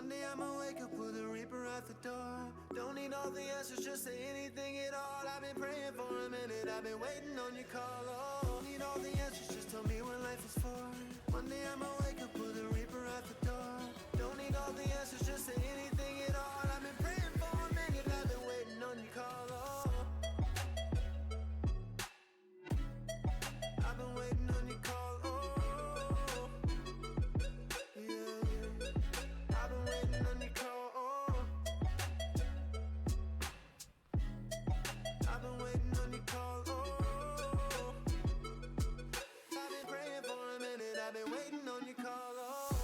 One day I'ma wake up with a reaper at the door. Don't need all the answers, just say anything at all. I've been praying for a minute, I've been waiting on your call. Oh, don't need all the answers, just tell me what life is for. One day I'ma wake up with a reaper at the door. Don't need all the answers, just say anything at all. I've been praying for a minute, I've been waiting on your call. Oh, I've been waiting on your call. Oh, yeah. I've been waiting on your call. Oh, I've been waiting on your call. Oh, I've been praying for a minute, I've been waiting on your call. Oh,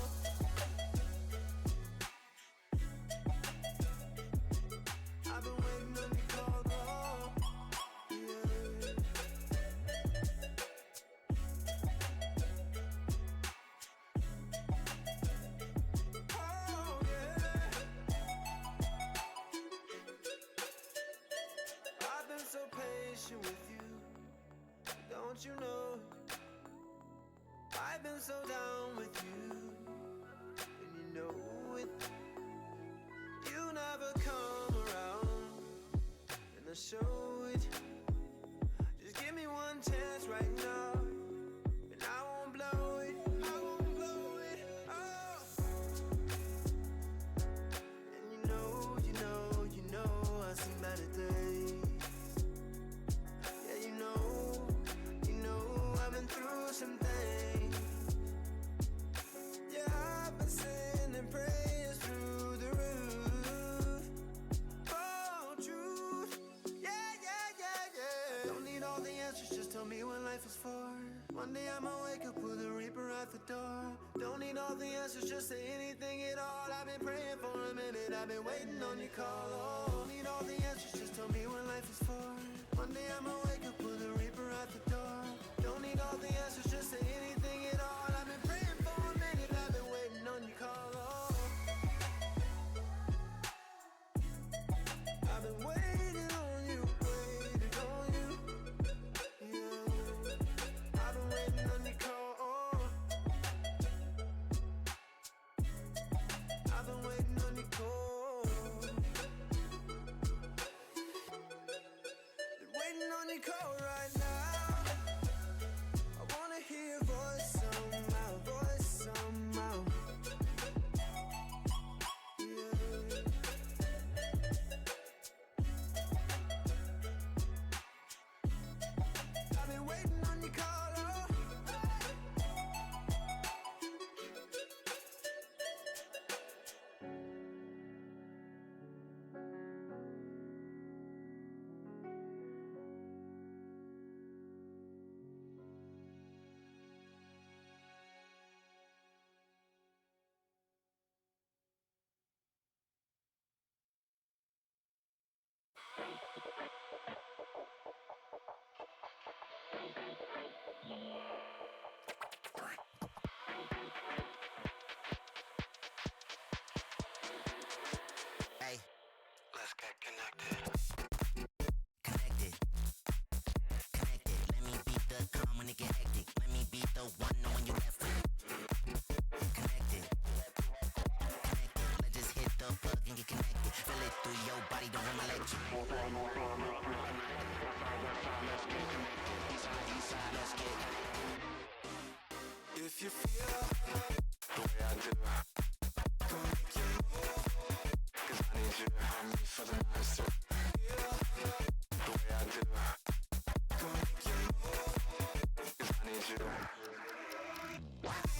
I've been waiting on your call. Oh, yeah. Oh, yeah. I've been so patient with you, don't you know? I've been so down with you, and you know it. You never come around, and I show it. Just give me one chance right now, and I won't blow it. I won't blow it. Oh, and you know, I've seen better days. Yeah, you know, I've been through some things. Yeah, I've been sending prayers through the roof. Oh, truth. Yeah. Don't need all the answers, just tell me what life is for. One day I'ma wake up with a reaper at the door. Don't need all the answers, just say anything at all. I've been praying for a minute, I've been waiting on your call. Oh, don't need all the answers, just tell me what life is for. One day I'ma wake up with a reaper at the door. Don't need all the answers, just say anything at all. I've been praying for a minute, I've been waiting on your call. Oh, I've been waiting on you, yeah. I've been waiting on your call. Oh, I've been waiting on your call. Been waiting on your call right now. I wanna hear your voice somehow, yeah. I've been waiting on your call. Oh, Hey, let's get connected. connected. Let me be the calm when it get hectic. Let me be the one knowing you left it. Connected. Let's just hit the plug and get connected. Feel it through your body, don't want my lecture. Let's get. If you feel the way I do, come make you move. 'Cause I need you to help me for the night. So feel the way I do, come make you move. 'Cause I need you.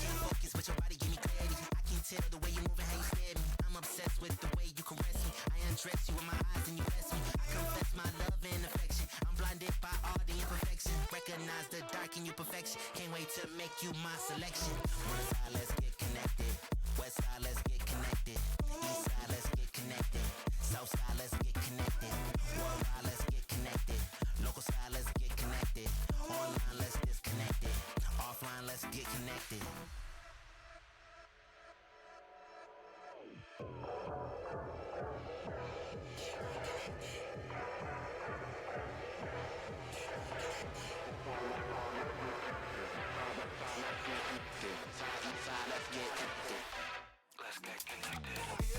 Can't focus, but your body give me clarity. I can tell the way you move and how you stare at me. I'm obsessed with the way you caress me. I undress you with my eyes and you bless me. I confess my love and affection. I'm blinded by all the imperfection. Recognize the dark in you perfection. Can't wait to make you my selection. North side, let's get connected. West side, let's get connected. East side, let's get connected. South side, let's get connected. Worldwide, let's get connected. Local side, let's get connected. Online, let's disconnect it. Offline, let's get connected. Let's get connected.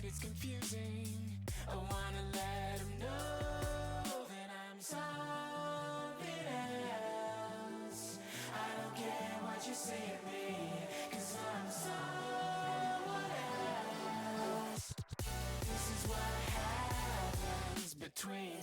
it's confusing. I wanna let him know that I'm something else. I don't care what you say to me, 'cause I'm someone else. This is what happens between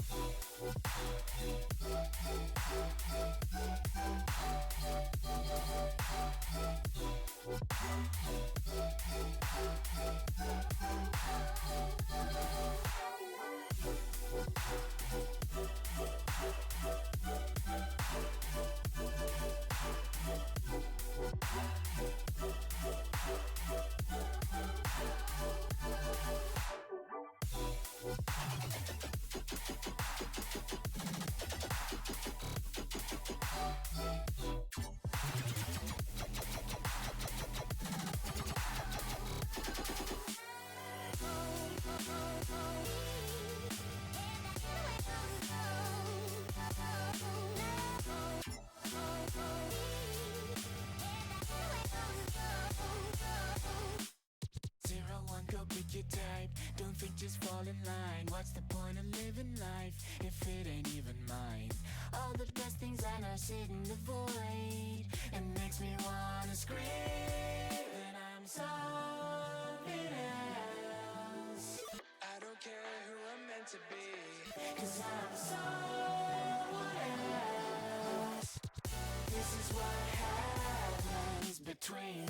your type. Don't think, just fall in line. What's the point of living life if it ain't even mine? All the best things I know sit in the void. It makes me wanna scream that I'm something else. I don't care who I'm meant to be, 'cause I'm someone else. This is what happens between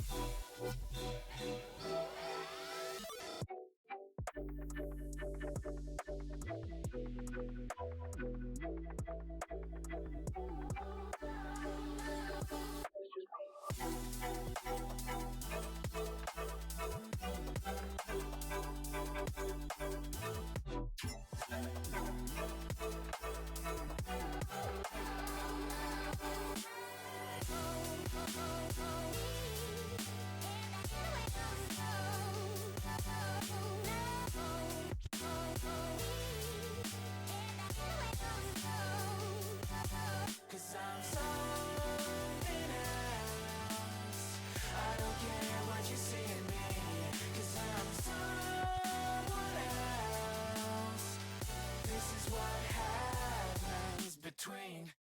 between.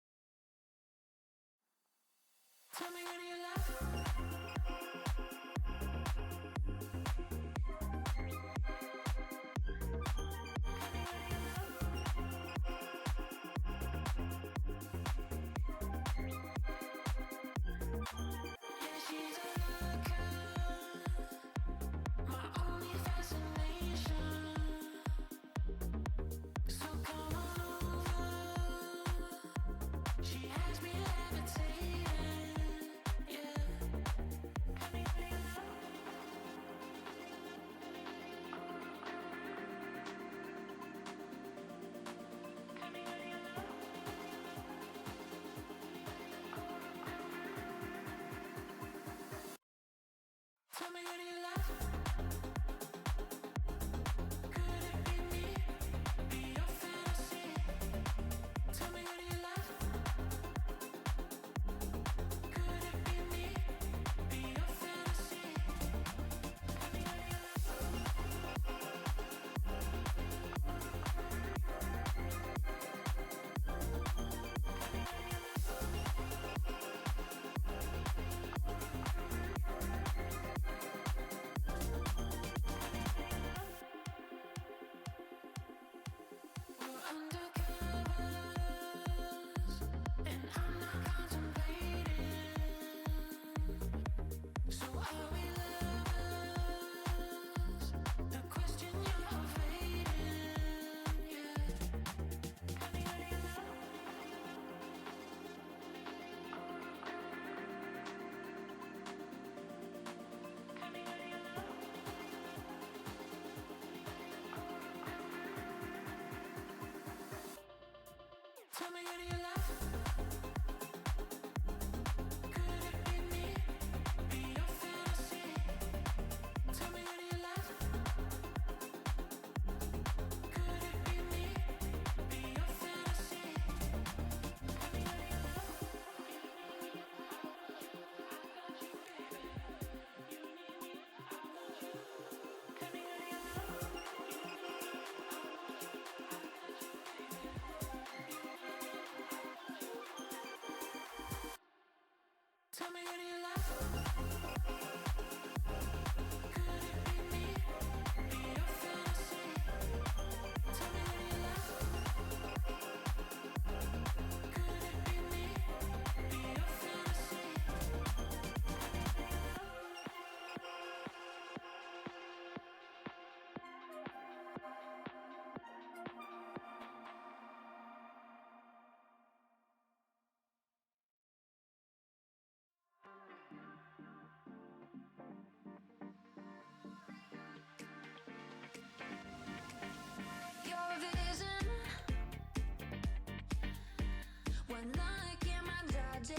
Tell me when you love. Yeah, she's a looker, my only fascination. So come on over. She has me levitating, yeah. Come here, baby. Come here, baby. Tell me when you love. Could it be me? Be your fantasy. Tell me when you love. Could it be me? Be your fantasy. Tell me when you love.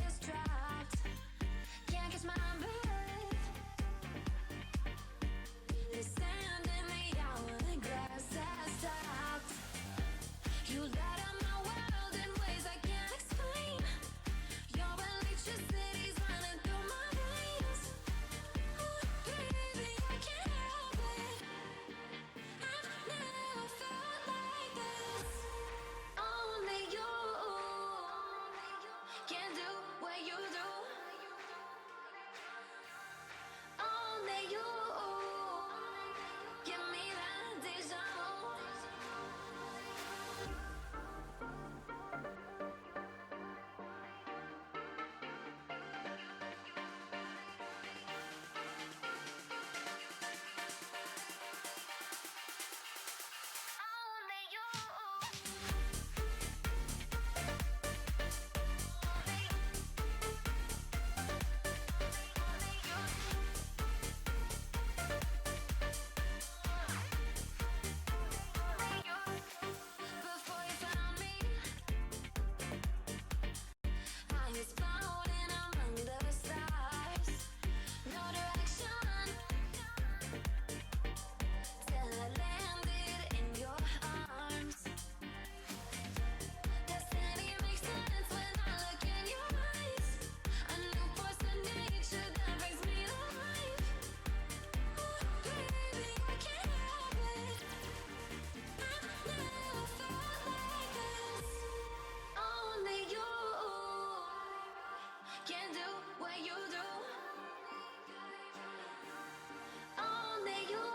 is dropped. Can't catch my breath. The sand in the hourglass has stopped. You light up my world in ways I can't explain. Your electricity's running through my veins. Ooh, baby, I can't help it. I've never felt like this. Only you can do what you do. Only you give me that deja vu. Only you. Before you found me, I was floating among the stars. No direction till I landed in your arms. Destiny makes sense when I look in your eyes. A new force of nature that brings me to life. Ooh, baby, I can't help it. I've never felt like this. Only you can do what you do. Only you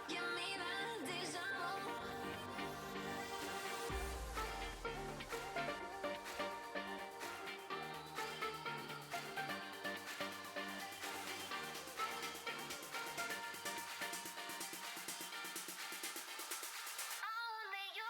give me that deja vu. Only you.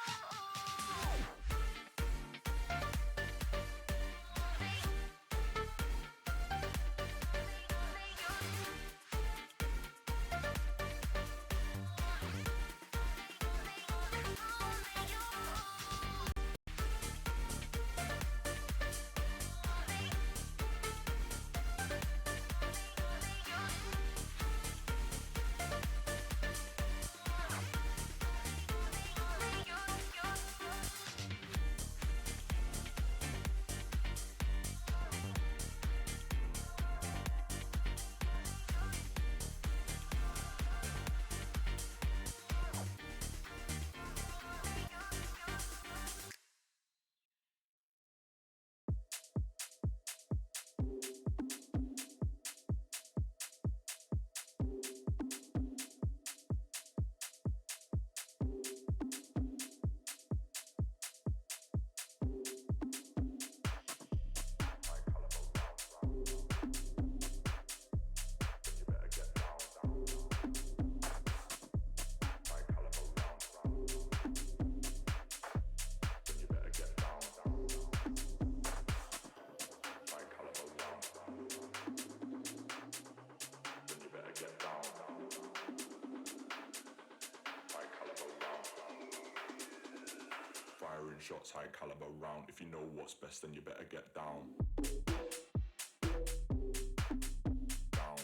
Firing shots, high caliber round. If you know what's best, then you better get down. Down.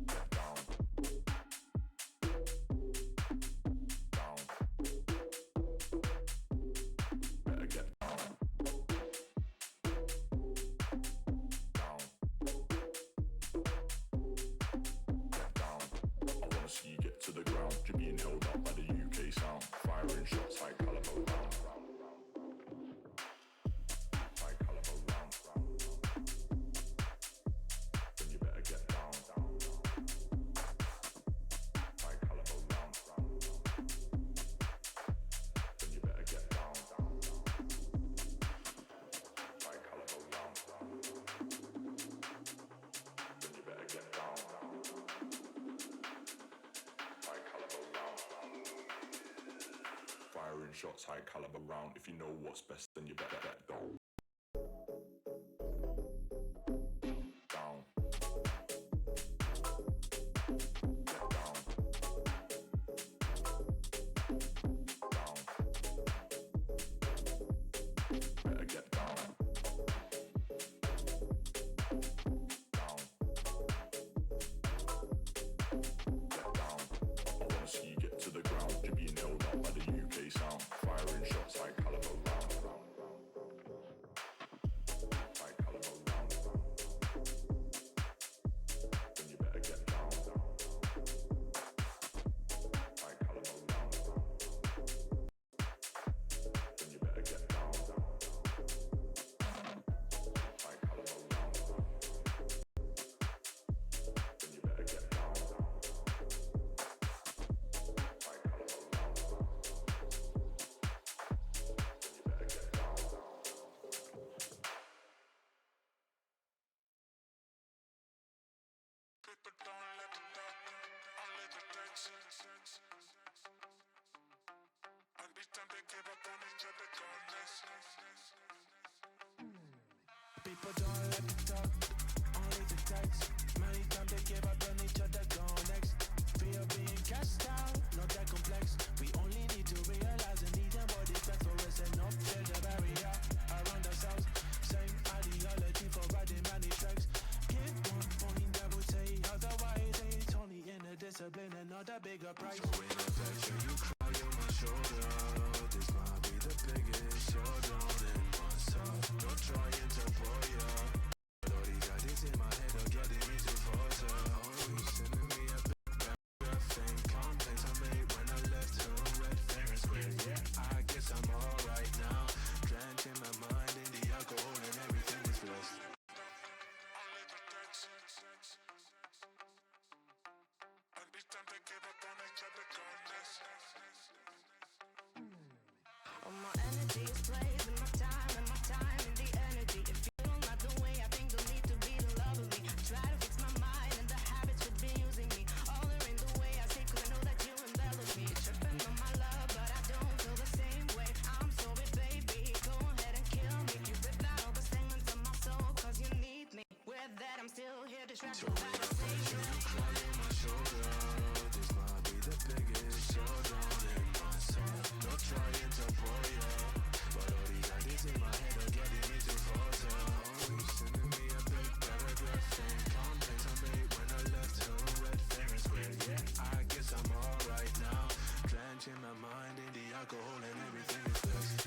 Get down. Down. Better get down. Down. Get down. I wanna see you get to the ground. You're being held up by the UK sound. Firing shots, high caliber round. High caliber round. Then you better get down. High caliber round. Then you better get down. High caliber round. Then you better get down. High caliber round. Firing shots, high caliber round. If you know what's best, then you better get down. Down. Get down. Down. People don't let them talk, only the text. Every time they give up on each other, go next. People don't let me talk, only the text. Many times they give up on each other, go next. Fear being cast out, not that complex. We only need to realize the need and what is best for us and not build a barrier around ourselves. Same ideology for writing many tracks. Give one point that would say otherwise. It's only in a discipline and not a bigger price. So in affection you cry on my shoulder. This might be the biggest showdown in myself. Not trying to pull ya, but all these ideas in my head are getting me to falter. Always sending me a big paragraph saying contacts I made when I left home, red, fair and square. Yeah, I guess I'm alright now. Drenching my mind in the alcohol and everything is blessed. Only the text. Every time they give up on each other, go next. All my energy is placed in my time in the energy. If you don't like the way I think, don't need to be the love of me. Try to fix my mind and the habits should be using me. All are in the way I say, cause I know that you envelop me. Tripping on my love, but I don't feel the same way. I'm sorry, baby, go ahead and kill me. You ripped out all the segments of my soul, cause you need me. With that, I'm still here distracted by the same You cry on my shoulder. This might be the biggest showdown in myself. Not trying to pull ya, but all these ideas in my head are getting me to falter. Always sending me a big paragraph saying contacts I made when I left home, red, fair and square. Yeah, I guess I'm alright now. Drenching my mind in the alcohol and everything is blessed.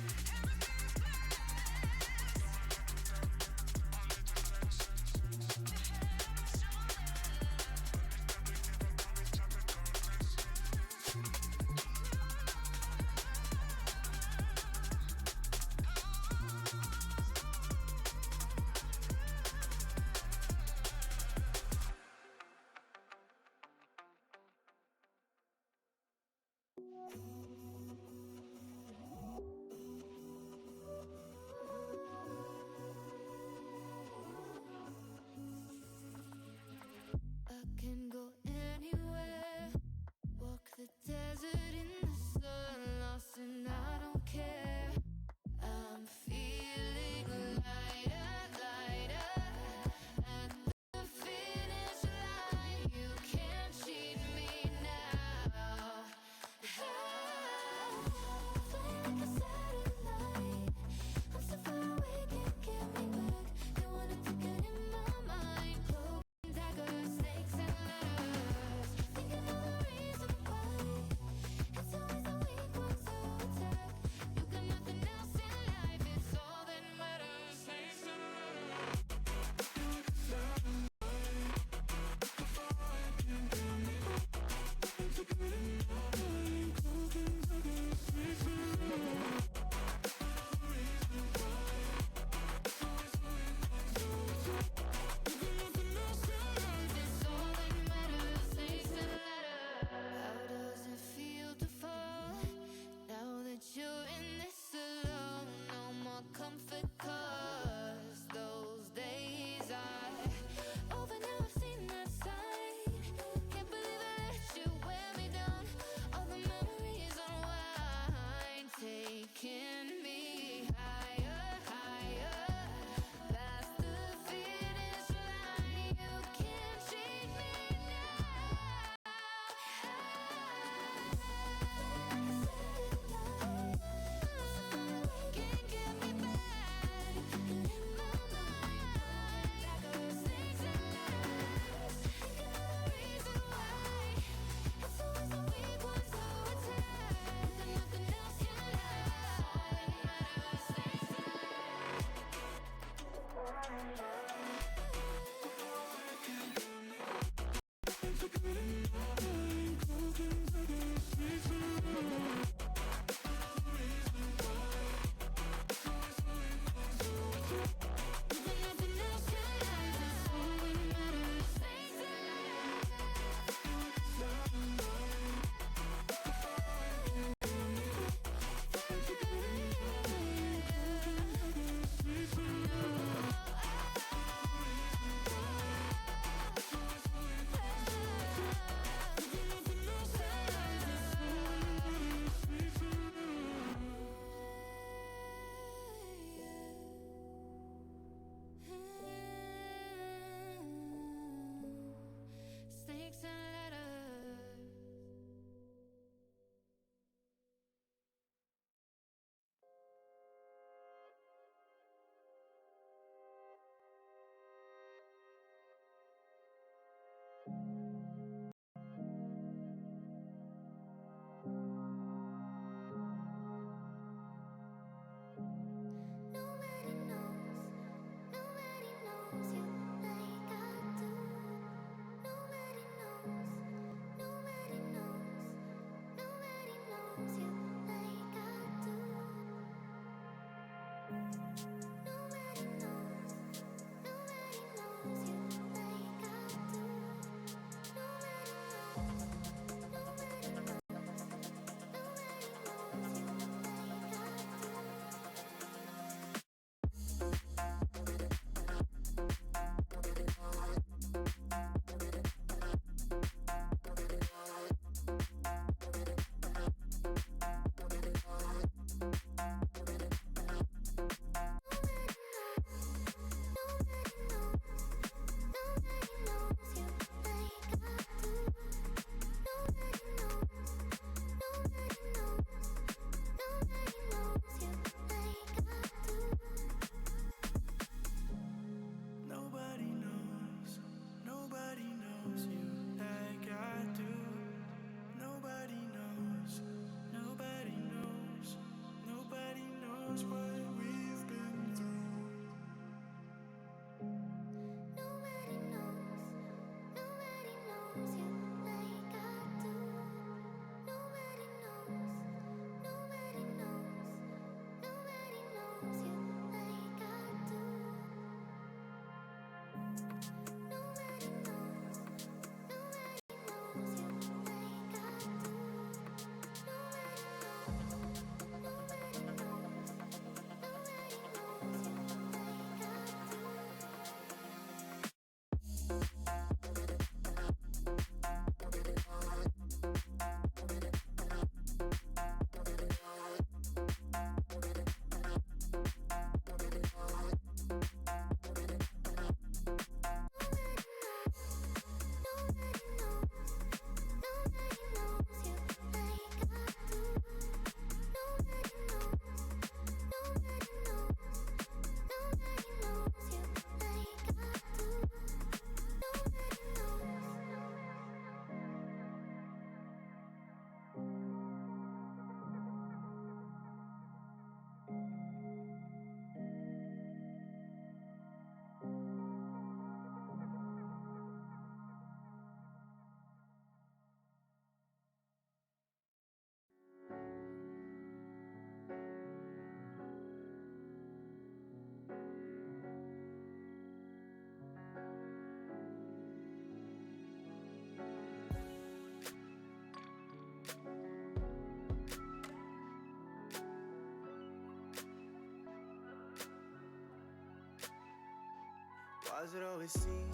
Why does it always seem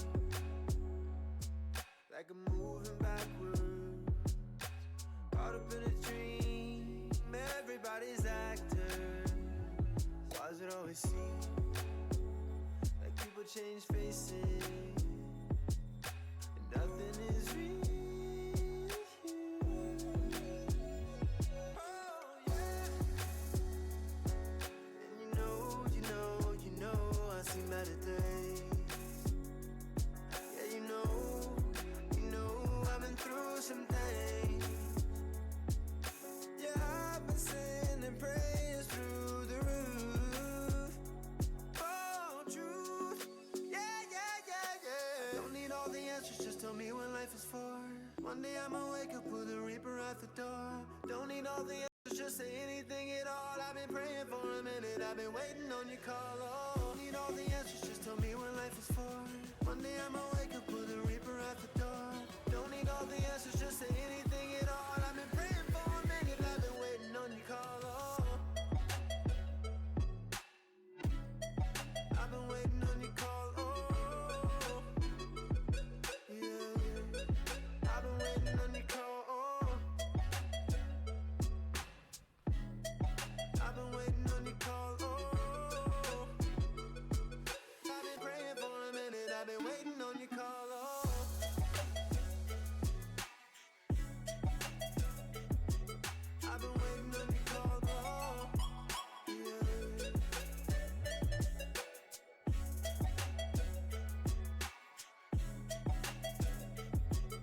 like I'm moving backwards? Caught up in a dream, everybody's actors. Why does it always seem like people change faces and nothing is real? Some things, yeah, I've been sending prayers through the roof. Oh, truth, yeah, yeah, yeah, yeah. Don't need all the answers, just tell me what life is for. One day I'ma wake up with a reaper at the door. Don't need all the answers, just say anything at all. I've been praying for a minute, I've been waiting on your call. Oh, don't need all the answers, just tell me what life is for. One day I'ma wake up with a reaper at the door. Don't need all the answers, just say anything at all. I've been praying for a minute, I've been waiting on your call. Oh, I've been waiting on your call. Oh, yeah, I've been waiting on your call. Oh, I've been waiting on your call. Oh, I've been praying for a minute, I've been waiting on your call. Oh, I've been waiting on your call, oh, yeah.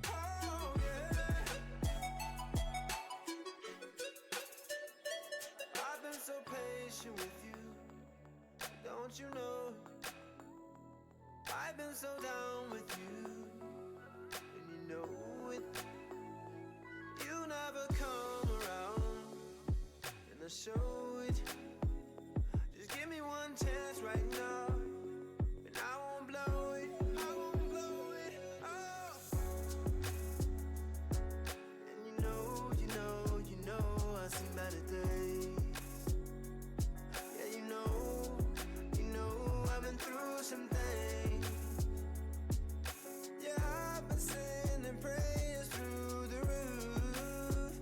Oh, yeah. I've been so patient with you, don't you know? I've been so down with you, and you know it. You never come around, and I show it. Just give me one chance right now, and I won't blow it. I won't blow it. Oh. And you know, I've seen better days. Yeah, you know, I've been through some things. Yeah, I've been sending prayers through the roof.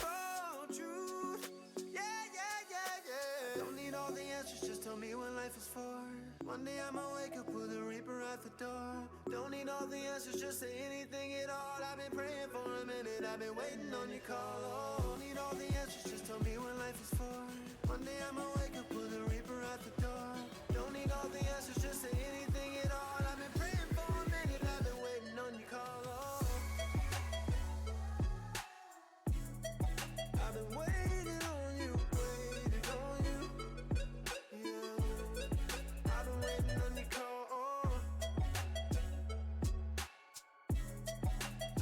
Oh, truth, yeah, yeah, yeah, yeah. Don't need all the answers, just tell me what life is for. One day I'ma wake up with a reaper at the door. Don't need all the answers, just say anything at all. I've been praying for a minute, I've been waiting on your call. Oh, don't need all the answers, just tell me what life is for. One day I'ma wake up with a reaper at the door. Don't need all the answers, just say anything at all. I've been praying for a minute, I've been waiting on your call. Oh, I've been waiting on you, yeah. I've been waiting on your call. Oh,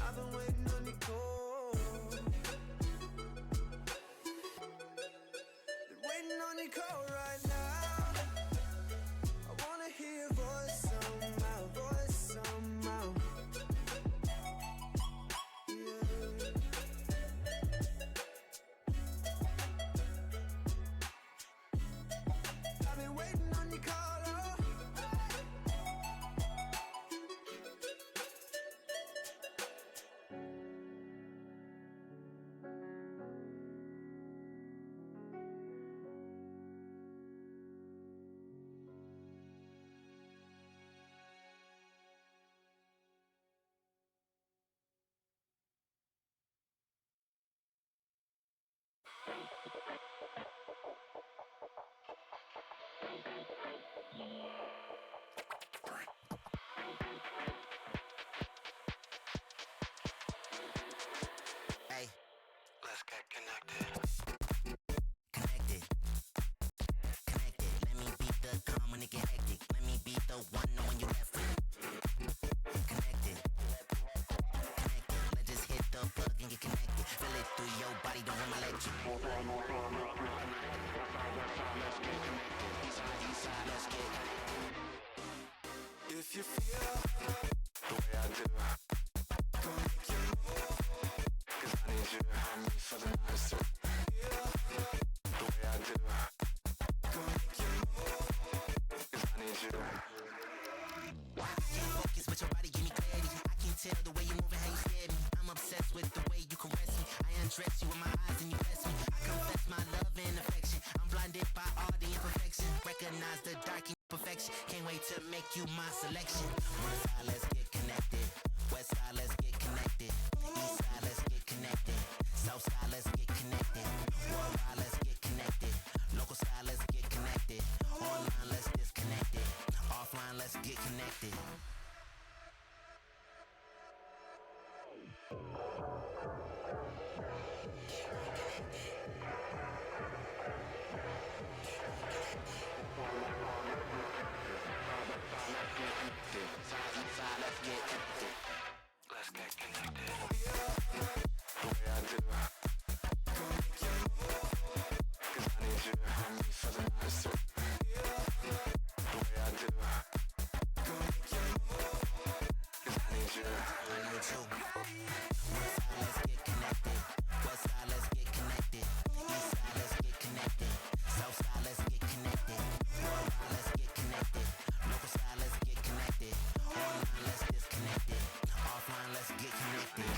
I've been waiting on your call. Been waiting on your call right now. I wanna hear your voice somehow, yeah. I've been waiting on your call, oh. Hey, Let's get connected. connected. Connected. Let me be the calm when it get hectic. Let me be the one knowing you left it. Connected. Connected. Let's just hit the plug and get connected. Feel it through your body, don't run my electric. If you feel the way I do, go make your move. 'Cause I need you to help me for the night. So feel the way I do, go make your move. 'Cause I need you. and you bless me. I confess my love and affection. I'm blinded by all the imperfection. Recognize the dark imperfection. Can't wait to make you my selection. North side, let's get connected. West side, let's get connected. East side, let's get connected. South side, let's get connected. Worldwide, let's get connected. Local side, let's get connected. Online, let's disconnect it. Offline, let's get connected. Let's get connected. The way I do. Cause I need you and me for the night through. The way I do. Cause I need you. I need you. North side, let's get connected. West side, let's get connected. East side, let's get connected. South side, let's get connected. Worldwide, let's get connected. Local side, let's get connected. Online, let's disconnect it. Offline, let's get connected.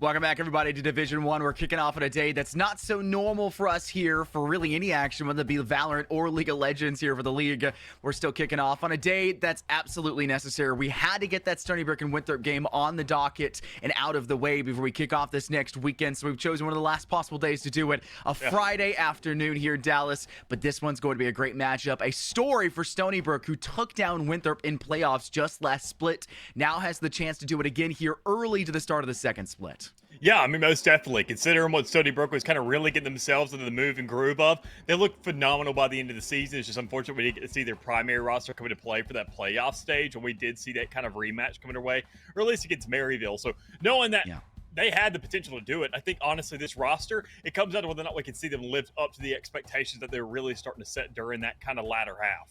Welcome back, everybody, to Division 1. We're kicking off on a day that's not so normal for us here for really any action, whether it be Valorant or League of Legends here for the league. We're still kicking off on a day that's absolutely necessary. We had to get that Stony Brook and Winthrop game on the docket and out of the way before we kick off this next weekend, so we've chosen one of the last possible days to do it, Friday afternoon here in Dallas. But this one's going to be a great matchup. A story for Stony Brook, who took down Winthrop in playoffs just last split, now has the chance to do it again here early to the start of the second split. Yeah, I mean, most definitely. Considering what Stony Brook was kind of really getting themselves into the move and groove of, they looked phenomenal by the end of the season. It's just unfortunate we didn't get to see their primary roster come into play for that playoff stage, and we did see that kind of rematch coming their way, or at least against Maryville. So knowing that they had the potential to do it, I think, honestly, this roster, it comes down to whether or not we can see them live up to the expectations that they're really starting to set during that kind of latter half.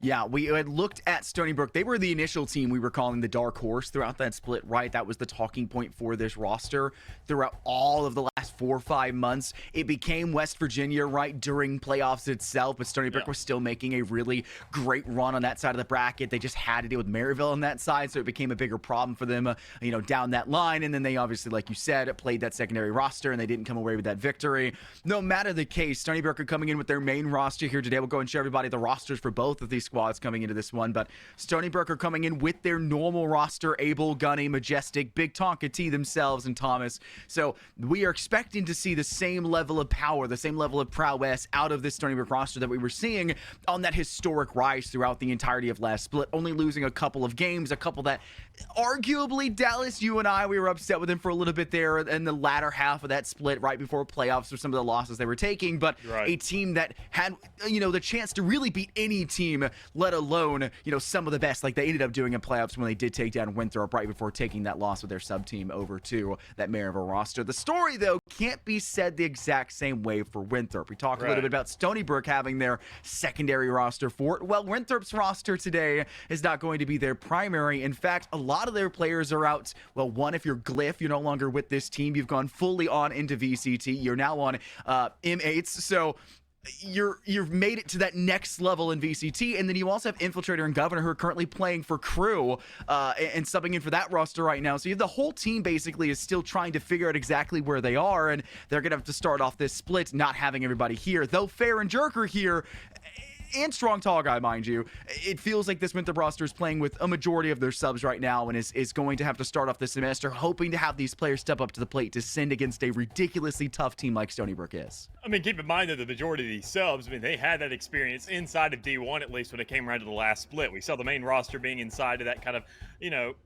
Yeah, we had looked at Stony Brook. They were the initial team we were calling the dark horse throughout that split, right? That was the talking point for this roster throughout all of the last 4 or 5 months. It became West Virginia, right, during playoffs itself, but Stony Brook was still making a really great run on that side of the bracket. They just had to deal with Maryville on that side, so it became a bigger problem for them, down that line. And then they obviously, like you said, played that secondary roster, and they didn't come away with that victory. No matter the case, Stony Brook are coming in with their main roster here today. We'll go and show everybody the rosters for both of these squads coming into this one, but Stony Brook are coming in with their normal roster: Abel, Gunny, Majestic, Big Tonka T themselves, and Thomas. So we are expecting to see the same level of power, the same level of prowess out of this Stony Brook roster that we were seeing on that historic rise throughout the entirety of last split, only losing a couple of games, a couple that arguably, Dallas, you and I, we were upset with them for a little bit there in the latter half of that split right before playoffs for some of the losses they were taking, but a team that had, the chance to really beat any team, let alone, some of the best, like they ended up doing in playoffs when they did take down Winthrop right before taking that loss with their sub team over to that Maryville roster. The story, though, can't be said the exact same way for Winthrop. We talked a little bit about Stony Brook having their secondary roster for it. Well, Winthrop's roster today is not going to be their primary. In fact, a lot of their players are out. Well, one, if you're Glyph, you're no longer with this team. You've gone fully on into VCT. You're now on M8s. So you've made it to that next level in VCT, and then you also have Infiltrator and Governor, who are currently playing for Crew and subbing in for that roster right now. So you have the whole team basically is still trying to figure out exactly where they are, and they're gonna have to start off this split not having everybody here. Though Fair and Jerk are here, and Strong Tall Guy, mind you, it feels like this Winthrop roster is playing with a majority of their subs right now, and is going to have to start off this semester hoping to have these players step up to the plate to send against a ridiculously tough team like Stony Brook is. I mean, keep in mind that the majority of these subs, they had that experience inside of D1, at least when it came around to the last split. We saw the main roster being inside of that kind of,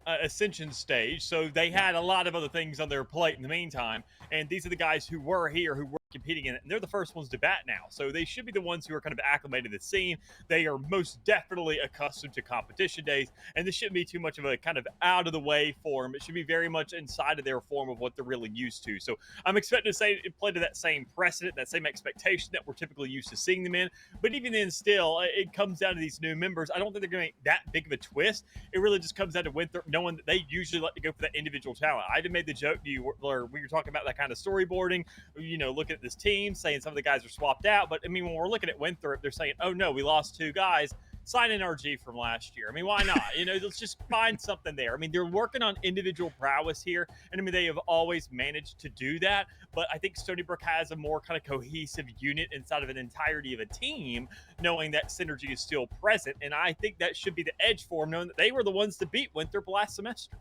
ascension stage. So they had a lot of other things on their plate in the meantime. And these are the guys who were here, who were competing in it. And they're the first ones to bat now. So they should be the ones who are kind of acclimated to the scene. They are most definitely accustomed to competition days. And this shouldn't be too much of a kind of out of the way form. It should be very much inside of their form of what they're really used to. So I'm expecting to say it play to that same precedent, that same expectation that we're typically used to seeing them in. But even then, still, it comes down to these new members. I don't think they're going to make that big of a twist. It really just comes down to Winthrop knowing that they usually like to go for that individual talent. I even made the joke to you where we were talking about that kind of storyboarding, looking at this team, saying some of the guys are swapped out. But, when we're looking at Winthrop, they're saying, oh, no, we lost 2 guys. Sign in RG from last year. Why not? Let's just find something there. They're working on individual prowess here, and they have always managed to do that. But I think Stony Brook has a more kind of cohesive unit inside of an entirety of a team, knowing that synergy is still present. And I think that should be the edge for them, knowing that they were the ones to beat Winthrop last semester.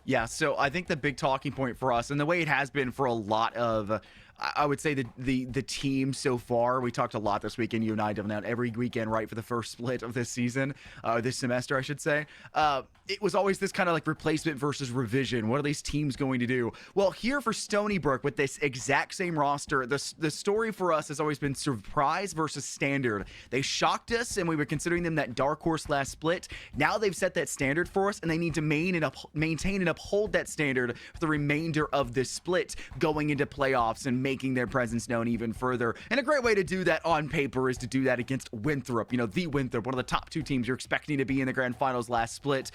Yeah, so I think the big talking point for us, and the way it has been for a lot of, I would say the team so far, we talked a lot this weekend, you and I done that every weekend, right, for the first split of this season, this semester, I should say. It was always this kind of like replacement versus revision. What are these teams going to do? Well, here for Stony Brook with this exact same roster, the story for us has always been surprise versus standard. They shocked us, and we were considering them that dark horse last split. Now they've set that standard for us, and they need to maintain and uphold that standard for the remainder of this split going into playoffs and making their presence known even further. And a great way to do that on paper is to do that against Winthrop. The Winthrop, one of the top 2 teams you're expecting to be in the grand finals last split.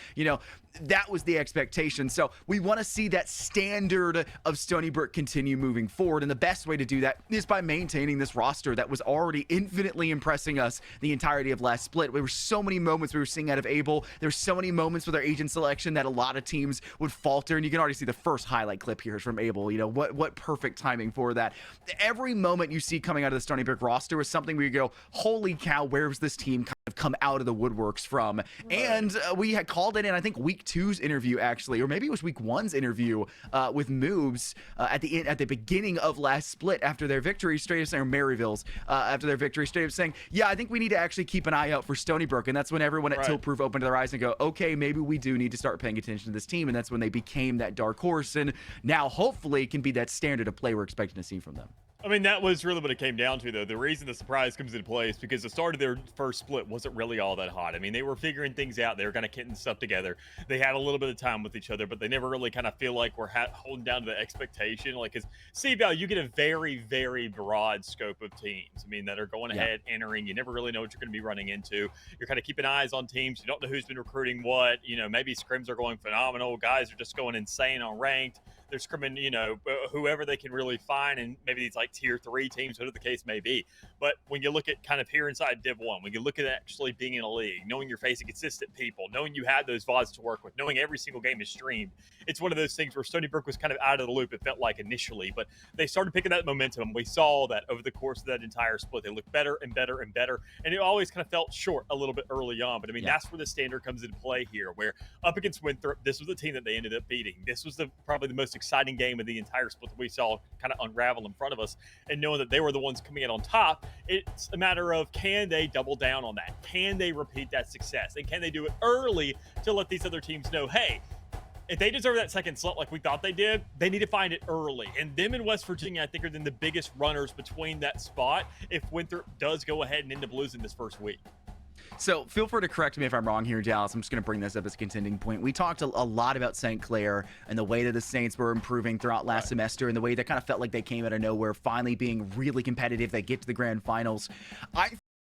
That was the expectation. So we want to see that standard of Stony Brook continue moving forward. And the best way to do that is by maintaining this roster that was already infinitely impressing us the entirety of last split. There were so many moments we were seeing out of Abel. There's so many moments with our agent selection that a lot of teams would falter. And you can already see the first highlight clip here is from Abel. What perfect timing for that. Every moment you see coming out of the Stony Brook roster was something where you go, holy cow, where's this team kind of come out of the woodworks from? Right. And we had called it in, I think, week 2's interview, actually, or maybe it was week 1's interview with Moves at the beginning of last split after their victory, straight up saying, Maryville's, after their victory, straight up saying, yeah, I think we need to actually keep an eye out for Stony Brook. And that's when everyone at Tilt Proof opened their eyes and go, okay, maybe we do need to start paying attention to this team. And that's when they became that dark horse, and now hopefully can be that standard of play we're expecting to see from them. I mean, that was really what it came down to, though. The reason the surprise comes into play is because the start of their first split wasn't really all that hot. I mean, they were figuring things out. They were kind of getting stuff together. They had a little bit of time with each other, but they never really kind of feel like we're holding down to the expectation. Like, because CVAL, you get a very, very broad scope of teams. I mean, that are going ahead, entering. You never really know what you're going to be running into. You're kind of keeping eyes on teams. You don't know who's been recruiting what. Maybe scrims are going phenomenal. Guys are just going insane on ranked. They're scrimming, whoever they can really find, and maybe these like tier 3 teams, whatever the case may be. But when you look at kind of here inside Div 1, when you look at actually being in a league, knowing you're facing consistent people, knowing you have those VODs to work with, knowing every single game is streamed, it's one of those things where Stony Brook was kind of out of the loop, it felt like initially. But they started picking that momentum. We saw that over the course of that entire split. They looked better and better and better. And it always kind of felt short a little bit early on. But I mean, that's where the standard comes into play here, where up against Winthrop, this was the team that they ended up beating. This was probably the most exciting game of the entire split that we saw kind of unravel in front of us, and knowing that they were the ones coming out on top, it's a matter of, can they double down on that? Can they repeat that success? And can they do it early to let these other teams know, hey, if they deserve that second slot like we thought they did, they need to find it early. And them in West Virginia, I think, are then the biggest runners between that spot if Winthrop does go ahead and end up losing this first week. So feel free to correct me if I'm wrong here, Dallas. I'm just going to bring this up as a contending point. We talked a lot about St. Clair and the way that the Saints were improving throughout last semester, and the way that kind of felt like they came out of nowhere, finally being really competitive. They get to the grand finals.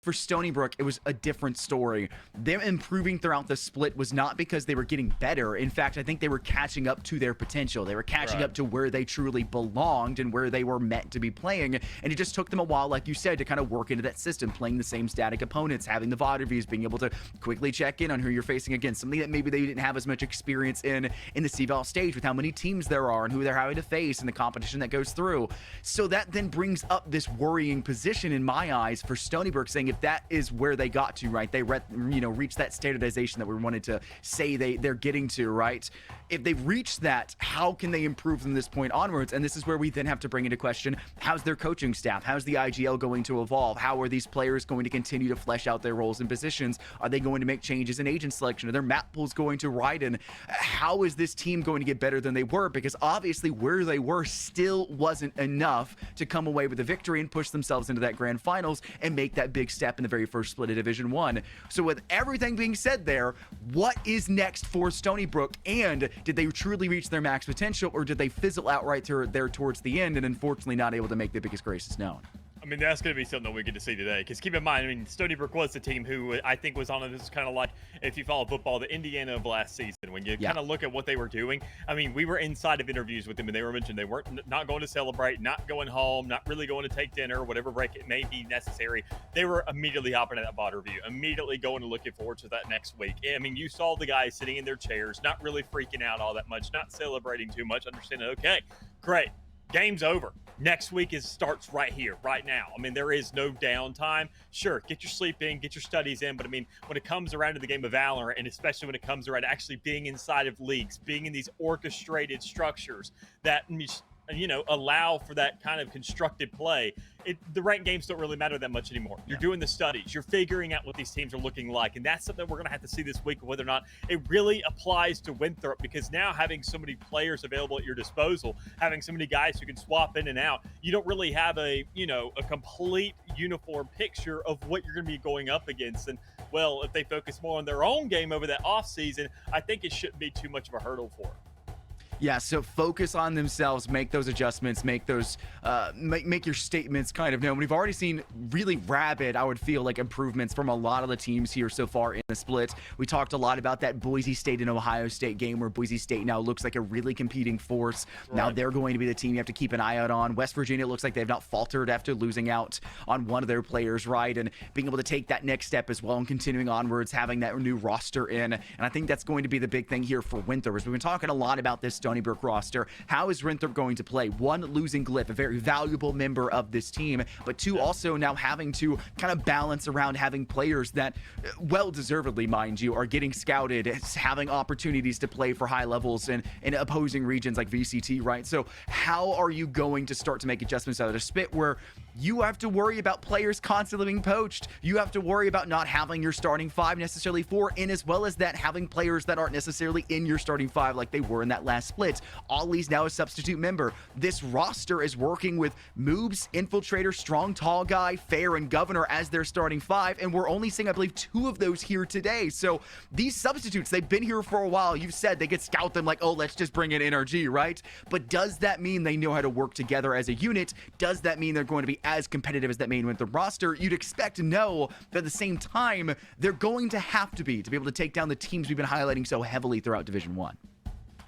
For Stony Brook, it was a different story. Them improving throughout the split was not because they were getting better. In fact, I think they were catching up to their potential. They were catching up to where they truly belonged and where they were meant to be playing. And it just took them a while, like you said, to kind of work into that system, playing the same static opponents, having the VOD reviews, being able to quickly check in on who you're facing against, something that maybe they didn't have as much experience in the CVAL stage, with how many teams there are and who they're having to face and the competition that goes through. So that then brings up this worrying position in my eyes for Stony Brook, saying if that is where they got to, right? They reached that standardization that we wanted to say they're getting to, right? If they've reached that, how can they improve from this point onwards? And this is where we then have to bring into question, how's their coaching staff? How's the IGL going to evolve? How are these players going to continue to flesh out their roles and positions? Are they going to make changes in agent selection? Are their map pools going to widen? How is this team going to get better than they were? Because obviously where they were still wasn't enough to come away with a victory and push themselves into that grand finals and make that big step in the very first split of Division 1. So with everything being said there, what is next for Stony Brook? And did they truly reach their max potential, or did they fizzle out right there towards the end and unfortunately not able to make the biggest graces known? I mean, that's going to be something that we get to see today. Because keep in mind, I mean, Stony Brook was the team who I think was on this kind of like, if you follow football, the Indiana of last season. When you kind of look at what they were doing, I mean, we were inside of interviews with them, and they were mentioned they weren't not going to celebrate, not going home, not really going to take dinner, whatever break it may be necessary. They were immediately hopping at that VOD review, immediately going and looking forward to that next week. I mean, you saw the guys sitting in their chairs, not really freaking out all that much, not celebrating too much, understanding, okay, great. Game's over. Next week starts right here, right now. I mean, there is no downtime. Sure, get your sleep in, get your studies in, but I mean, when it comes around to the game of Valorant, and especially when it comes around to actually being inside of leagues, being in these orchestrated structures that, allow for that kind of constructed play, the ranked games don't really matter that much anymore. You're doing the studies. You're figuring out what these teams are looking like. And that's something we're going to have to see this week, whether or not it really applies to Winthrop, because now having so many players available at your disposal, having so many guys who can swap in and out, you don't really have a complete uniform picture of what you're going to be going up against. And, well, if they focus more on their own game over that offseason, I think it shouldn't be too much of a hurdle for them. Yeah, so focus on themselves, make those adjustments, make those make your statements kind of known. We've already seen really rapid, I would feel like, improvements from a lot of the teams here so far in the split. We talked a lot about that Boise State and Ohio State game where Boise State now looks like a really competing force. Right. Now they're going to be the team you have to keep an eye out on. West Virginia looks like they've not faltered after losing out on one of their players, right? And being able to take that next step as well and continuing onwards, having that new roster in. And I think that's going to be the big thing here for Winthrop. We've been talking a lot about this Stony Brook roster. How is Winthrop going to play? One, losing Glyph, a very valuable member of this team, but two, also now having to kind of balance around having players that, well deservedly, mind you, are getting scouted, having opportunities to play for high levels in opposing regions like VCT, right? So how are you going to start to make adjustments out of the spit where you have to worry about players constantly being poached? You have to worry about not having your starting five necessarily for, and as well as that, having players that aren't necessarily in your starting five like they were in that last split. Ollie's now a substitute member. This roster is working with Moobs, Infiltrator, Strong Tall Guy, Fair, and Governor as their starting five, and we're only seeing, I believe, 2 of those here today. So these substitutes, they've been here for a while. You've said they could scout them like, oh, let's just bring in NRG, right? But does that mean they know how to work together as a unit? Does that mean they're going to be as competitive as that main Winthrop roster? You'd expect no, but at the same time, they're going to have to be able to take down the teams we've been highlighting so heavily throughout Division 1.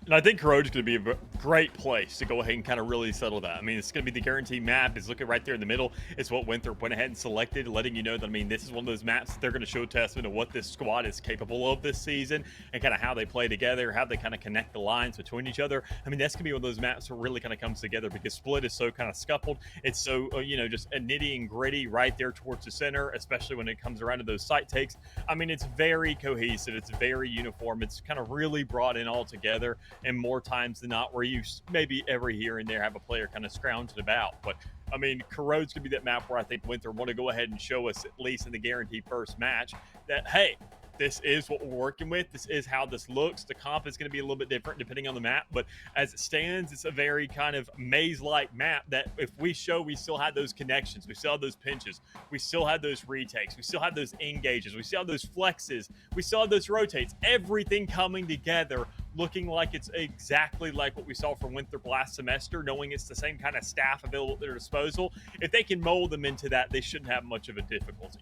And I think Corrode's going to be a great place to go ahead and kind of really settle that. I mean, it's going to be the guaranteed map. It's looking right there in the middle. It's what Winthrop went ahead and selected, letting you know that, I mean, this is one of those maps that they're going to show testament of what this squad is capable of this season and kind of how they play together, how they kind of connect the lines between each other. I mean, that's going to be one of those maps that really kind of comes together because Split is so kind of scuffled. It's so, just a nitty and gritty right there towards the center, especially when it comes around to those site takes. I mean, it's very cohesive. It's very uniform. It's kind of really brought in all together, and more times than not where you maybe every here and there have a player kind of scrounging about. But I mean, Corrode's gonna be that map where I think Winthrop want to go ahead and show us, at least in the guaranteed first match, that hey, this is what we're working with. This is how this looks. The comp is going to be a little bit different depending on the map, but as it stands, it's a very kind of maze-like map that if we show we still had those connections, we still had those pinches, we still had those retakes, we still had those engages, we still had those flexes, we still had those rotates, everything coming together, looking like it's exactly like what we saw from Winthrop last semester, knowing it's the same kind of staff available at their disposal. If they can mold them into that, they shouldn't have much of a difficulty.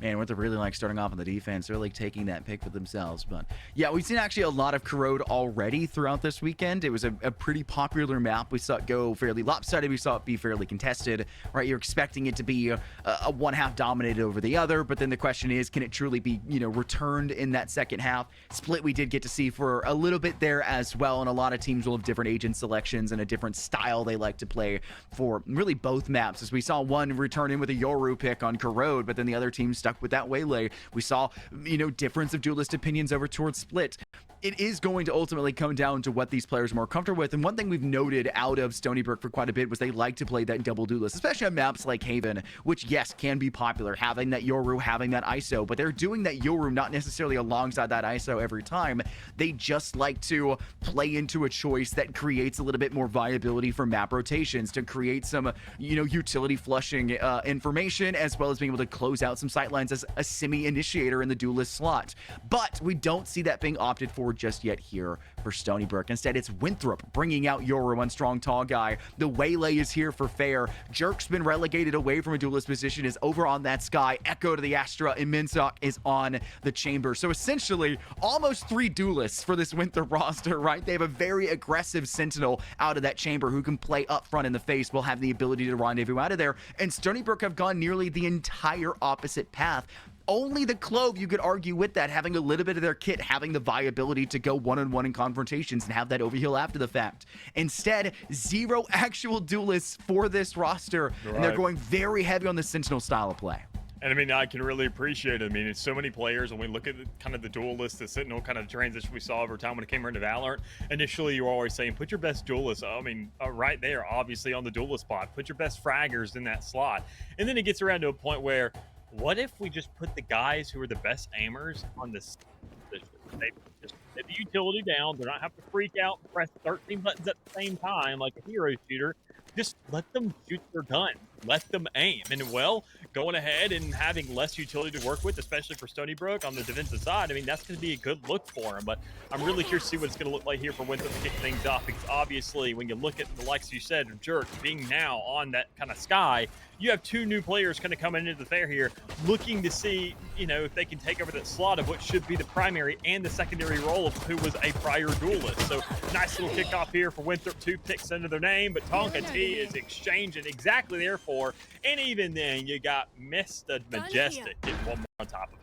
Man, Winthrop really like starting off on the defense, really taking that pick for themselves. But yeah, we've seen actually a lot of Corrode already throughout this weekend. It was a pretty popular map. We saw it go fairly lopsided. We saw it be fairly contested, right? You're expecting it to be a one half dominated over the other, but then the question is, can it truly be, returned in that second half? Split we did get to see for a little bit there as well, and a lot of teams will have different agent selections and a different style they like to play for really both maps, as we saw one return in with a Yoru pick on Corrode, but then the other team stuck with that Waylay. We saw, difference of duelist opinions over towards Split. It is going to ultimately come down to what these players are more comfortable with. And one thing we've noted out of Stony Brook for quite a bit was they like to play that double duelist, especially on maps like Haven, which, yes, can be popular, having that Yoru, having that ISO, but they're doing that Yoru not necessarily alongside that ISO every time. They just like to play into a choice that creates a little bit more viability for map rotations, to create some, utility flushing information, as well as being able to close out some sightlines as a semi-initiator in the duelist slot. But we don't see that being opted for just yet here for Stony Brook. Instead, it's Winthrop bringing out Yoru on Strong Tall Guy. The Waylay is here for Fair. Jerk's been relegated away from a duelist position, is over on that Sky. Echo to the Astra, and Minsock is on the Chamber. So essentially, almost 3 duelists for this Winthrop roster, right? They have a very aggressive Sentinel out of that Chamber who can play up front in the face, will have the ability to rendezvous out of there. And Stony Brook have gone nearly the entire opposite path. Only the Clove, you could argue with that, having a little bit of their kit, having the viability to go one-on-one in confrontations and have that overheal after the fact. Instead, 0 actual duelists for this roster, right. And they're going very heavy on the Sentinel style of play. And I mean, I can really appreciate it. I mean, it's so many players. When we look at kind of the duelist, the Sentinel kind of transition we saw over time when it came around to Valorant, initially you were always saying, put your best duelist, right there, obviously on the duelist spot. Put your best fraggers in that slot. And then it gets around to a point where, what if we just put the guys who are the best aimers on this position? They just get the utility down. They don't have to freak out and press 13 buttons at the same time like a hero shooter. just let them shoot their gun. Let them aim. And, well, going ahead and having less utility to work with, especially for Stony Brook on the defensive side, I mean, that's going to be a good look for him. But I'm really curious to see what it's going to look like here for Winthrop to kick things off, because obviously when you look at the likes you said, Jerk being now on that kind of sky, you have two new players kind of coming into the fair here, looking to see, if they can take over that slot of what should be the primary and the secondary role of who was a prior duelist. So nice little kickoff here for Winthrop, 2 picks under their name, but Tonka T is exchanging exactly there for, and even then you got Mr. Majestic getting one more on top of it.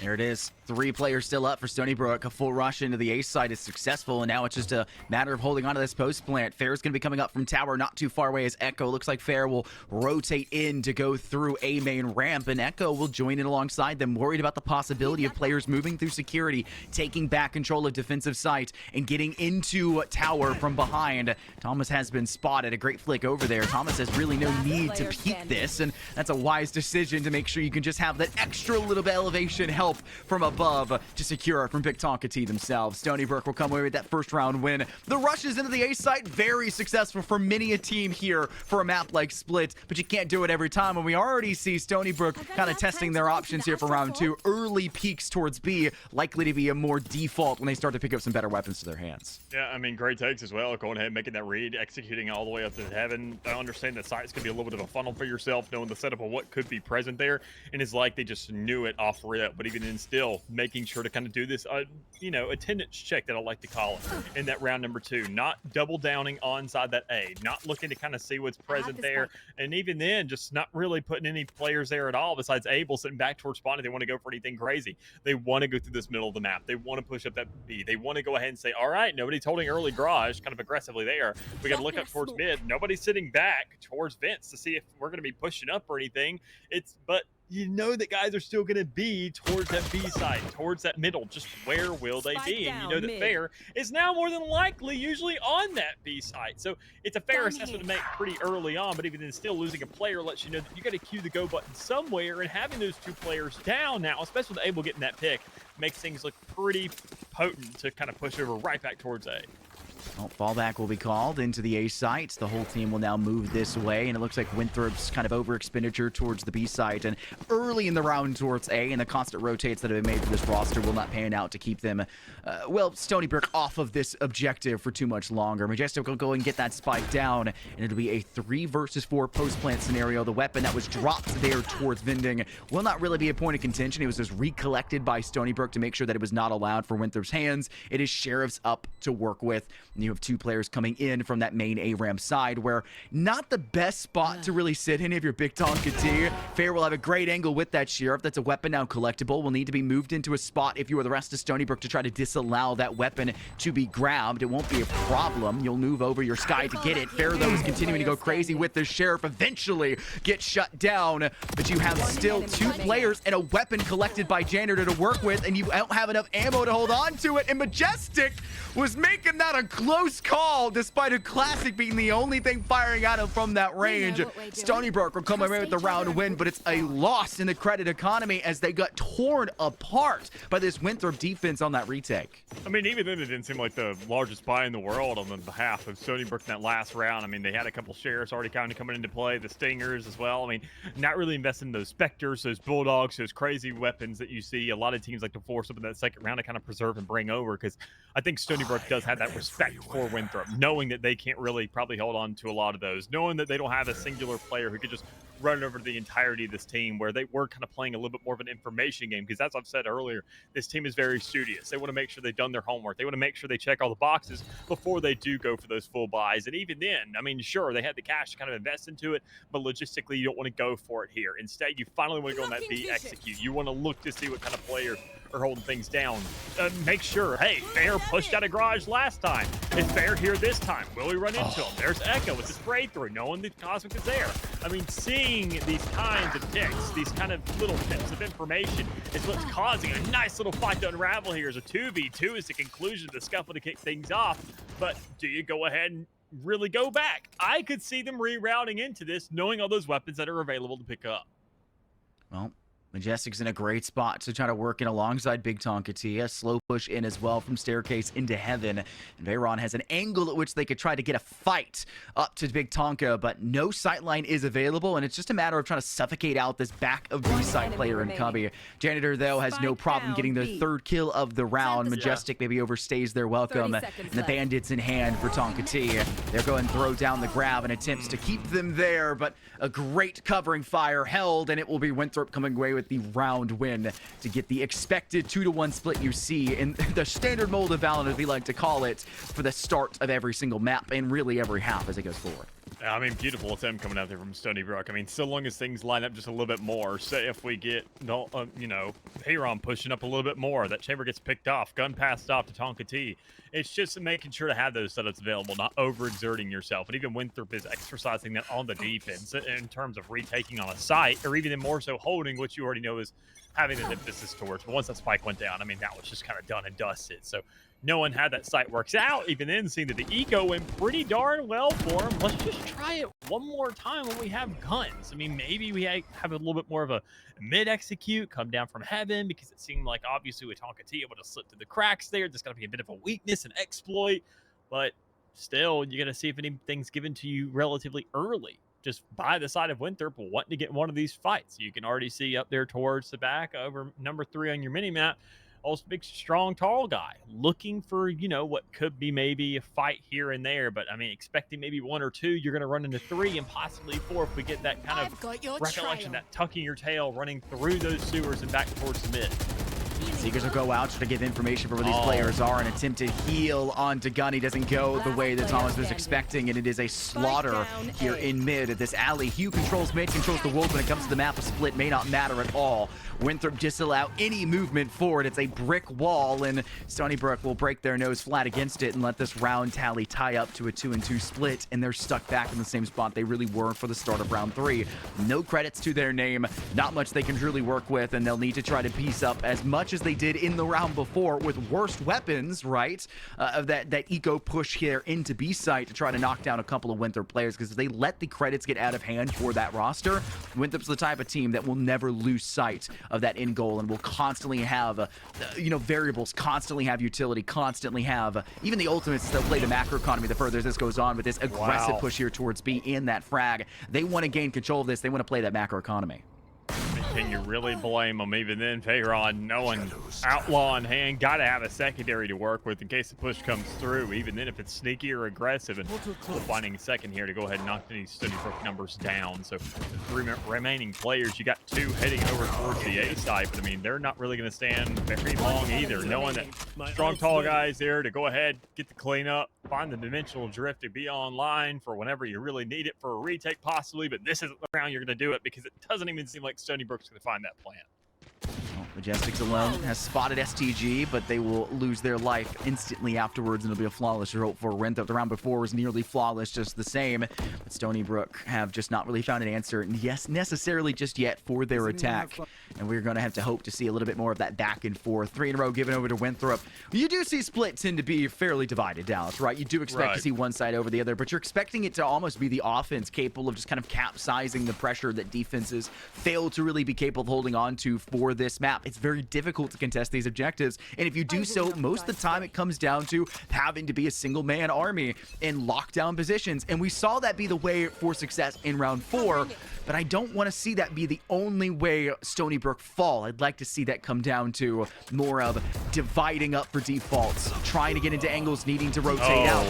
There it is. 3 players still up for Stony Brook. A full rush into the ace side is successful, and now it's just a matter of holding on to this post plant. Fair's going to be coming up from tower not too far away as Echo. Looks like Fair will rotate in to go through a main ramp, and Echo will join in alongside them, worried about the possibility of players moving through security, taking back control of defensive site, and getting into tower from behind. Thomas has been spotted. A great flick over there. Thomas has really no need to peek this, and that's a wise decision to make sure you can just have that extra little bit of elevation help from above to secure from Big Tonka T themselves. Stony Brook will come away with that first round win. The rushes into the ace site, very successful for many a team here for a map like Split, but you can't do it every time, and we already see Stony Brook kind of testing their options here for round 2. Early peaks towards B, likely to be a more default when they start to pick up some better weapons to their hands. Yeah, I mean, great takes as well. Going ahead and making that read, executing all the way up to heaven. I understand that site's going to be a little bit of a funnel for yourself, knowing the setup of what could be present there, and it's like they just knew it off rip, but even in still making sure to kind of do this, attendance check that I like to call it in that round number 2, not double downing onside that A, not looking to kind of see what's present there, and even then, just not really putting any players there at all besides Abel sitting back towards spawn if they want to go for anything crazy. They want to go through this middle of the map. They want to push up that B. They want to go ahead and say, all right, nobody's holding early garage kind of aggressively there. We got to look up towards mid. Nobody's sitting back towards vents to see if we're going to be pushing up or anything. But you know that guys are still going to be towards that B side, towards that middle. Just where will they be? And you know that Fair is now more than likely usually on that B side. So it's a fair assessment to make pretty early on, but even then still losing a player lets you know that you got to cue the go button somewhere, and having those 2 players down now, especially with Abel getting that pick, makes things look pretty potent to kind of push over right back towards A. Well, fallback will be called into the A site. The whole team will now move this way, and it looks like Winthrop's kind of over expenditure towards the B site and early in the round towards A, and the constant rotates that have been made for this roster will not pan out to keep them, Stony Brook off of this objective for too much longer. Majestic will go and get that spike down, and it'll be a 3 versus 4 post-plant scenario. The weapon that was dropped there towards Vending will not really be a point of contention. It was just recollected by Stony Brook to make sure that it was not allowed for Winthrop's hands. It is Sheriff's up to work with. And you have 2 players coming in from that main A-ramp side, where not the best spot to really sit in if you're Big Tonka T. Fair will have a great angle with that Sheriff. That's a weapon now collectible. Will need to be moved into a spot if you are the rest of Stony Brook to try to disallow that weapon to be grabbed. It won't be a problem. You'll move over your sky to get it. Fair, though, is continuing to go crazy with the Sheriff. Eventually gets shut down, but you have still 2 players and a weapon collected by Janitor to work with, and you don't have enough ammo to hold on to it, and Majestic was making that a close call, despite a Classic being the only thing firing at him from that range. Stony Brook will come away with the round win, but it's a loss in the credit economy as they got torn apart by this Winthrop defense on that retake. I mean, even then, it didn't seem like the largest buy in the world on the behalf of Stony Brook in that last round. I mean, they had a couple Sheriffs already kind of coming into play, the Stingers as well. I mean, not really investing in those Spectres, those Bulldogs, those crazy weapons that you see a lot of teams like to force up in that second round to kind of preserve and bring over, because I think Stony Brook does have that respect for Winthrop, knowing that they can't really probably hold on to a lot of those, knowing that they don't have a singular player who could just run over the entirety of this team, where they were kind of playing a little bit more of an information game, because as I've said earlier, this team is very studious. They want to make sure they've done their homework. They want to make sure they check all the boxes before they do go for those full buys. And even then, I mean, sure, they had the cash to kind of invest into it, but logistically, you don't want to go for it here. Instead, you finally want to go on that B, execute. You want to look to see what kind of player are holding things down. Make sure, hey, Fair pushed out a garage last time. Is Fair here this time? Will we run into him? There's Echo with the spray through, knowing the Cosmic is there. I mean, seeing these kinds of ticks, these kind of little tips of information is what's causing a nice little fight to unravel here. As a 2v2 is the conclusion of the scuffle to kick things off. But do you go ahead and really go back? I could see them rerouting into this, knowing all those weapons that are available to pick up. Well, Majestic's in a great spot to try to work in alongside Big Tonka T. A slow push in as well from Staircase into Heaven. And Veyron has an angle at which they could try to get a fight up to Big Tonka, but no sightline is available, and it's just a matter of trying to suffocate out this back of B-side player in Cubby. Janitor, though, has no problem getting their third kill of the round. Majestic maybe overstays their welcome, and the Bandits in hand for Tonka T. They're going to throw down the grab and attempts to keep them there, but a great covering fire held, and it will be Winthrop coming away with the round win to get the expected 2-to-1 split you see in the standard mold of VAL, as we like to call it, for the start of every single map and really every half as it goes forward. I mean, beautiful attempt coming out there from Stony Brook. I mean, so long as things line up just a little bit more, say if we get, you know, Hayron pushing up a little bit more, that chamber gets picked off, gun passed off to Tonka T. It's just making sure to have those setups available, not overexerting yourself. And even Winthrop is exercising that on the defense in terms of retaking on a site, or even more so holding, which you already know is having an emphasis towards. But once that spike went down, I mean, that was just kind of done and dusted. So no one had that site works out. Even then, seeing that the eco went pretty darn well for him. Let's just try it one more time when we have guns. I mean, maybe we have a little bit more of a mid-execute, come down from Heaven, because it seemed like obviously with Tonka T able to slip through the cracks there. There's got to be a bit of a weakness and exploit, but still, you got to see if anything's given to you relatively early. Just by the side of Winthrop wanting to get one of these fights. You can already see up there towards the back over number 3 on your mini-map. Also big, strong, tall guy looking for, you know, what could be maybe a fight here and there. But, I mean, expecting maybe 1 or 2, you're going to run into 3 and possibly 4 if we get that kind of recollection, that tucking your tail, running through those sewers and back towards the mid. Seekers will go out to give information for where these players are. An attempt to heal onto Gunny doesn't go the way that Thomas was expecting, and it is a slaughter here in mid at this alley. Hugh controls mid, controls the wolf when it comes to the map. A split may not matter at all. Winthrop disallow any movement forward. It's a brick wall, and Stony Brook will break their nose flat against it and let this round tally tie up to a 2-2 split, and they're stuck back in the same spot they really were for the start of round 3. No credits to their name, not much they can truly work with, and they'll need to try to piece up as much as they did in the round before with worst weapons, right? Of that eco push here into B site to try to knock down a couple of Winthrop players, because if they let the credits get out of hand for that roster, Winthrop's the type of team that will never lose sight of that end goal and will constantly have, variables, constantly have utility, constantly have even the ultimates that play the macro economy the further this goes on with this aggressive push here towards B in that frag. They want to gain control of this. They want to play that macro economy. Can you really blame them? Even then, Veyron, knowing outlaw in hand, got to have a secondary to work with in case the push comes through. Even then, if it's sneaky or aggressive, and finding a second here to go ahead and knock these Stony Brook numbers down. So the 3 remaining players, you got 2 heading over towards the A side, but I mean, they're not really going to stand very long either. Knowing that strong, tall guys there to go ahead, get the cleanup, find the dimensional drift to be online for whenever you really need it for a retake possibly, but this isn't the round you're going to do it, because it doesn't even seem like Stony Brook's going to find that plan. Well, Majestics alone has spotted STG, but they will lose their life instantly afterwards, and it'll be a flawless result for Winthrop. The round before was nearly flawless, just the same. But Stony Brook have just not really found an answer, yes, necessarily just yet for their attack. And we're going to have to hope to see a little bit more of that back and forth. 3 in a row given over to Winthrop. You do see splits tend to be fairly divided, Dallas, right? You do expect to see one side over the other, but you're expecting it to almost be the offense capable of just kind of capsizing the pressure that defenses fail to really be capable of holding on to for this map. It's very difficult to contest these objectives, and if you do so, most of the time it comes down to having to be a single-man army in lockdown positions, and we saw that be the way for success in round 4, but I don't want to see that be the only way Stony Brook fall. I'd like to see that come down to more of dividing up for defaults, trying to get into angles, needing to rotate out.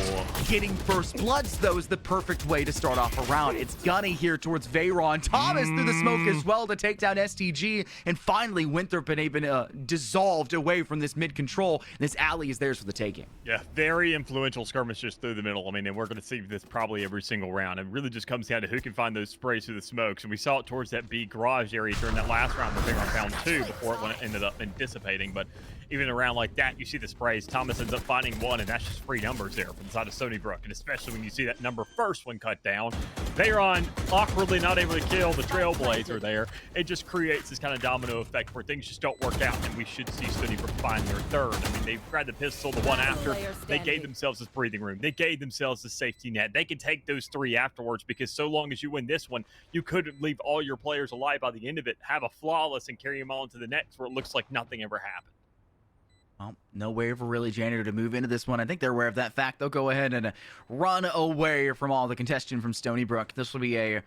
Getting first bloods, though, is the perfect way to start off a round. It's Gunny here towards Veyron. Thomas through the smoke as well to take down STG, and finally Winthrop been dissolved away from this mid-control. This alley is theirs for the taking. Yeah, very influential skirmishes through the middle. I mean, and we're going to see this probably every single round. It really just comes down to who can find those sprays through the smokes, and we saw it towards that B garage area during that last round where Veyron found 2 before it ended up dissipating. But even around like that, you see the sprays. Thomas ends up finding one, and that's just free numbers there from the side of Stony Brook. And especially when you see that number first one cut down, they're on awkwardly not able to kill the Trailblazer there. It just creates this kind of domino effect where things just don't work out, and we should see Stony Brook find their third. I mean, they grabbed the pistol, the one after. They gave themselves this breathing room. They gave themselves the safety net. They can take those 3 afterwards, because so long as you win this one, you could leave all your players alive by the end of it, have a flawless, and carry them on to the next where it looks like nothing ever happened. Well, no way for really Janitor to move into this one. I think they're aware of that fact. They'll go ahead and run away from all the contention from Stony Brook. This will be a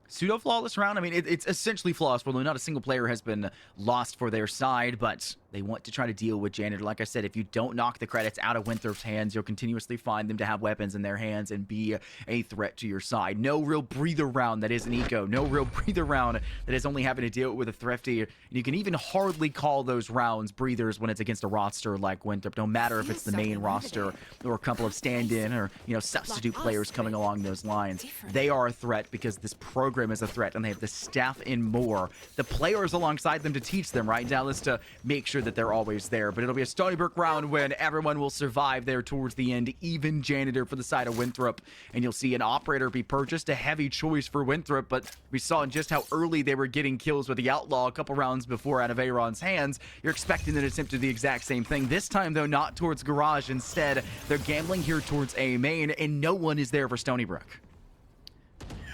pseudo-flawless round. I mean, it's essentially flawless, although not a single player has been lost for their side, but they want to try to deal with Janitor. Like I said, if you don't knock the credits out of Winthrop's hands, you'll continuously find them to have weapons in their hands and be a threat to your side. No real breather round that isn't eco. No real breather round that is only having to deal with a thrifty. And you can even hardly call those rounds breathers when it's against a roster like Winthrop, no matter if it's the main roster or a couple of stand-in or, substitute players coming along those lines. They are a threat because this program is a threat, and they have the staff and more, the players alongside them to teach them, right, Dallas, to make sure that they're always there. But it'll be a Stony Brook round when everyone will survive there towards the end, even Janitor for the side of Winthrop. And you'll see an operator be purchased, a heavy choice for Winthrop, but we saw just how early they were getting kills with the Outlaw a couple rounds before out of Aaron's hands. You're expecting them to attempt to do the exact same thing. This time, though, not towards Garage. Instead, they're gambling here towards A main, and no one is there for Stony Brook.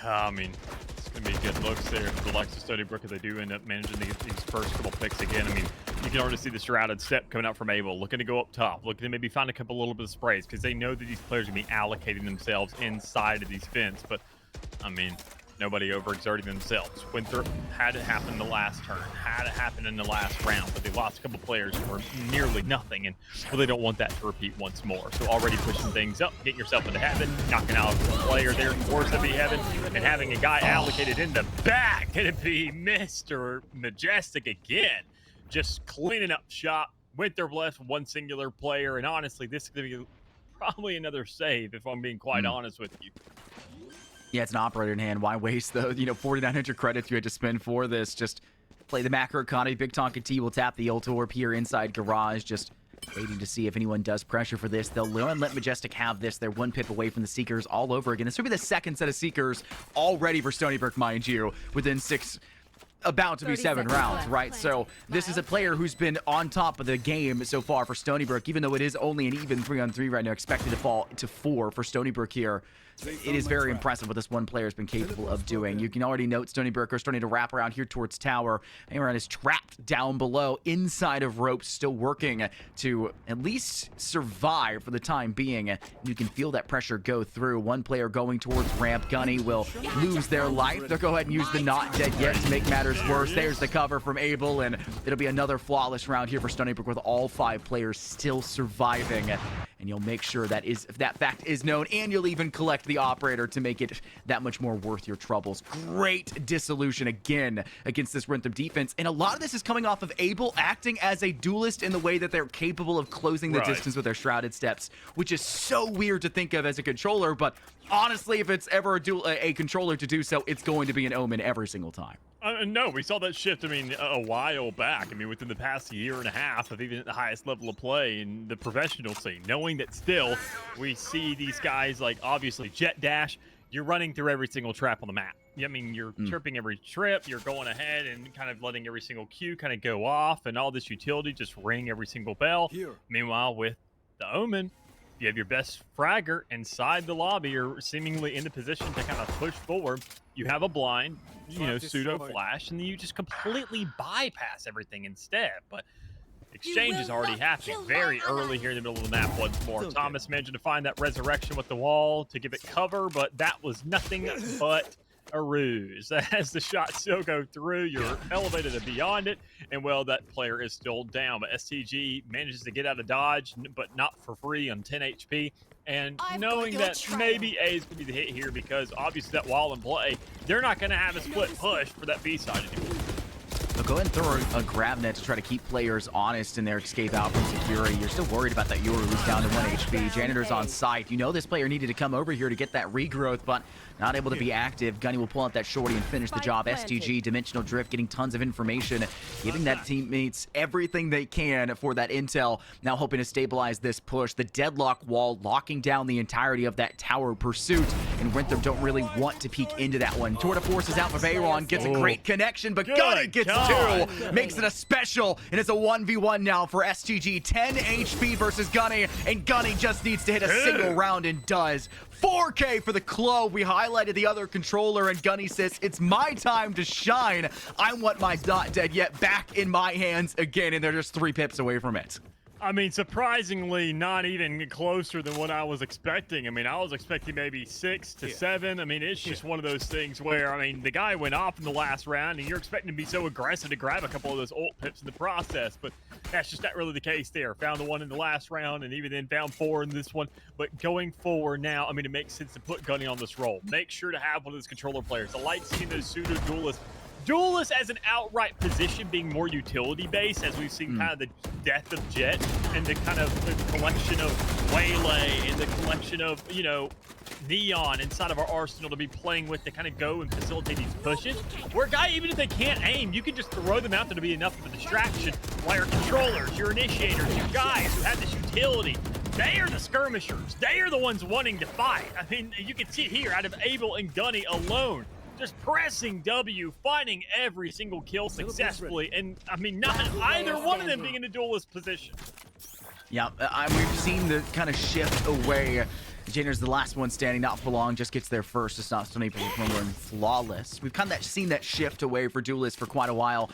I mean, it's going to be good looks there for the likes of Stony Brook if they do end up managing these first couple picks again. I mean, you can already see the shrouded step coming out from Abel, looking to go up top, looking to maybe find a couple little bit of sprays, because they know that these players are going to be allocating themselves inside of these vents. But, I mean, nobody overexerting themselves. Winthrop had it happen the last turn, had it happen in the last round, but they lost a couple players for nearly nothing, and well, they don't want that to repeat once more. So already pushing things up, getting yourself into heaven, knocking out a player there towards the heaven, and having a guy allocated in the back. Gonna be Mr. Majestic again, just cleaning up shop. Winthrop left one singular player, and honestly, this is gonna be probably another save if I'm being quite honest with you. Yeah, it's an operator in hand. Why waste, though? 4,900 credits you had to spend for this. Just play the macro economy. Big Tonka T will tap the ult orb here inside Garage. Just waiting to see if anyone does pressure for this. They'll let Majestic have this. They're 1 pip away from the Seekers all over again. This will be the second set of Seekers already for Stony Brook, mind you, within 6... about to be 7 rounds, right? So this is a player who's been on top of the game so far for Stony Brook, even though it is only an even 3-on-3 right now, expected to fall to 4 for Stony Brook here. It is very impressive what this one player has been capable of doing. You can already note Stony Brook are starting to wrap around here towards tower. Aaron is trapped down below, inside of ropes, still working to at least survive for the time being. You can feel that pressure go through. One player going towards ramp. Gunny will lose their life. They'll go ahead and use the not dead yet to make matters worse. There's the cover from Abel, and it'll be another flawless round here for Stony Brook with all 5 players still surviving. And you'll make sure that fact is known, and you'll even collect the operator to make it that much more worth your troubles. Great dissolution again against this Winthrop defense, and a lot of this is coming off of Abel acting as a duelist in the way that they're capable of closing the distance with their shrouded steps, which is so weird to think of as a controller, but honestly, if it's ever a controller to do so, it's going to be an Omen every single time. No, we saw that shift, a while back. Within the past year and a half of even at the highest level of play in the professional scene, knowing that still we see these guys like, obviously, Jet Dash, you're running through every single trap on the map. You're chirping every trip, you're going ahead and kind of letting every single cue kind of go off, and all this utility just ring every single bell. Meanwhile, with the Omen, you have your best fragger inside the lobby, or seemingly in the position to kind of push forward. You have a blind, pseudo flash, and then you just completely bypass everything instead. But exchange is already happening very early here in the middle of the map once more. Thomas managed to find that resurrection with the wall to give it cover, but that was nothing but a ruse. As the shots still go through, you're elevated and beyond it, and well, that player is still down. But STG manages to get out of dodge, but not for free on 10 HP. And knowing that maybe A is going to be the hit here, because obviously that wall in play, they're not going to have a split push for that B side anymore. But go ahead and throw a grab net to try to keep players honest in their escape out from security. You're still worried about that Yoru who's down to 1 HP. Janitor's on site. You know this player needed to come over here to get that regrowth, but not able to be active. Gunny will pull out that shorty and finish the job. STG, Dimensional Drift, getting tons of information, giving that teammates everything they can for that intel. Now hoping to stabilize this push. The deadlock wall locking down the entirety of that tower pursuit, and Winthrop don't really want to peek into that one. Tour de Force is out for Veyron, gets a great connection, but Gunny gets two, makes it a special, and it's a 1v1 now for STG. 10 HP versus Gunny, and Gunny just needs to hit a single round and does. 4K for the Clove. We highlighted the other controller, and Gunny says, it's my time to shine. I want my Dot Dead Yet back in my hands again, and they're just 3 pips away from it. I mean, surprisingly, not even closer than what I was expecting. I mean, I was expecting maybe 6 to 7. I mean, it's just one of those things where, I mean, the guy went off in the last round, and you're expecting to be so aggressive to grab a couple of those ult pips in the process, but that's just not really the case there. Found the one in the last round, and even then found 4 in this one. But going forward now, I mean, it makes sense to put Gunny on this role. Make sure to have one of those controller players. I like seeing those pseudo-duelists. Duelist as an outright position being more utility-based, as we've seen kind of the death of Jet and the kind of the collection of Waylay and the collection of, you know, Neon inside of our arsenal to be playing with to kind of go and facilitate these pushes. Where a guy, even if they can't aim, you can just throw them out there to be enough of a distraction. While your controllers, your initiators, your guys who have this utility, they are the skirmishers. They are the ones wanting to fight. I mean, you can see it here out of Abel and Gunny alone. Just pressing W, finding every single kill successfully, and I mean, not either one of them being in a duelist position. Yeah, we've seen the kind of shift away. Jainer's the last one standing, not for long, just gets there first to stop Stony Brook from going flawless. We've kind of seen that shift away for duelists for quite a while.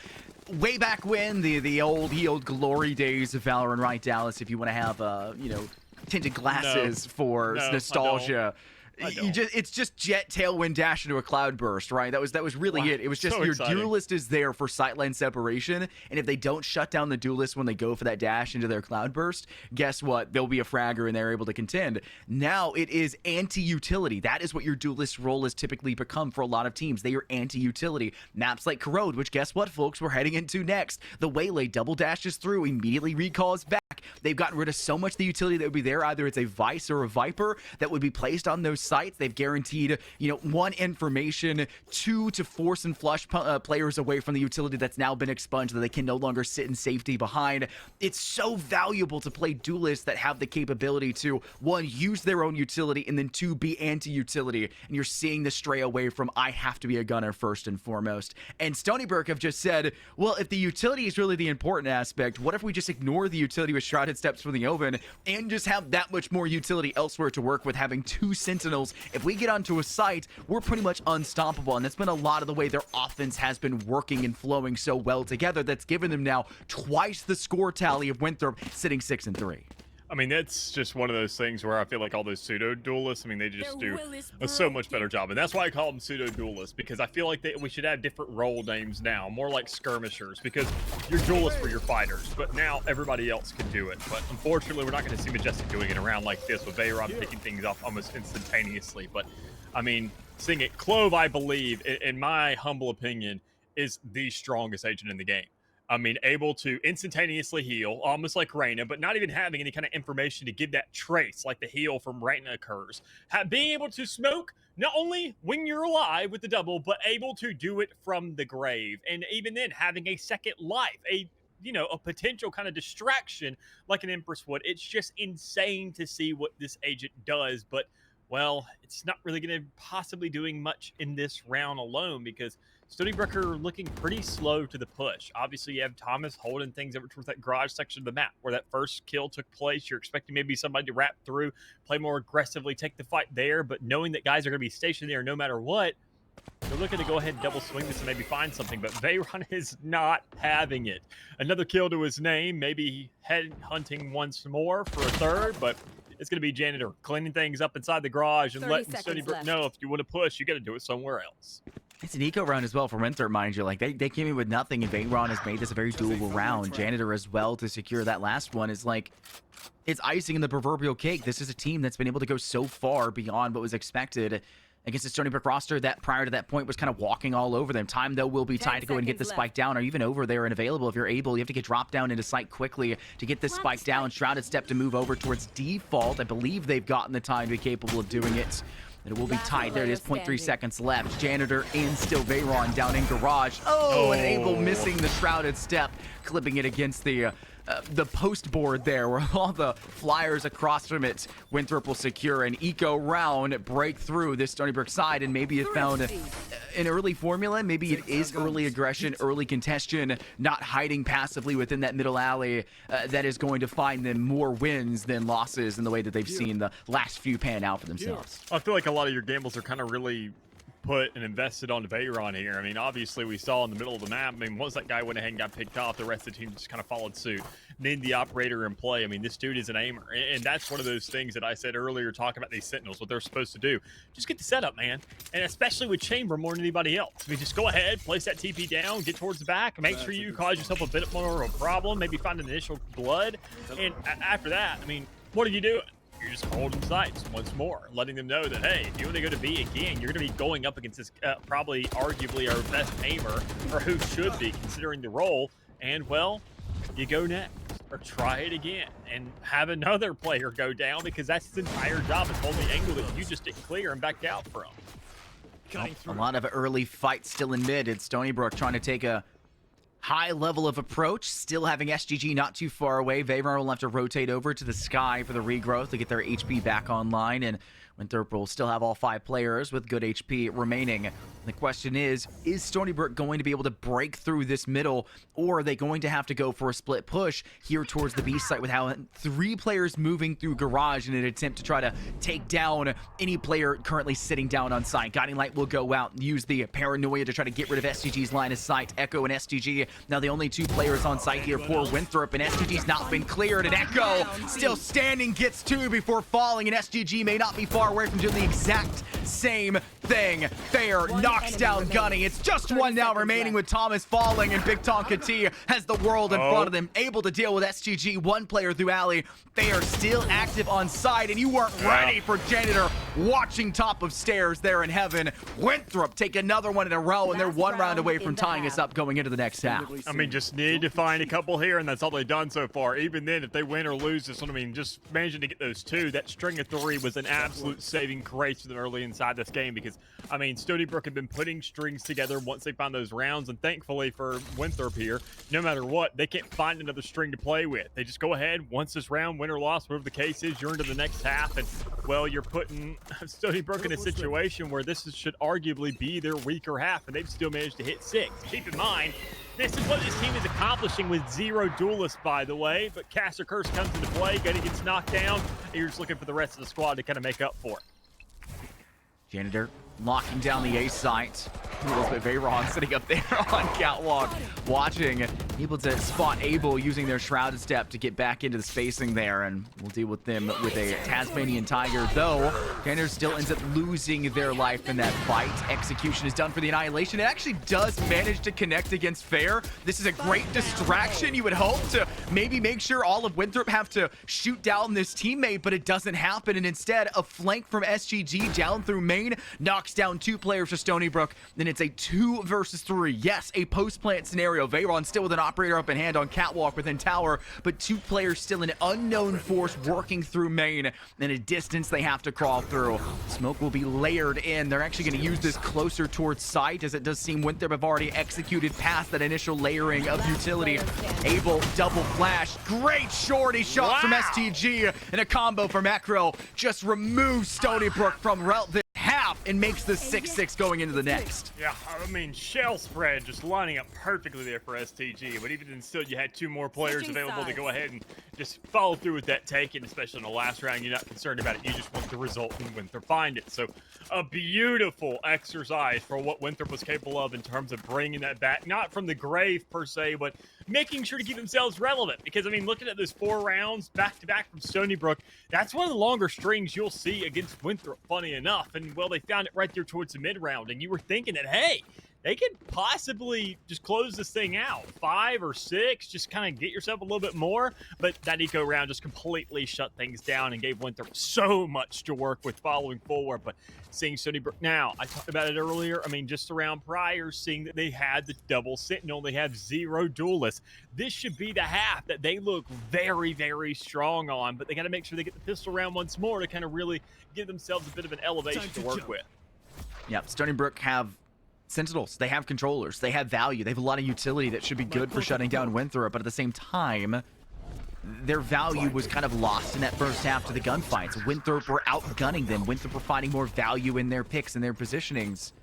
Way back when, the old glory days of Valorant, right, Dallas? If you want to have, you know, tinted glasses for nostalgia. It's just Jet tailwind dash into a cloud burst, right? That was really it. It was just your duelist is there for sightline separation, and if they don't shut down the duelist when they go for that dash into their cloud burst, guess what? They'll be a fragger and they're able to contend. Now it is anti-utility. That is what your duelist role has typically become for a lot of teams. They are anti-utility. Maps like Corrode, which guess what, folks? We're heading into next. The Waylay double dashes through, immediately recalls back. They've gotten rid of so much of the utility that would be there. Either it's a Vice or a Viper that would be placed on those sites. They've guaranteed, you know, 1, information, 2, to force and flush players away from the utility that's now been expunged, that they can no longer sit in safety behind. It's so valuable to play duelists that have the capability to, 1, use their own utility, and then 2, be anti-utility. And you're seeing the stray away from, I have to be a gunner first and foremost. And Stony Brook have just said, well, if the utility is really the important aspect, what if we just ignore the utility with Shrouded Steps from the Oven and just have that much more utility elsewhere to work with, having 2 Sentinels? If we get onto a site, we're pretty much unstoppable, and that's been a lot of the way their offense has been working and flowing so well together. That's given them now twice the score tally of Winthrop, sitting 6-3. I mean, that's just one of those things where I feel like all those pseudo-duelists, I mean, they just do a so much better job. And that's why I call them pseudo-duelists, because I feel like we should have different role names now, more like skirmishers, because you're duelists for your fighters, but now everybody else can do it. But unfortunately, we're not going to see Majestic doing it around like this, with Veyron picking things up almost instantaneously. But, I mean, seeing it, Clove, I believe, in my humble opinion, is the strongest agent in the game. I mean, able to instantaneously heal, almost like Reyna, but not even having any kind of information to give that trace like the heal from Reyna occurs. Being able to smoke, not only when you're alive with the double, but able to do it from the grave. And even then, having a second life, a potential kind of distraction like an Empress would. It's just insane to see what this agent does, but, well, it's not really going to possibly doing much in this round alone, because Stony Brook are looking pretty slow to the push. Obviously, you have Thomas holding things over towards that garage section of the map where that first kill took place. You're expecting maybe somebody to wrap through, play more aggressively, take the fight there, but knowing that guys are going to be stationed there no matter what, they're looking to go ahead and double swing this and maybe find something, but Veyron is not having it. Another kill to his name, maybe head hunting once more for a third, but it's going to be Janitor cleaning things up inside the garage and letting Stony Brook know, if you want to push, you got to do it somewhere else. It's an eco round as well for Winthrop, mind you. Like, they came in with nothing, and Veyron has made this a very doable round. Janitor as well to secure that last one is like, it's icing in the proverbial cake. This is a team that's been able to go so far beyond what was expected. against the Stony Brook roster that prior to that point was kind of walking all over them. Time, though, will be tight to go and get the spike down, or even over there and available if you're able. You have to get dropped down into sight quickly to get this spike down. Shrouded Step to move over towards default. I believe they've gotten the time to be capable of doing it. And it will be tight. There it is, 0.3 seconds left. Janitor in, still Veyron down in garage. Oh, and Abel missing the Shrouded Step, clipping it against the post board there where all the flyers across from it. Winthrop will secure an eco round, break through this Stony Brook side, and maybe it found an early formula. Maybe it is early aggression, early contention, not hiding passively within that middle alley that is going to find them more wins than losses in the way that they've seen the last few pan out for themselves. I feel like a lot of your gambles are kind of really put and invested on Veyron here. I mean, obviously we saw in the middle of the map, I mean, once that guy went ahead and got picked off, the rest of the team just kind of followed suit. Need the operator in play. I mean, this dude is an aimer, and that's one of those things that I said earlier talking about these Sentinels, what they're supposed to do. Just get the setup, man, and especially with Chamber more than anybody else. I mean, just go ahead, place that TP down, get towards the back, make sure you cause yourself a bit more of a problem, maybe find an initial blood, and after that, I mean, what are you doing? You're just holding sights once more, letting them know that, hey, if you want to go to B again, you're going to be going up against this probably arguably our best aimer, or who should be considering the role, and, well, you go next, or try it again, and have another player go down, because that's his entire job, is holding the angle that you just didn't clear and backed out from. Well, a lot of early fights still in mid. It's Stony Brook trying to take a high level of approach, still having SGG not too far away. Veyron will have to rotate over to the sky for the regrowth to get their HP back online, and Winthrop will still have all 5 players with good HP remaining. The question is Stony Brook going to be able to break through this middle, or are they going to have to go for a split push here towards the B site with how 3 players moving through garage in an attempt to try to take down any player currently sitting down on site? Guiding Light will go out and use the paranoia to try to get rid of SGG's line of sight. Echo and SGG, now the only 2 players on site here for Winthrop, and SGG's not been cleared, and Echo still standing, gets 2 before falling, and SGG may not be far away from doing the exact same thing. Fair knocks down Gunny. It's just 1 now remaining with Thomas falling, and Big Tonka T has the world in front of them, able to deal with SGG. 1 player through alley. Fair still active on side, and you weren't ready for Janitor watching top of stairs there in heaven. Winthrop take another one in a row, and they're 1 round away from tying us up going into the next half. I mean, just need to find a couple here, and that's all they've done so far. Even then, if they win or lose this one, I mean, just managing to get those 2, that string of 3 was an absolute saving grace for them early inside this game, because, I mean, Stony Brook had been putting strings together once they found those rounds, and thankfully for Winthrop here, no matter what, they can't find another string to play with. They just go ahead, once this round, win or loss, whatever the case is, you're into the next half, and, well, you're putting Stony Brook in a situation where this should arguably be their weaker half, and they've still managed to hit 6. Keep in mind, this is what this team is accomplishing with 0 duelists, by the way, but Caster Curse comes into play, Gunny gets knocked down, and you're just looking for the rest of the squad to kind of make up for it. Janitor locking down the A site. Elizabeth Veyron sitting up there on catwalk, watching, able to spot Abel using their Shrouded Step to get back into the spacing there, and we'll deal with them with a Tasmanian Tiger, though Janitor still ends up losing their life in that fight. Execution is done for the Annihilation. It actually does manage to connect against Fair. This is a great distraction. You would hope to maybe make sure all of Winthrop have to shoot down this teammate, but it doesn't happen, and instead a flank from SGG down through main knocks down 2 players for Stony Brook. Then it's a 2 versus 3. Yes, a post-plant scenario. Veyron still with an operator up in hand on catwalk within tower, but 2 players still an unknown force working through main, and a distance they have to crawl through. Smoke will be layered in. They're actually going to use this closer towards sight, as it does seem Winthrop have already executed past that initial layering of utility. Abel double flash. Great shorty shot from STG, and a combo from Macro just removes Stony Brook from this half and makes the 6-6 going into the next. Yeah, I mean, shell spread just lining up perfectly there for STG, but even then still, you had 2 more players available to go ahead and just follow through with that take, and especially in the last round, you're not concerned about it. You just want the result and Winthrop find it. So a beautiful exercise for what Winthrop was capable of in terms of bringing that back, not from the grave per se, but making sure to keep themselves relevant. Because, I mean, looking at those 4 rounds back-to-back from Stony Brook, that's one of the longer strings you'll see against Winthrop, funny enough. And, well, they found it right there towards the mid-round, and you were thinking that, hey, they could possibly just close this thing out. 5 or 6, just kind of get yourself a little bit more. But that eco round just completely shut things down and gave Winthrop so much to work with following forward. But seeing Stony Brook now, I talked about it earlier. I mean, just around prior, seeing that they had the double Sentinel, they have 0 duelists. This should be the half that they look very, very strong on. But they got to make sure they get the pistol round once more to kind of really give themselves a bit of an elevation to work with. Yep, Stony Brook have Sentinels, they have controllers, they have value, they have a lot of utility that should be good for shutting down Winthrop, but at the same time, their value was kind of lost in that first half to the gunfights. Winthrop were outgunning them. Winthrop were finding more value in their picks and their positionings.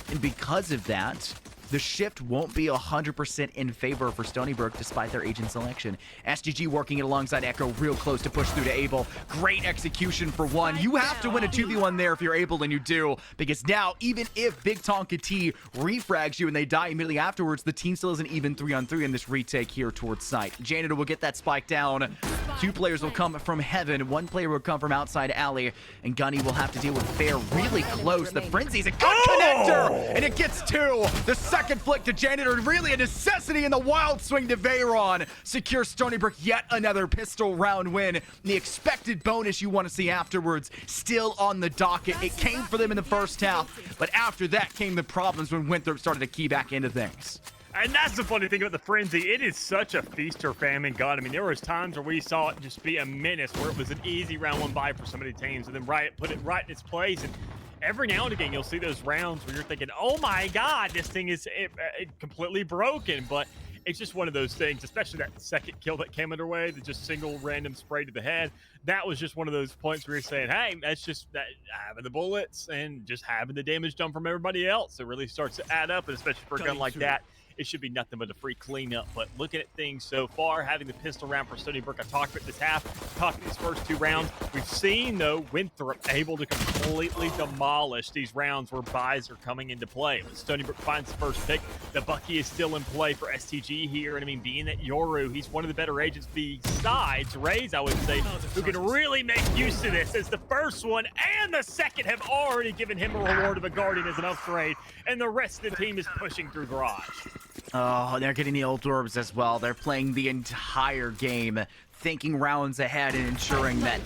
And because of that, the shift won't be 100% in favor for Stony Brook despite their agent selection. SGG working it alongside Echo, real close to push through to Abel. Great execution for one. You have to win a 2v1 there if you're Abel, and you do, because now even if Big Tonka T refrags you and they die immediately afterwards, the team still is an even 3-on-3 in this retake here towards site. Janitor will get that spike down. 2 players will come from heaven, 1 player will come from outside alley, and Gunny will have to deal with Fair really close. The Frenzy's a good connector, and it gets 2. The second flick to Janitor, really a necessity in the wild swing to Veyron. Secure Stony Brook yet another pistol round win. The expected bonus you want to see afterwards still on the docket. It came for them in the first half, but after that came the problems when Winthrop started to key back into things. And that's the funny thing about the Frenzy. It is such a feast or famine gun. I mean, there was times where we saw it just be a menace, where it was an easy round 1 buy for so many teams, and then Riot put it right in its place. And every now and again, you'll see those rounds where you're thinking, oh my God, this thing is completely broken. But it's just one of those things, especially that second kill that came underway, the just single random spray to the head. That was just one of those points where you're saying, hey, that's just that having the bullets and just having the damage done from everybody else. It really starts to add up, and especially for a gun like that, it should be nothing but a free cleanup. But looking at things so far, having the pistol round for Stony Brook, I talked about this half, talked about these first 2 rounds. We've seen, though, Winthrop able to completely demolish these rounds where buys are coming into play. When Stony Brook finds the first pick, the Bucky is still in play for STG here. And I mean, being that Yoru, he's one of the better agents besides Raze, I would say, who can really make use of this, as the first one and the second have already given him a reward of a Guardian as an upgrade, and the rest of the team is pushing through Garage. Oh, they're getting the ult orbs as well. They're playing the entire game, thinking rounds ahead and ensuring that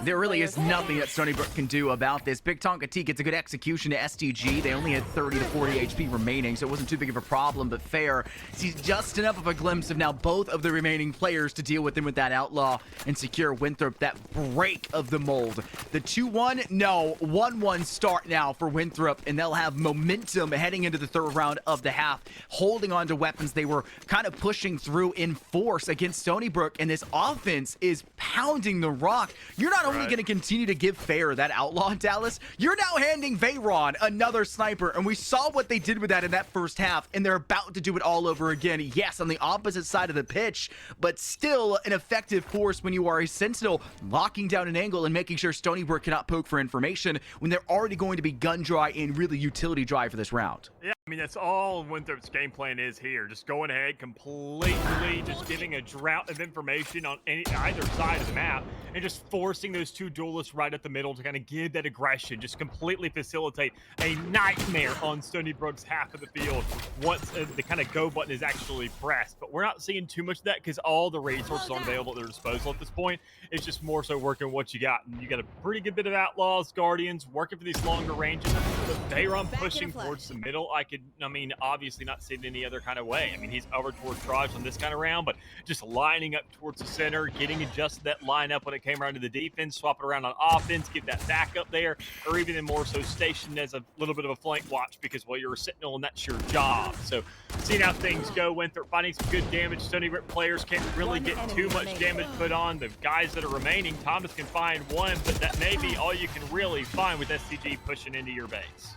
there really is nothing that Stony Brook can do about this. Big Tonka T gets a good execution to STG. They only had 30 to 40 HP remaining, so it wasn't too big of a problem, but Fair sees just enough of a glimpse of now both of the remaining players to deal with him with that Outlaw and secure Winthrop that break of the mold. The 2-1, no, 1-1 start now for Winthrop, and they'll have momentum heading into the 3rd round of the half, holding on to weapons they were kind of pushing through in force against Stony Brook, and this offense is pounding the rock. You're not only going to continue to give Fair that Outlaw, Dallas, you're now handing Veyron another sniper, and we saw what they did with that in that first half, and they're about to do it all over again. Yes, on the opposite side of the pitch, but still an effective force when you are a Sentinel, locking down an angle and making sure Stony Brook cannot poke for information when they're already going to be gun dry and really utility dry for this round. Yeah, I mean, that's all Winthrop's game plan is here. Just going ahead, completely just giving a drought of information on either side of the map, and just forcing those 2 duelists right at the middle to kind of give that aggression, just completely facilitate a nightmare on Stony Brook's half of the field once the kind of go button is actually pressed. But we're not seeing too much of that because all the resources are available at their disposal at this point. It's just more so working what you got. And you got a pretty good bit of Outlaws, Guardians, working for these longer ranges. But Veyron pushing towards the middle, I mean, obviously not seeing it any other kind of way. I mean, he's over towards Raj on this kind of round, but just lining up towards the center, getting adjusted that lineup when it came around to the defense, swap it around on offense, get that back up there, or even more so stationed as a little bit of a flank watch because, well, you're a Sentinel and that's your job. So seeing how things go, Winthrop finding some good damage. Stony Brook players can't really get too much damage put on. The guys that are remaining, Thomas can find one, but that may be all you can really find with SCG pushing into your base.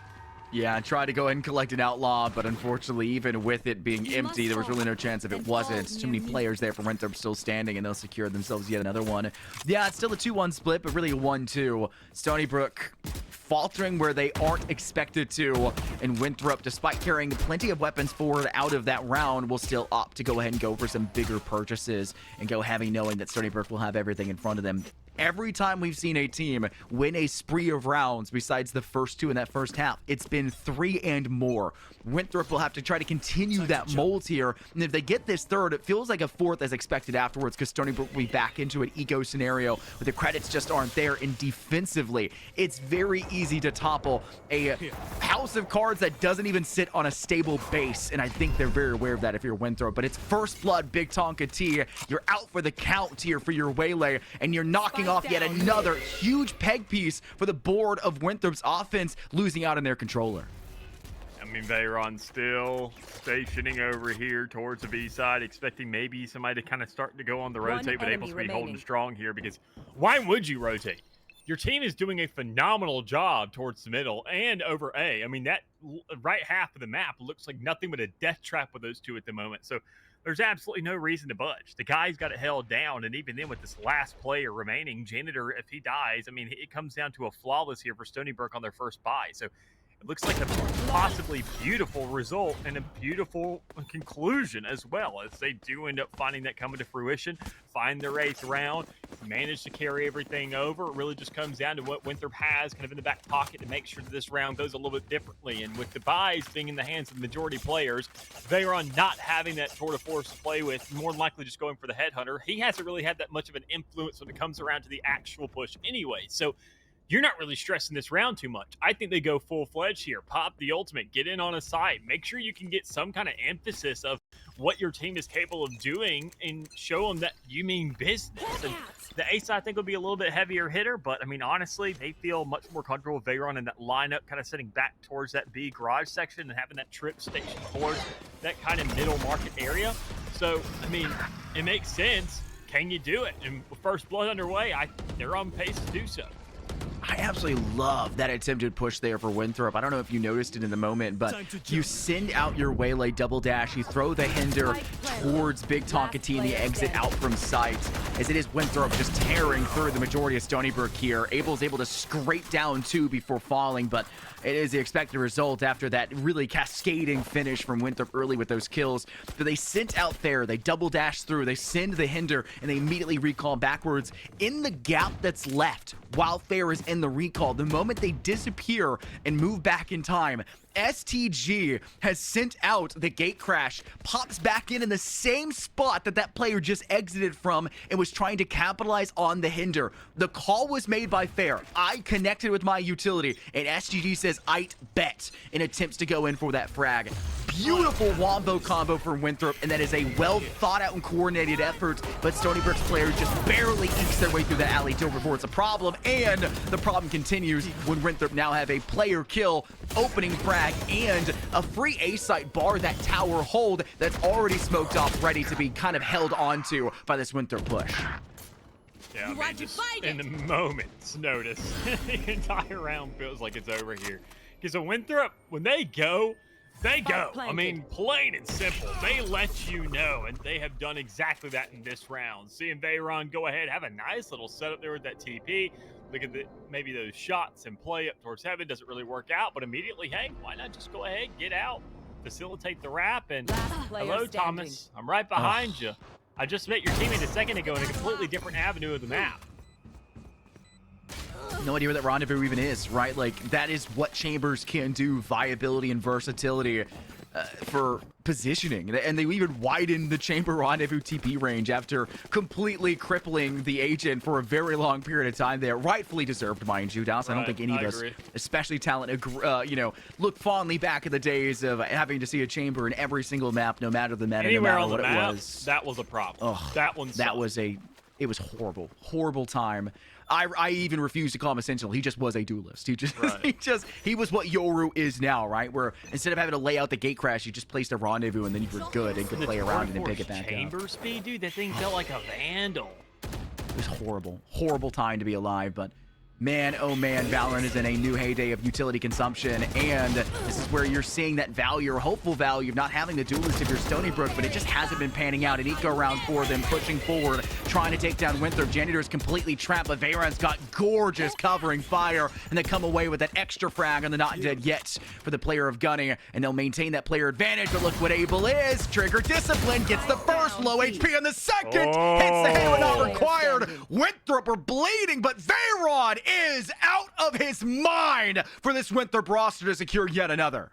Yeah, try to go ahead and collect an Outlaw, but unfortunately, even with it being empty, there was really no chance if it wasn't. Too many players there for Winthrop still standing, and they'll secure themselves yet another one. Yeah, it's still a 2-1 split, but really a 1-2. Stony Brook faltering where they aren't expected to, and Winthrop, despite carrying plenty of weapons forward out of that round, will still opt to go ahead and go for some bigger purchases and go heavy, knowing that Stony Brook will have everything in front of them. Every time we've seen a team win a spree of rounds besides the first two in that first half, it's been 3 and more. Winthrop will have to try to continue that mold here, and if they get this third, it feels like a fourth as expected afterwards, because Stony Brook will be back into an eco scenario where the credits just aren't there, and defensively, it's very easy to topple a house of cards that doesn't even sit on a stable base, and I think they're very aware of that if you're Winthrop. But it's first blood, Big Tonka T. You're out for the count here for your Waylay, and you're knocking off yet another huge peg piece for the board of Winthrop's offense, losing out on their controller. I mean, Veyron still stationing over here towards the B side, expecting maybe somebody to kind of start to go on the rotate, but able to be holding strong here, because why would you rotate? Your team is doing a phenomenal job towards the middle and over A. I mean, that right half of the map looks like nothing but a death trap with those two at the moment. So there's absolutely no reason to budge. The guy's got it held down, and even then with this last player remaining, Janitor, if he dies, I mean, it comes down to a flawless here for Stony Brook on their first buy. So it looks like a possibly beautiful result and a beautiful conclusion as well, as they do end up finding that coming to fruition, find their 8th round, manage to carry everything over. It really just comes down to what Winthrop has kind of in the back pocket to make sure that this round goes a little bit differently. And with the buys being in the hands of the majority players, Veyron not having that tour de force to play with, more than likely just going for the headhunter. He hasn't really had that much of an influence when it comes around to the actual push anyway. So you're not really stressing this round too much. I think they go full-fledged here. Pop the ultimate, get in on a side. Make sure you can get some kind of emphasis of what your team is capable of doing and show them that you mean business. And the ace, I think, will be a little bit heavier hitter, but, I mean, honestly, they feel much more comfortable with Veyron in that lineup, kind of sitting back towards that B garage section and having that trip station towards that kind of middle market area. So, I mean, it makes sense. Can you do it? And with first blood underway, they're on pace to do so. I absolutely love that attempted push there for Winthrop. I don't know if you noticed it in the moment, but you send out your Waylay double dash, you throw the hinder towards Big Tonka T and the exit out from sight, as it is Winthrop just tearing through the majority of Stony Brook here. Abel's able to scrape down 2 before falling, but it is the expected result after that really cascading finish from Winthrop early with those kills. But they sent out there, they double dash through, they send the hinder, and they immediately recall backwards in the gap that's left while Fair is in the recall. The moment they disappear and move back in time, STG has sent out the gate crash, pops back in the same spot that that player just exited from and was trying to capitalize on the hinder. The call was made by Fair. I connected with my utility, and STG says, "I'd bet," and attempts to go in for that frag. Beautiful wombo combo for Winthrop, and that is a well thought out and coordinated effort, but Stony Brook's players just barely ekes their way through the alley till before it's a problem, and the problem continues when Winthrop now have a player kill, opening frag, and a free A-site bar that tower hold that's already smoked off, ready to be kind of held onto by this Winthrop push. Yeah, I mean, just in the moment's notice, the entire round feels like it's over here. Because a Winthrop, when they go, they go. I mean, plain and simple. They let you know, and they have done exactly that in this round. Seeing Veyron go ahead, have a nice little setup there with that TP. Look at maybe those shots and play up towards heaven. Doesn't really work out, but immediately, hey, why not just go ahead, get out, facilitate the wrap, and hello, Thomas. I'm right behind you. I just met your teammate a second ago in a completely different avenue of the map. No idea where that rendezvous even is, right? Like, that is what Chambers can do, viability and versatility for positioning. And they even widened the Chamber rendezvous TP range after completely crippling the agent for a very long period of time there. Rightfully deserved, mind you, Dallas. I don't think any of us, especially talent, look fondly back at the days of having to see a Chamber in every single map, no matter the meta, Anywhere no matter on what the map, it was. that was a problem. Oh, that was it was horrible time. I even refuse to call him a sentinel. He just was a duelist. He was what Yoru is now, right? Where instead of having to lay out the gate crash, you just placed a rendezvous and then you were good and could play around and pick it back up. Chamber speed, dude, that thing felt like a vandal. It was horrible time to be alive, but Man, oh man, Valorant is in a new heyday of utility consumption, and this is where you're seeing that value, or hopeful value, of not having the duelist if you're Stony Brook, but it just hasn't been panning out. An eco round for them, pushing forward, trying to take down Winthrop. Janitor is completely trapped, but Veyron's got gorgeous covering fire, and they come away with that extra frag on the not dead yet for the player of Gunning, and they'll maintain that player advantage, but look what Abel is. Trigger discipline, gets the first, low HP on the second, hits the halo not required. Winthrop are bleeding, but Veyron is out of his mind for this Winthrop roster to secure yet another.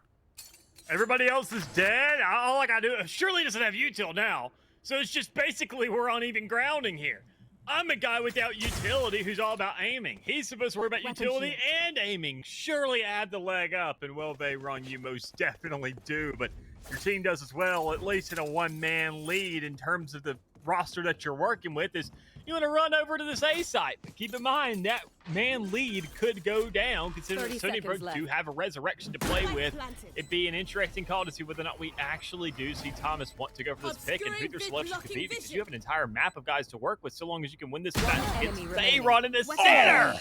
Everybody else is dead. All I gotta do, surely doesn't have util now. So it's just basically we're on even grounding here. I'm a guy without utility who's all about aiming. He's supposed to worry about utility and aiming. Surely I have the leg up, and well, Veyron, you most definitely do. But your team does as well, at least in a one-man lead in terms of the roster that you're working with. Is you want to run over to this A site, but keep in mind that man lead could go down, considering Stony Brook do have a resurrection to play with. It'd be an interesting call to see whether or not we actually do see Thomas want to go for this pick and who their selection could be, because you have an entire map of guys to work with so long as you can win this match against Veyron in the center.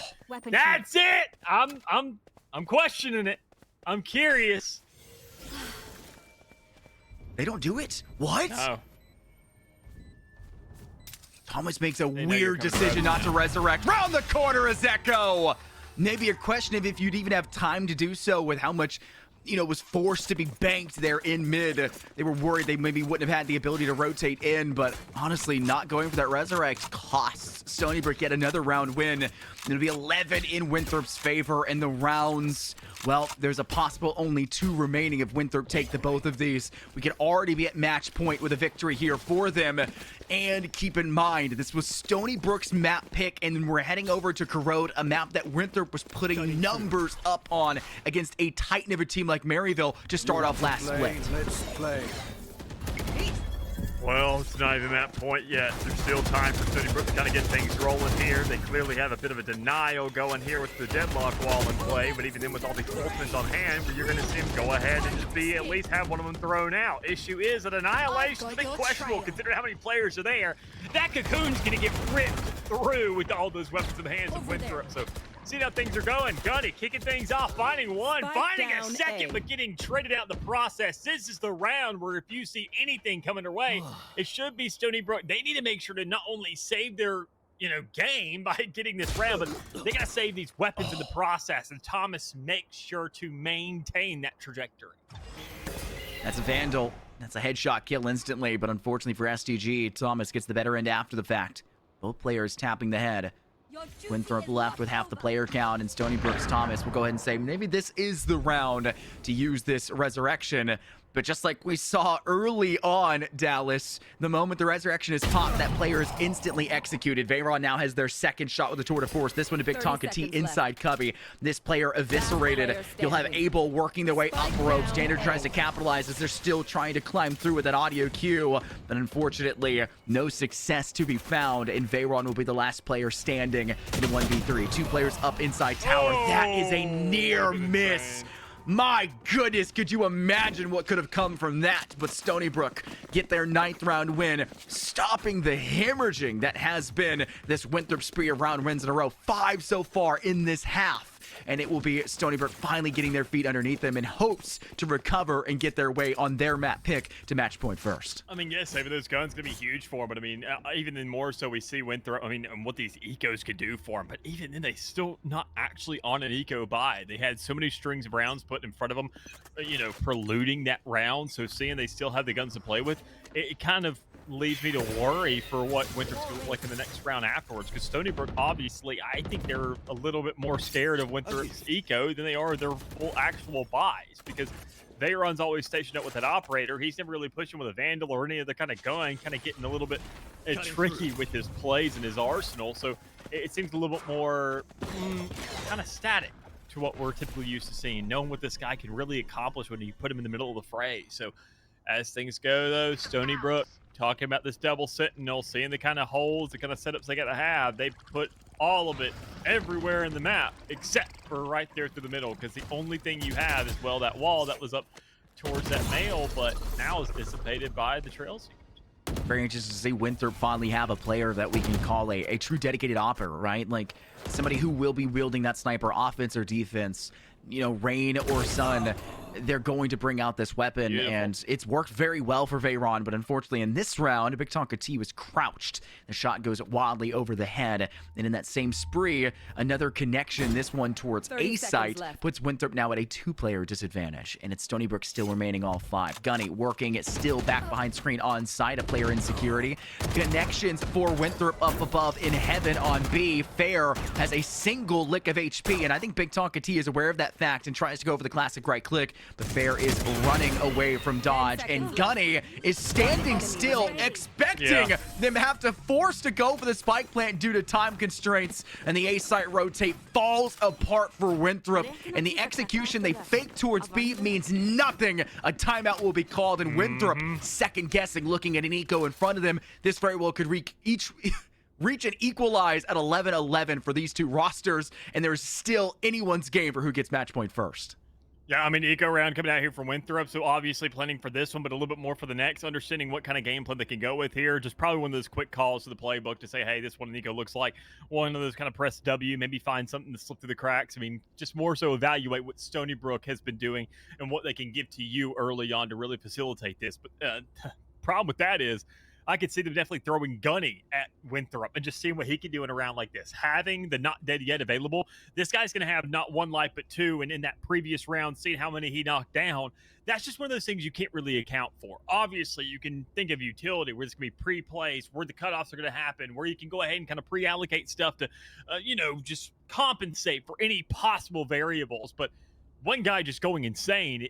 That's it. I'm questioning it. I'm curious. They don't do it? What? No. Thomas makes a weird decision not to resurrect. Round the corner is Echo. Maybe a question of if you'd even have time to do so with how much, was forced to be banked there in mid. They were worried they maybe wouldn't have had the ability to rotate in, but honestly, not going for that resurrect costs Stony Brook yet another round win. It'll be 11 in Winthrop's favor, and the rounds, well, there's a possible only 2 remaining if Winthrop take the both of these. We could already be at match point with a victory here for them. And keep in mind, this was Stony Brook's map pick, and we're heading over to Corrode, a map that Winthrop was putting numbers up on against a titan of a team like Maryville to start off last split. Let's play. Well, it's not even that point yet. There's still time for Stony Brook to kind of get things rolling here. They clearly have a bit of a denial going here with the deadlock wall in play, but even then with all these ultimates on hand, you're going to see them go ahead and just at least have one of them thrown out. Issue is that Annihilation is a bit questionable considering how many players are there. That Cocoon's going to get ripped through with all those weapons in the hands of Winthrop. So see how things are going. Gunny kicking things off, finding one, finding a second, but getting traded out in the process. This is the round where if you see anything coming their way, it should be Stony Brook. They need to make sure to not only save their game by getting this round, but they got to save these weapons in the process, and Thomas makes sure to maintain that trajectory. That's a Vandal. That's a headshot kill instantly, but unfortunately for STG, Thomas gets the better end after the fact. Both players tapping the head. Winthrop left with half the player count, and Stony Brook's Thomas will go ahead and say maybe this is the round to use this resurrection. But just like we saw early on, Dallas, the moment the resurrection is popped, that player is instantly executed. Veyron now has their second shot with the Tour de Force. This one to Big Tonka T inside Cubby. This player eviscerated. You'll have Abel working their way up ropes. Standard tries to capitalize as they're still trying to climb through with that audio cue. But unfortunately, no success to be found, and Veyron will be the last player standing in the 1v3. 2 players up inside tower. That is a near miss. My goodness, could you imagine what could have come from that? But Stony Brook get their 9th round win, stopping the hemorrhaging that has been this Winthrop spree of round wins in a row. 5 so far in this half. And it will be Stony Brook finally getting their feet underneath them in hopes to recover and get their way on their map pick to match point first. I mean, yes, saving those guns going to be huge for them, but I mean, even then more so we see Winthrop, and what these ecos could do for them, but even then they still not actually on an eco buy. They had so many strings of rounds put in front of them, preluding that round, so seeing they still have the guns to play with, it kind of leads me to worry for what Winthrop's going to look like in the next round afterwards, because Stony Brook, obviously, I think they're a little bit more scared of Winthrop's eco than they are their full actual buys, because Veyron's always stationed up with that operator. He's never really pushing with a Vandal or any other kind of gun, kind of getting a little bit tricky with his plays and his arsenal, so it seems a little bit more kind of static to what we're typically used to seeing, knowing what this guy can really accomplish when you put him in the middle of the fray. So as things go, though, Stony Brook talking about this double sentinel, seeing the kind of holes, the kind of setups they got to have. They put all of it everywhere in the map except for right there through the middle, because the only thing you have is, well, that wall that was up towards that mail, but now is dissipated by the trail seekers. very interested to see Winthrop finally have a player that we can call a true dedicated opper, right? Like somebody who will be wielding that sniper offense or defense, you know, rain or sun. They're going to bring out this weapon, Beautiful. and it's worked very well for Veyron, but unfortunately in this round, Big Tonka T was crouched. The shot goes wildly over the head, and in that same spree, another connection, this one towards A site, puts Winthrop now at a 2-player disadvantage, and it's Stony Brook still remaining all 5. Gunny working, it's still back behind screen on site, a player in security. Connections for Winthrop up above in heaven on B. Fair has a single lick of HP, and I think Big Tonka T is aware of that fact and tries to go for the classic right click. But Fair is running away from dodge, and Gunny is standing still, expecting them have to force to go for the spike plant due to time constraints, and the A site rotate falls apart for Winthrop, and the execution they fake towards B means nothing. A timeout will be called, and Winthrop second guessing, looking at an eco in front of them. This very well could reach and equalize at 11-11 for these two rosters, and there's still anyone's game for who gets match point first. Yeah, I mean, eco round coming out here from Winthrop, so obviously planning for this one, but a little bit more for the next, understanding what kind of gameplay they can go with here. Just probably one of those quick calls to the playbook to say, hey, this one in eco looks like one of those kind of press W, maybe find something to slip through the cracks. I mean, just more so evaluate what Stony Brook has been doing and what they can give to you early on to really facilitate this. But problem with that is, I could see them definitely throwing Gunny at Winthrop and just seeing what he can do in a round like this. Having the not dead yet available, this guy's going to have not 1 life but 2, and in that previous round, seeing how many he knocked down, that's just one of those things you can't really account for. Obviously, you can think of utility where it's going to be pre-plays, where the cutoffs are going to happen, where you can go ahead and kind of pre-allocate stuff to, just compensate for any possible variables. But one guy just going insane,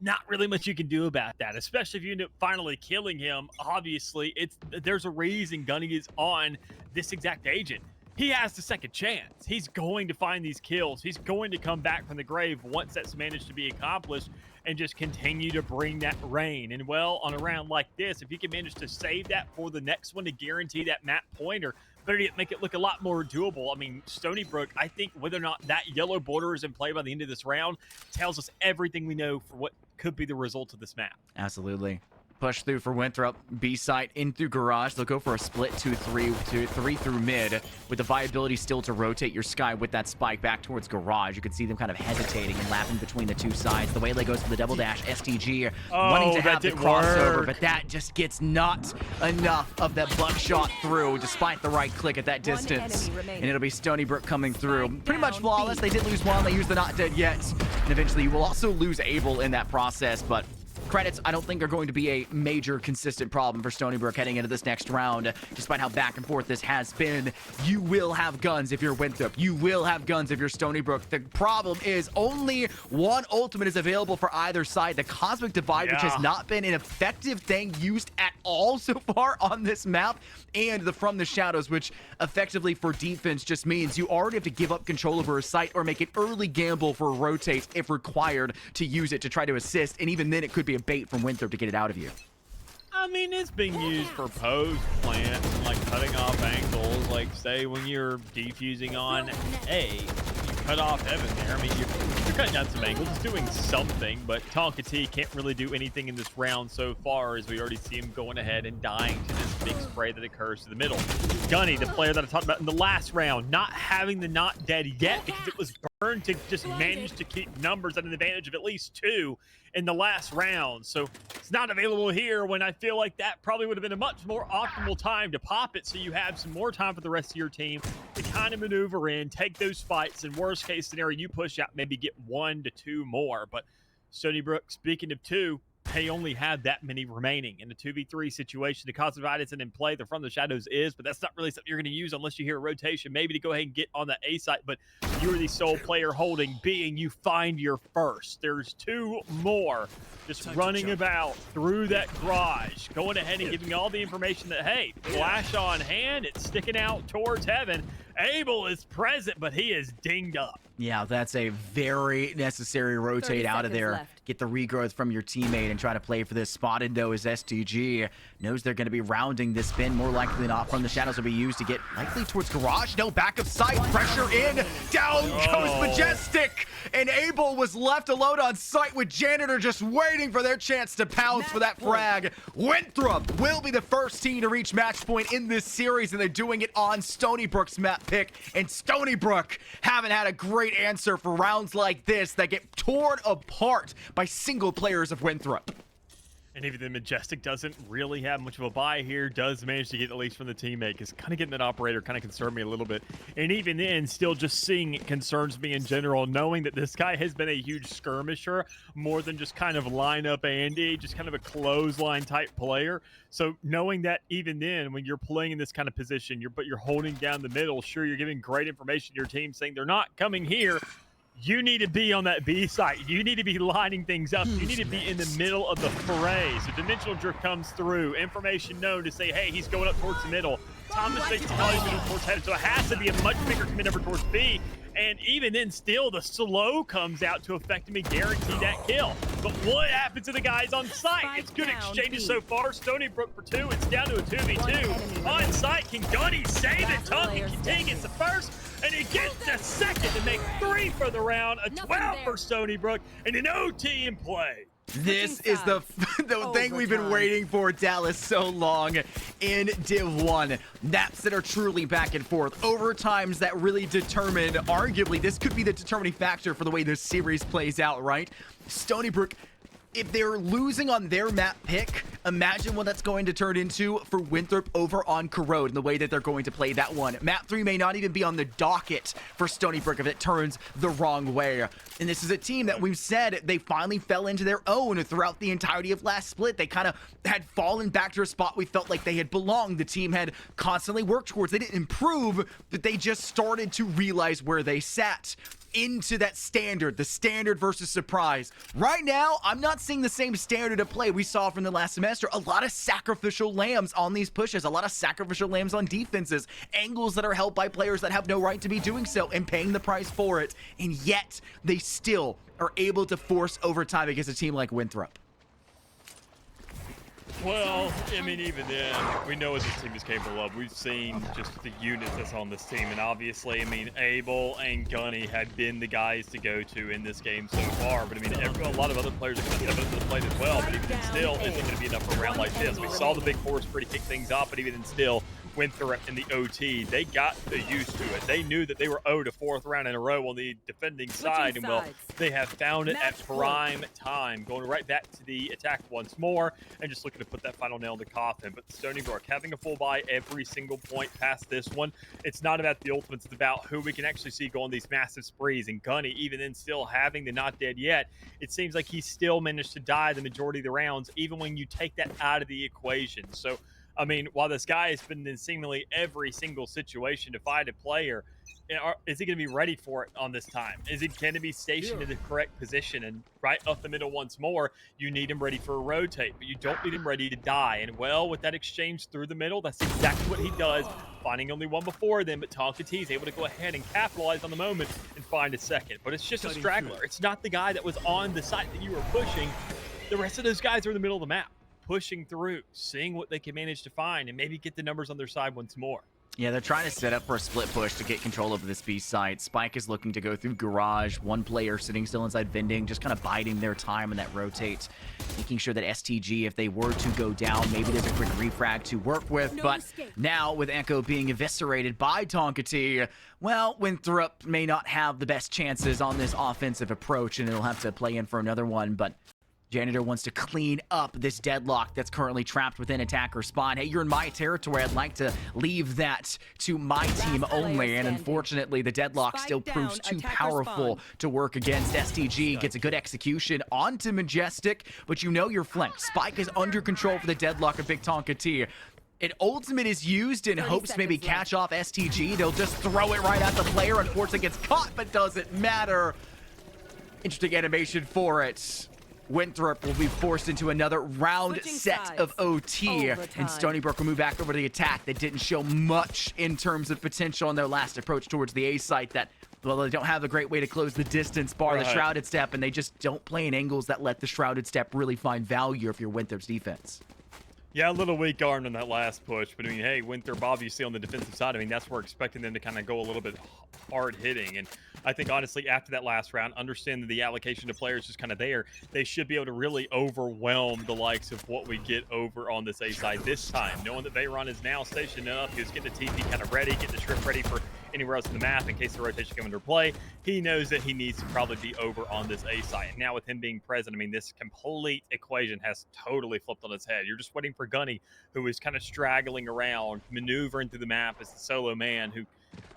not really much you can do about that, especially if you end up finally killing him. Obviously, there's a reason Gunny is on this exact agent. He has the second chance. He's going to find these kills. He's going to come back from the grave once that's managed to be accomplished and just continue to bring that rain. And well, on a round like this, if you can manage to save that for the next one to guarantee that map point, or better yet, make it look a lot more doable. I mean, Stony Brook, I think whether or not that yellow border is in play by the end of this round tells us everything we know for what could be the result of this map. Absolutely. Push through for Winthrop. B site in through garage. They'll go for a split 2-3, 3 through mid, with the viability still to rotate your sky with that spike back towards garage. You can see them kind of hesitating and lapping between the two sides. The Waylay goes for the double dash. STG wanting to have the crossover, but that just gets not enough of that buckshot through, despite the right click at that distance. And it'll be Stony Brook coming through. Pretty much flawless. They did lose one. They used the not dead yet. And eventually you will also lose Abel in that process, but credits, I don't think, are going to be a major consistent problem for Stony Brook heading into this next round. Despite how back and forth this has been, you will have guns if you're Winthrop. You will have guns if you're Stony Brook. The problem is only one ultimate is available for either side. The Cosmic Divide, which has not been an effective thing used at all so far on this map, and the From the Shadows, which effectively for defense just means you already have to give up control over a site or make an early gamble for a rotate if required to use it to try to assist, and even then it could be a bait from Winthrop to get it out of you. I mean, it's being used for post plants and like cutting off angles. Like, say when you're defusing on A, you cut off heaven there. I mean, you're cutting down some angles. It's doing something, but Tonka T can't really do anything in this round so far, as we already see him going ahead and dying to this big spray that occurs to the middle. Gunny, the player that I talked about in the last round, not having the not dead yet because it was burned to just manage to keep numbers at an advantage of at least 2 in the last round. So it's not available here, when I feel like that probably would have been a much more optimal time to pop it, so you have some more time for the rest of your team to kind of maneuver in, take those fights, and worst case scenario, you push out, maybe get 1 to 2 more. But Stony Brook, speaking of 2, they only have that many remaining in the 2v3 situation. The Cosmic Divide isn't in play. The From the Shadows is, but that's not really something you're going to use unless you hear a rotation, maybe to go ahead and get on the A site. But you're the sole player holding B, and you find your first. There's 2 more just running about through that garage, going ahead and giving all the information that, hey, flash on hand, it's sticking out towards heaven. Abel is present, but he is dinged up. Yeah, that's a very necessary rotate 30 out of seconds there. left. Get the regrowth from your teammate and try to play for this. Spotted, though, is STG. Knows they're going to be rounding this spin. More likely than not, from the shadows will be used to get likely towards Garage. No, back of sight. Pressure in. Down goes Majestic. And Abel was left alone on site with Janitor just waiting for their chance to pounce for that frag. Winthrop will be the first team to reach match point in this series, and they're doing it on Stony Brook's map pick. And Stony Brook haven't had a great answer for rounds like this that get torn apart by single players of Winthrop. And even the Majestic doesn't really have much of a buy here, does manage to get at least from the teammate, because kind of getting that operator kind of concerned me a little bit. And even then, still just seeing it concerns me in general, knowing that this guy has been a huge skirmisher, more than just kind of line up Andy, just kind of a clothesline type player. So knowing that even then, when you're playing in this kind of position, but you're holding down the middle, sure, you're giving great information to your team saying they're not coming here. You need to be on that B site. You need to be lining things up. You need to be in the middle of the fray. So Dimensional Drift comes through. Information known to say, hey, he's going up towards the middle. Thomas thinks he's probably moving towards header, so it has to be a much bigger commit over towards B. And even then, still, the slow comes out to effectively guarantee that kill. But what happens to the guys on site? It's good exchanges so far. Stony Brook for 2. It's down to a 2v2. On site, can Gunny save it? Tonky King gets the first, and he gets the second to make 3 for the round. A 12 for Stony Brook, and an OT in play. This is the thing we've been waiting for, Dallas, so long in Div 1. Maps that are truly back and forth. Overtimes that really determine, arguably, this could be the determining factor for the way this series plays out, right? Stony Brook, if they're losing on their map pick, imagine what that's going to turn into for Winthrop over on Corrode and the way that they're going to play that one. Map 3 may not even be on the docket for Stony Brook if it turns the wrong way. And this is a team that we've said they finally fell into their own throughout the entirety of last split. They kind of had fallen back to a spot we felt like they had belonged. The team had constantly worked towards. They didn't improve, but they just started to realize where they sat. Into that standard, the standard versus surprise. Right now, I'm not seeing the same standard of play we saw from the last semester. A lot of sacrificial lambs on these pushes, a lot of sacrificial lambs on defenses, angles that are held by players that have no right to be doing so and paying the price for it. And yet, they still are able to force overtime against a team like Winthrop. Well, I mean, even then, we know what this team is capable of. We've seen just the unit that's on this team, and obviously, I mean, Abel and Gunny had been the guys to go to in this game so far, but I mean, a lot of other players are going to come into the plate as well, but even then still, isn't going to be enough for a round like this. We saw the big force pretty kick things off, but even then still, Winthrop in the OT, they got used to it. They knew that they were owed a 4th round in a row on the defending side, and well, they have found it at prime time. Going right back to the attack once more, and just looking to put that final nail in the coffin. But Stony Brook having a full buy every single point past this one. It's not about the ultimates, it's about who we can actually see go on these massive sprees. And Gunny, even then still having the not dead yet, it seems like he still managed to die the majority of the rounds, even when you take that out of the equation. So I mean, while this guy has been in seemingly every single situation to fight a player, is he going to be ready for it on this time? Is he going to be stationed in the correct position? And right up the middle once more, you need him ready for a rotate, but you don't need him ready to die. And well, with that exchange through the middle, that's exactly what he does, finding only one before them, but Tonka T is able to go ahead and capitalize on the moment and find a second. But it's just a straggler. It's not the guy that was on the site that you were pushing. The rest of those guys are in the middle of the map, pushing through, seeing what they can manage to find, and maybe get the numbers on their side once more. Yeah, they're trying to set up for a split push to get control over this B site. Spike is looking to go through Garage. One player sitting still inside Vending, just kind of biding their time in that rotate, making sure that STG, if they were to go down, maybe there's a quick refrag to work with. But now, with Echo being eviscerated by Tonka T, well, Winthrop may not have the best chances on this offensive approach, and it'll have to play in for another one. But Janitor wants to clean up this deadlock that's currently trapped within attacker spawn. Hey, you're in my territory. I'd like to leave that to my team only. And unfortunately, the deadlock still proves too powerful to work against. STG gets a good execution onto Majestic, but you know you're flanked. Spike is under control for the deadlock of Big Tonka T. An ultimate is used in hopes maybe catch off STG. They'll just throw it right at the player. Unfortunately, gets caught, but doesn't matter. Interesting animation for it. Winthrop will be forced into another round set of OT, and Stony Brook will move back over to the attack that didn't show much in terms of potential on their last approach towards the A site that Well, they don't have a great way to close the distance bar the Right. Shrouded Step, and they just don't play in angles that let the Shrouded Step really find value if you're Winthrop's defense. Yeah, a little weak armed on that last push, but I mean, hey, Winthrop obviously on the defensive side, I mean, that's where we're expecting them to kind of go a little bit hard hitting. And I think honestly, after that last round, understand that the allocation to players is kind of there. They should be able to really overwhelm the likes of what we get over on this A side this time, knowing that Veyron is now stationed up. He was getting the TP kind of ready, getting the shrimp ready for anywhere else in the map in case the rotation come into play. He knows that he needs to probably be over on this A side. And now with him being present, I mean, this complete equation has totally flipped on its head. You're just waiting for Gunny, who is kind of straggling around, maneuvering through the map as the solo man who,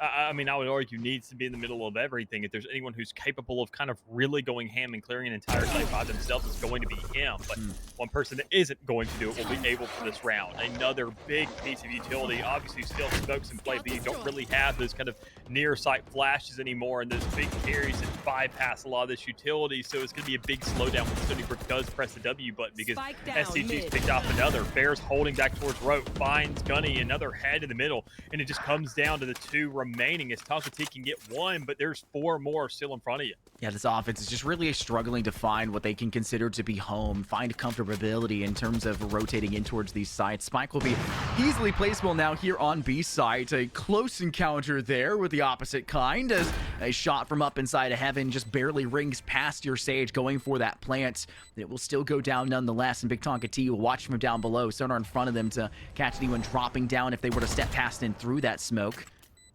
I mean, I would argue needs to be in the middle of everything. If there's anyone who's capable of kind of really going ham and clearing an entire site by themselves, it's going to be him. But one person that isn't going to do it will be able for this round. Another big piece of utility. Obviously, still smokes in play, but you don't really have those kind of near sight flashes anymore, and those big carries that bypass a lot of this utility. So it's going to be a big slowdown when Stony Brook does press the W button, because SCG's picked off another. Bears holding back towards Rope, finds Gunny, another head in the middle, and it just comes down to the two remaining as Tonka T can get one, but there's four more still in front of you. Yeah, this offense is just really struggling to find what they can consider to be home, find comfortability in terms of rotating in towards these sites. Spike will be easily placeable now here on B site. A close encounter there with the opposite kind, as a shot from up inside of heaven just barely rings past your Sage, going for that plant. It will still go down nonetheless, and Big Tonka T will watch from down below, sonar in front of them to catch anyone dropping down if they were to step past and through that smoke.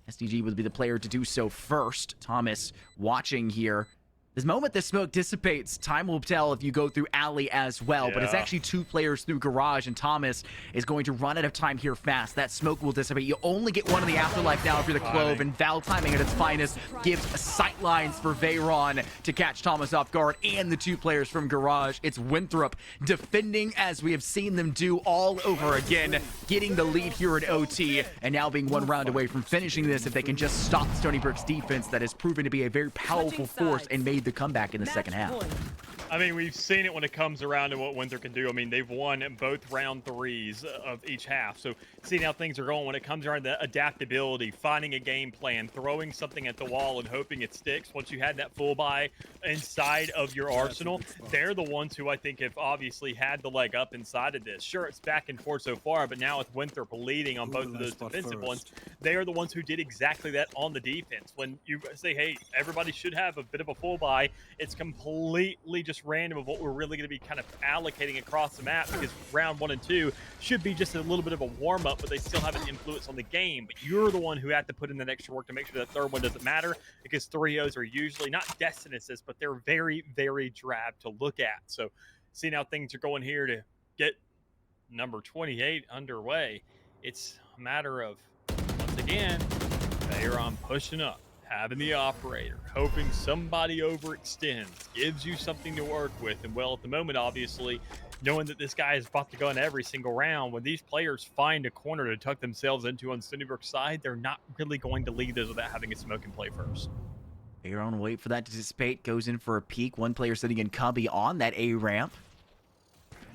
SDG would be the player to do so first. Thomas watching here. This moment the smoke dissipates, time will tell if you go through alley as well, but it's actually two players through garage, and Thomas is going to run out of time here fast. That smoke will dissipate. You only get one in the afterlife now if you're the Clove, and VAL timing at its finest gives sight lines for Veyron to catch Thomas off guard, and the two players from garage. It's Winthrop defending as we have seen them do all over again, getting the lead here at OT, and now being one round away from finishing this if they can just stop Stony Brook's defense that has proven to be a very powerful force and made the comeback in the second half. I mean, we've seen it when it comes around to what Winthrop can do. I mean, they've won both round threes of each half. So seeing how things are going when it comes around to adaptability, finding a game plan, throwing something at the wall and hoping it sticks. Once you had that full buy inside of your arsenal, they're the ones who I think have obviously had the leg up inside of this. Sure, it's back and forth so far, but now with Winthrop leading on both of those defensive ones, they are the ones who did exactly that on the defense. When you say, hey, everybody should have a bit of a full buy, it's completely just random of what we're really going to be kind of allocating across the map, because round 1 and 2 should be just a little bit of a warm-up, but they still have an influence on the game. But you're the one who have to put in that extra work to make sure that third one doesn't matter, because 3-0s are usually not death sentences, but they're very, very drab to look at. So seeing how things are going here to get number 28 underway, it's a matter of, once again, Veyron pushing up, having the operator, hoping somebody overextends, gives you something to work with. And well, at the moment, obviously, knowing that this guy is about to go in every single round, when these players find a corner to tuck themselves into on Stony Brook's side, they're not really going to leave those without having a smoke and play first. Veyron wait for that to dissipate, goes in for a peek. One player sitting in Cubby on that A ramp.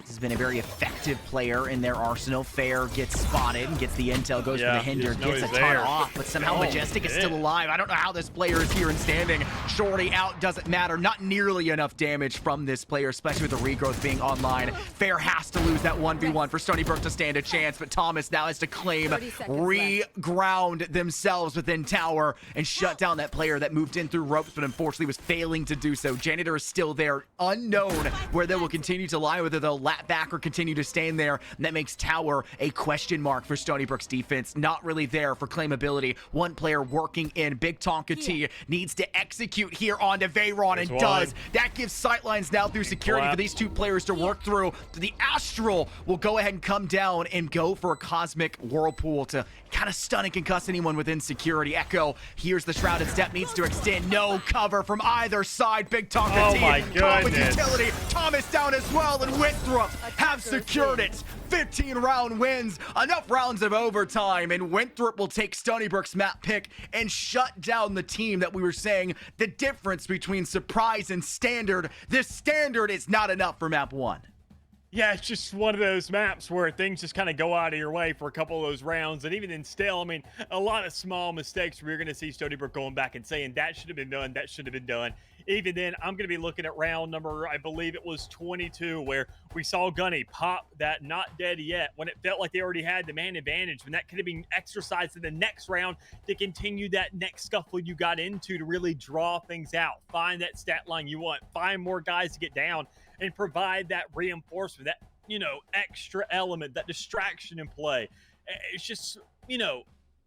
This has been a very effective player in their arsenal. Fair gets spotted and gets the intel, goes for the hinder, gets a ton off, but somehow Majestic is still alive. I don't know how this player is here and standing. Shorty out, doesn't matter. Not nearly enough damage from this player, especially with the regrowth being online. Fair has to lose that 1v1 for Stony Brook to stand a chance, but Thomas now has to claim, re-ground themselves within tower and shut down that player that moved in through ropes, but unfortunately was failing to do so. Janitor is still there, unknown where they will continue to lie, whether they'll back or continue to stand there, and that makes tower a question mark for Stony Brook's defense. Not really there for claimability. One player working in. Big Tonka T needs to execute here onto Veyron, and does. That gives sightlines now through security for these two players to work through. The Astral will go ahead and come down and go for a Cosmic Whirlpool to kind of stun and concuss anyone within security. Echo, here's the Shrouded Step, needs to extend. No cover from either side. Big Tonka T. Oh my goodness. Utility. Thomas down as well, and Winthrop have secured it. 15 round wins, enough rounds of overtime, and Winthrop will take Stony Brook's map pick and shut down the team that we were saying the difference between surprise and standard. The standard is not enough for map 1. Yeah, it's just one of those maps where things just kind of go out of your way for a couple of those rounds. And even then still, I mean, a lot of small mistakes where you're going to see Stony Brook going back and saying that should have been done, that should have been done. Even then, I'm going to be looking at round number, I believe it was 22, where we saw Gunny pop that not dead yet when it felt like they already had the man advantage, when that could have been exercised in the next round to continue that next scuffle you got into to really draw things out, find that stat line you want, find more guys to get down, and provide that reinforcement, that, extra element, that distraction in play. It's just,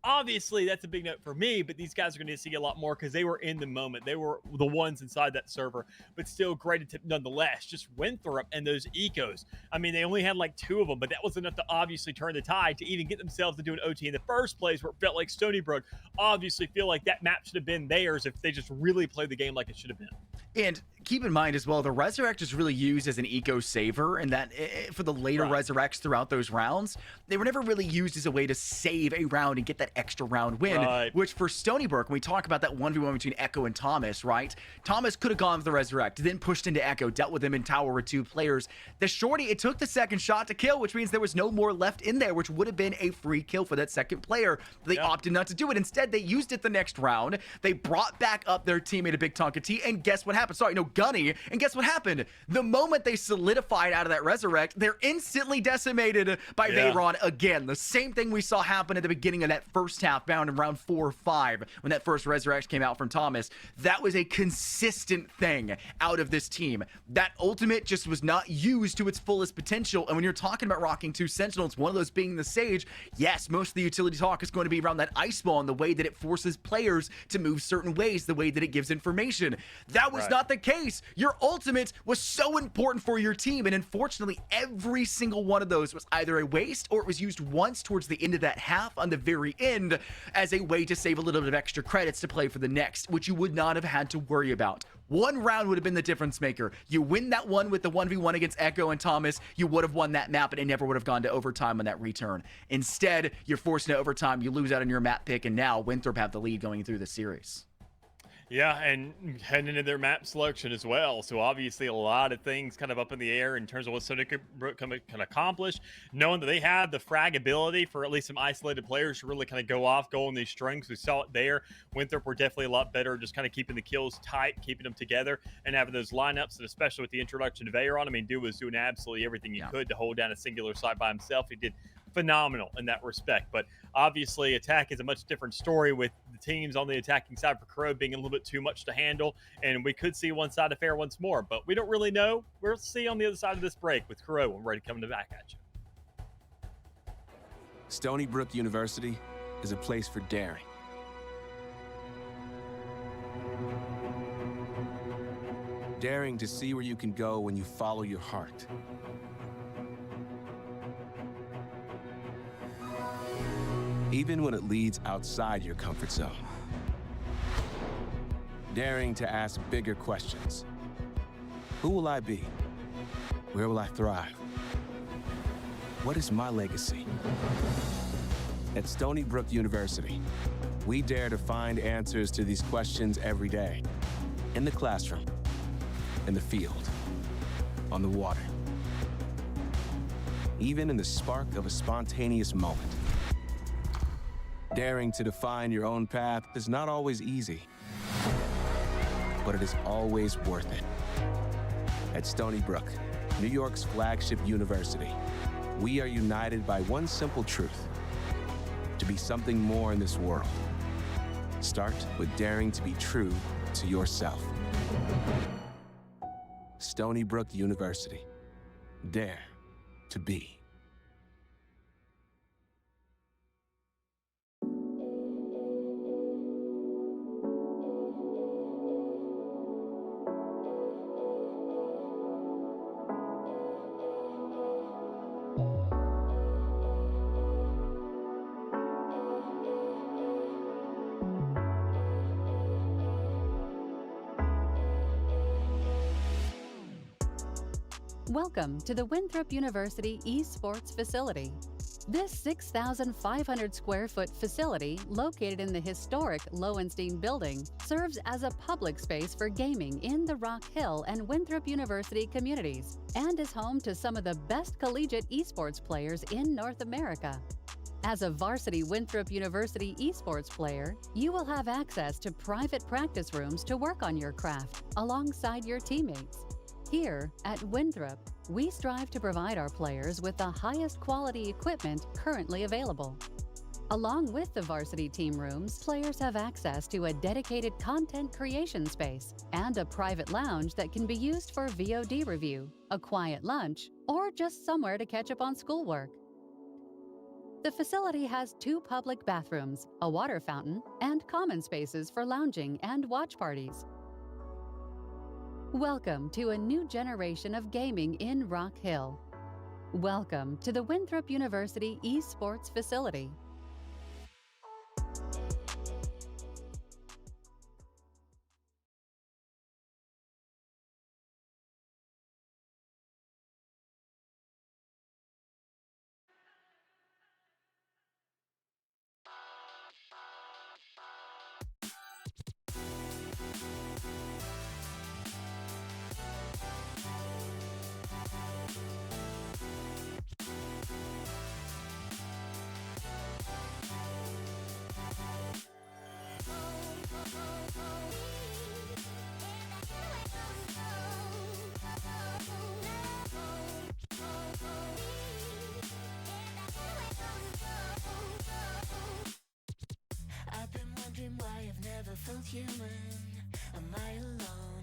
obviously that's a big note for me, but these guys are going to see a lot more because they were in the moment. They were the ones inside that server, but still great attempt nonetheless. Just Winthrop and those ecos. I mean, they only had like 2 of them, but that was enough to obviously turn the tide to even get themselves to do an OT in the first place, where it felt like Stony Brook obviously feel like that map should have been theirs if they just really played the game like it should have been. And keep in mind as well, the Resurrect is really used as an eco saver, and that for the later Resurrects throughout those rounds, they were never really used as a way to save a round and get that extra round win, which for Stony Brook, when we talk about that 1v1 between Echo and Thomas, right? Thomas could have gone for the Resurrect, then pushed into Echo, dealt with him in tower with 2 players. The Shorty, it took the second shot to kill, which means there was no more left in there, which would have been a free kill for that second player. They opted not to do it. Instead, they used it the next round. They brought back up their teammate, a Big Tonka T, and guess what happened? Sorry, no, Gunny. And guess what happened? The moment they solidified out of that Resurrect, they're instantly decimated by Veyron again. The same thing we saw happen at the beginning of that first half, bound in round 4 or 5, when that first Resurrect came out from Thomas. That was a consistent thing out of this team. That ultimate just was not used to its fullest potential. And when you're talking about rocking 2 Sentinels, one of those being the Sage, yes, most of the utility talk is going to be around that Ice Ball and the way that it forces players to move certain ways, the way that it gives information. That was not the case. Your ultimate was so important for your team, and unfortunately every single one of those was either a waste or it was used once towards the end of that half on the very end as a way to save a little bit of extra credits to play for the next, which you would not have had to worry about. One round would have been the difference maker. You win that one with the 1v1 against Echo and Thomas, you would have won that map, and it never would have gone to overtime on that return. Instead, you're forced into overtime, you lose out on your map pick, and now Winthrop have the lead going through the series. Yeah, and heading into their map selection as well. So obviously a lot of things kind of up in the air in terms of what Stony Brook can accomplish, knowing that they have the frag ability for at least some isolated players to really kind of go on these strings. We saw it there. Winthrop were definitely a lot better, just kind of keeping the kills tight, keeping them together, and having those lineups, and especially with the introduction of Veyron. I mean, dude was doing absolutely everything he could to hold down a singular side by himself. He did phenomenal in that respect. But obviously attack is a much different story, with the teams on the attacking side for Crow being a little bit too much to handle, and we could see one side affair once more, but we don't really know. We'll see on the other side of this break with Crow. I'm ready to come back at you. Stony Brook University is a place for daring. Daring to see where you can go when you follow your heart. Even when it leads outside your comfort zone. Daring to ask bigger questions. Who will I be? Where will I thrive? What is my legacy? At Stony Brook University, we dare to find answers to these questions every day. In the classroom, in the field, on the water. Even in the spark of a spontaneous moment. Daring to define your own path is not always easy, but it is always worth it. At Stony Brook, New York's flagship university, we are united by one simple truth: to be something more in this world. Start with daring to be true to yourself. Stony Brook University. Dare to be. Welcome to the Winthrop University Esports Facility. This 6,500 square foot facility, located in the historic Lowenstein building, serves as a public space for gaming in the Rock Hill and Winthrop University communities, and is home to some of the best collegiate esports players in North America. As a varsity Winthrop University esports player, you will have access to private practice rooms to work on your craft alongside your teammates. Here at Winthrop, we strive to provide our players with the highest quality equipment currently available. Along with the varsity team rooms, players have access to a dedicated content creation space and a private lounge that can be used for VOD review, a quiet lunch, or just somewhere to catch up on schoolwork. The facility has 2 public bathrooms, a water fountain, and common spaces for lounging and watch parties. Welcome to a new generation of gaming in Rock Hill. Welcome to the Winthrop University Esports Facility. I've been wondering why I've never felt human. Am I alone?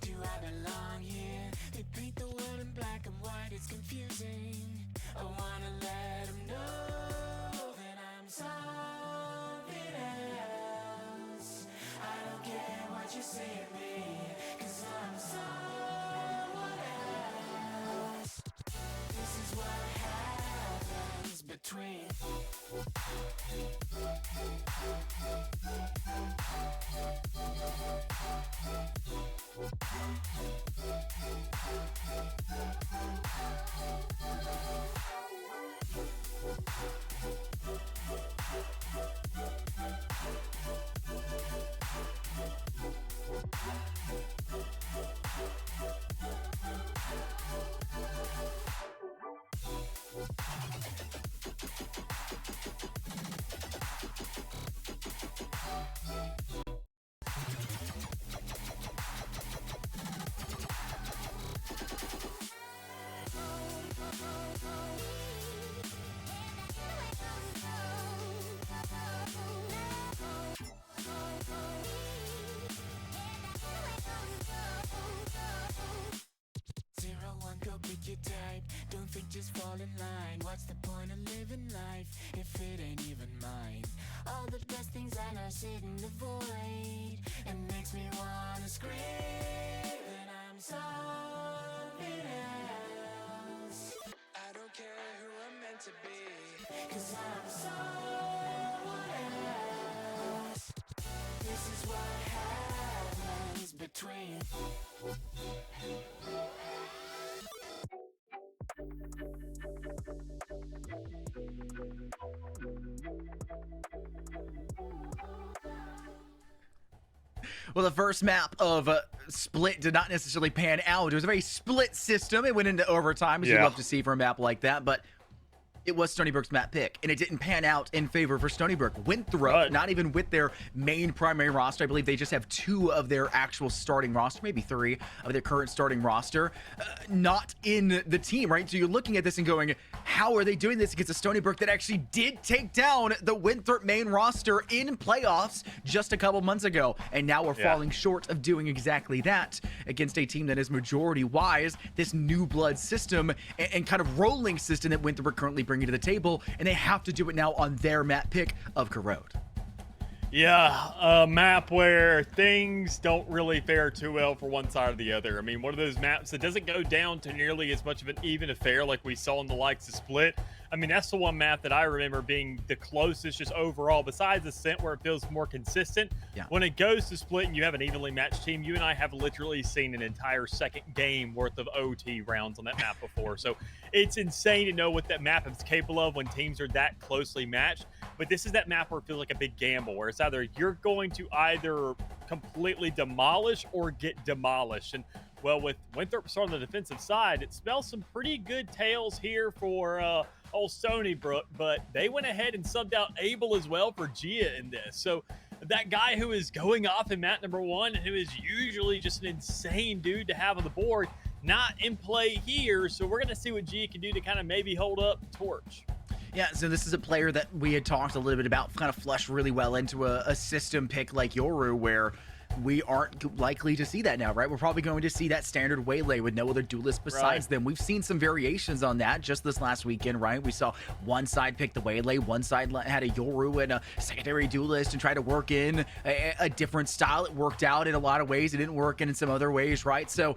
Do I belong here? They paint the world in black and white, it's confusing. I wanna let them know that I'm something else. I don't care what you say of me, 'cause I'm someone else. This is what happens between your type. Don't think, just fall in line. What's the point of living life if it ain't even mine? All the best things I know sit in the void. It makes me wanna scream that I'm something else. I don't care who I'm meant to be, 'cause I'm someone else. This is what happens between Well, the first map of Split did not necessarily pan out. It was a very split system. It went into overtime, as you'd love to see for a map like that, but it was Stony Brook's map pick, and it didn't pan out in favor for Stony Brook. Winthrop, not even with their main primary roster, I believe they just have 2 of their actual starting roster, maybe 3 of their current starting roster, not in the team, right? So you're looking at this and going, how are they doing this against a Stony Brook that actually did take down the Winthrop main roster in playoffs just a couple months ago? And now we're falling short of doing exactly that against a team that is majority-wise this new blood system and kind of rolling system that Winthrop are currently bringing to the table, and they have to do it now on their map pick of Corrode. Yeah, a map where things don't really fare too well for one side or the other. I mean, one of those maps that doesn't go down to nearly as much of an even affair like we saw in the likes of Split. I mean, that's the one map that I remember being the closest just overall, besides Ascent, where it feels more consistent. Yeah. When it goes to Split and you have an evenly matched team, you and I have literally seen an entire second game worth of OT rounds on that map before. So it's insane to know what that map is capable of when teams are that closely matched. But this is that map where it feels like a big gamble, where it's either you're going to either completely demolish or get demolished. And well, with Winthrop on the defensive side, it smells some pretty good tails here for old Stony Brook, but they went ahead and subbed out Abel as well for Gia in this. So that guy who is going off in map number 1, who is usually just an insane dude to have on the board, not in play here. So we're going to see what Gia can do to kind of maybe hold up the torch. Yeah, so this is a player that we had talked a little bit about, kind of flushed really well into a system pick like Yoru, where we aren't likely to see that now, right? We're probably going to see that standard Waylay with no other duelist besides them. We've seen some variations on that just this last weekend, right? We saw one side pick the Waylay, one side had a Yoru and a secondary duelist and try to work in a different style. It worked out in a lot of ways. It didn't work in some other ways, right? So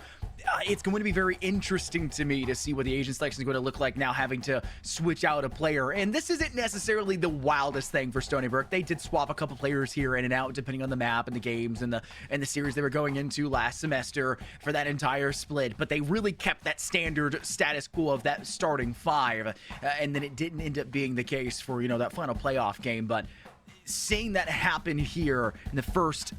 it's going to be very interesting to me to see what the Asian selection is going to look like now, having to switch out a player. And this isn't necessarily the wildest thing for Stony Brook. They did swap a couple players here in and out depending on the map and the games and the series they were going into last semester for that entire split, but they really kept that standard status quo of that starting 5, and then it didn't end up being the case for, you know, that final playoff game. But seeing that happen here in the first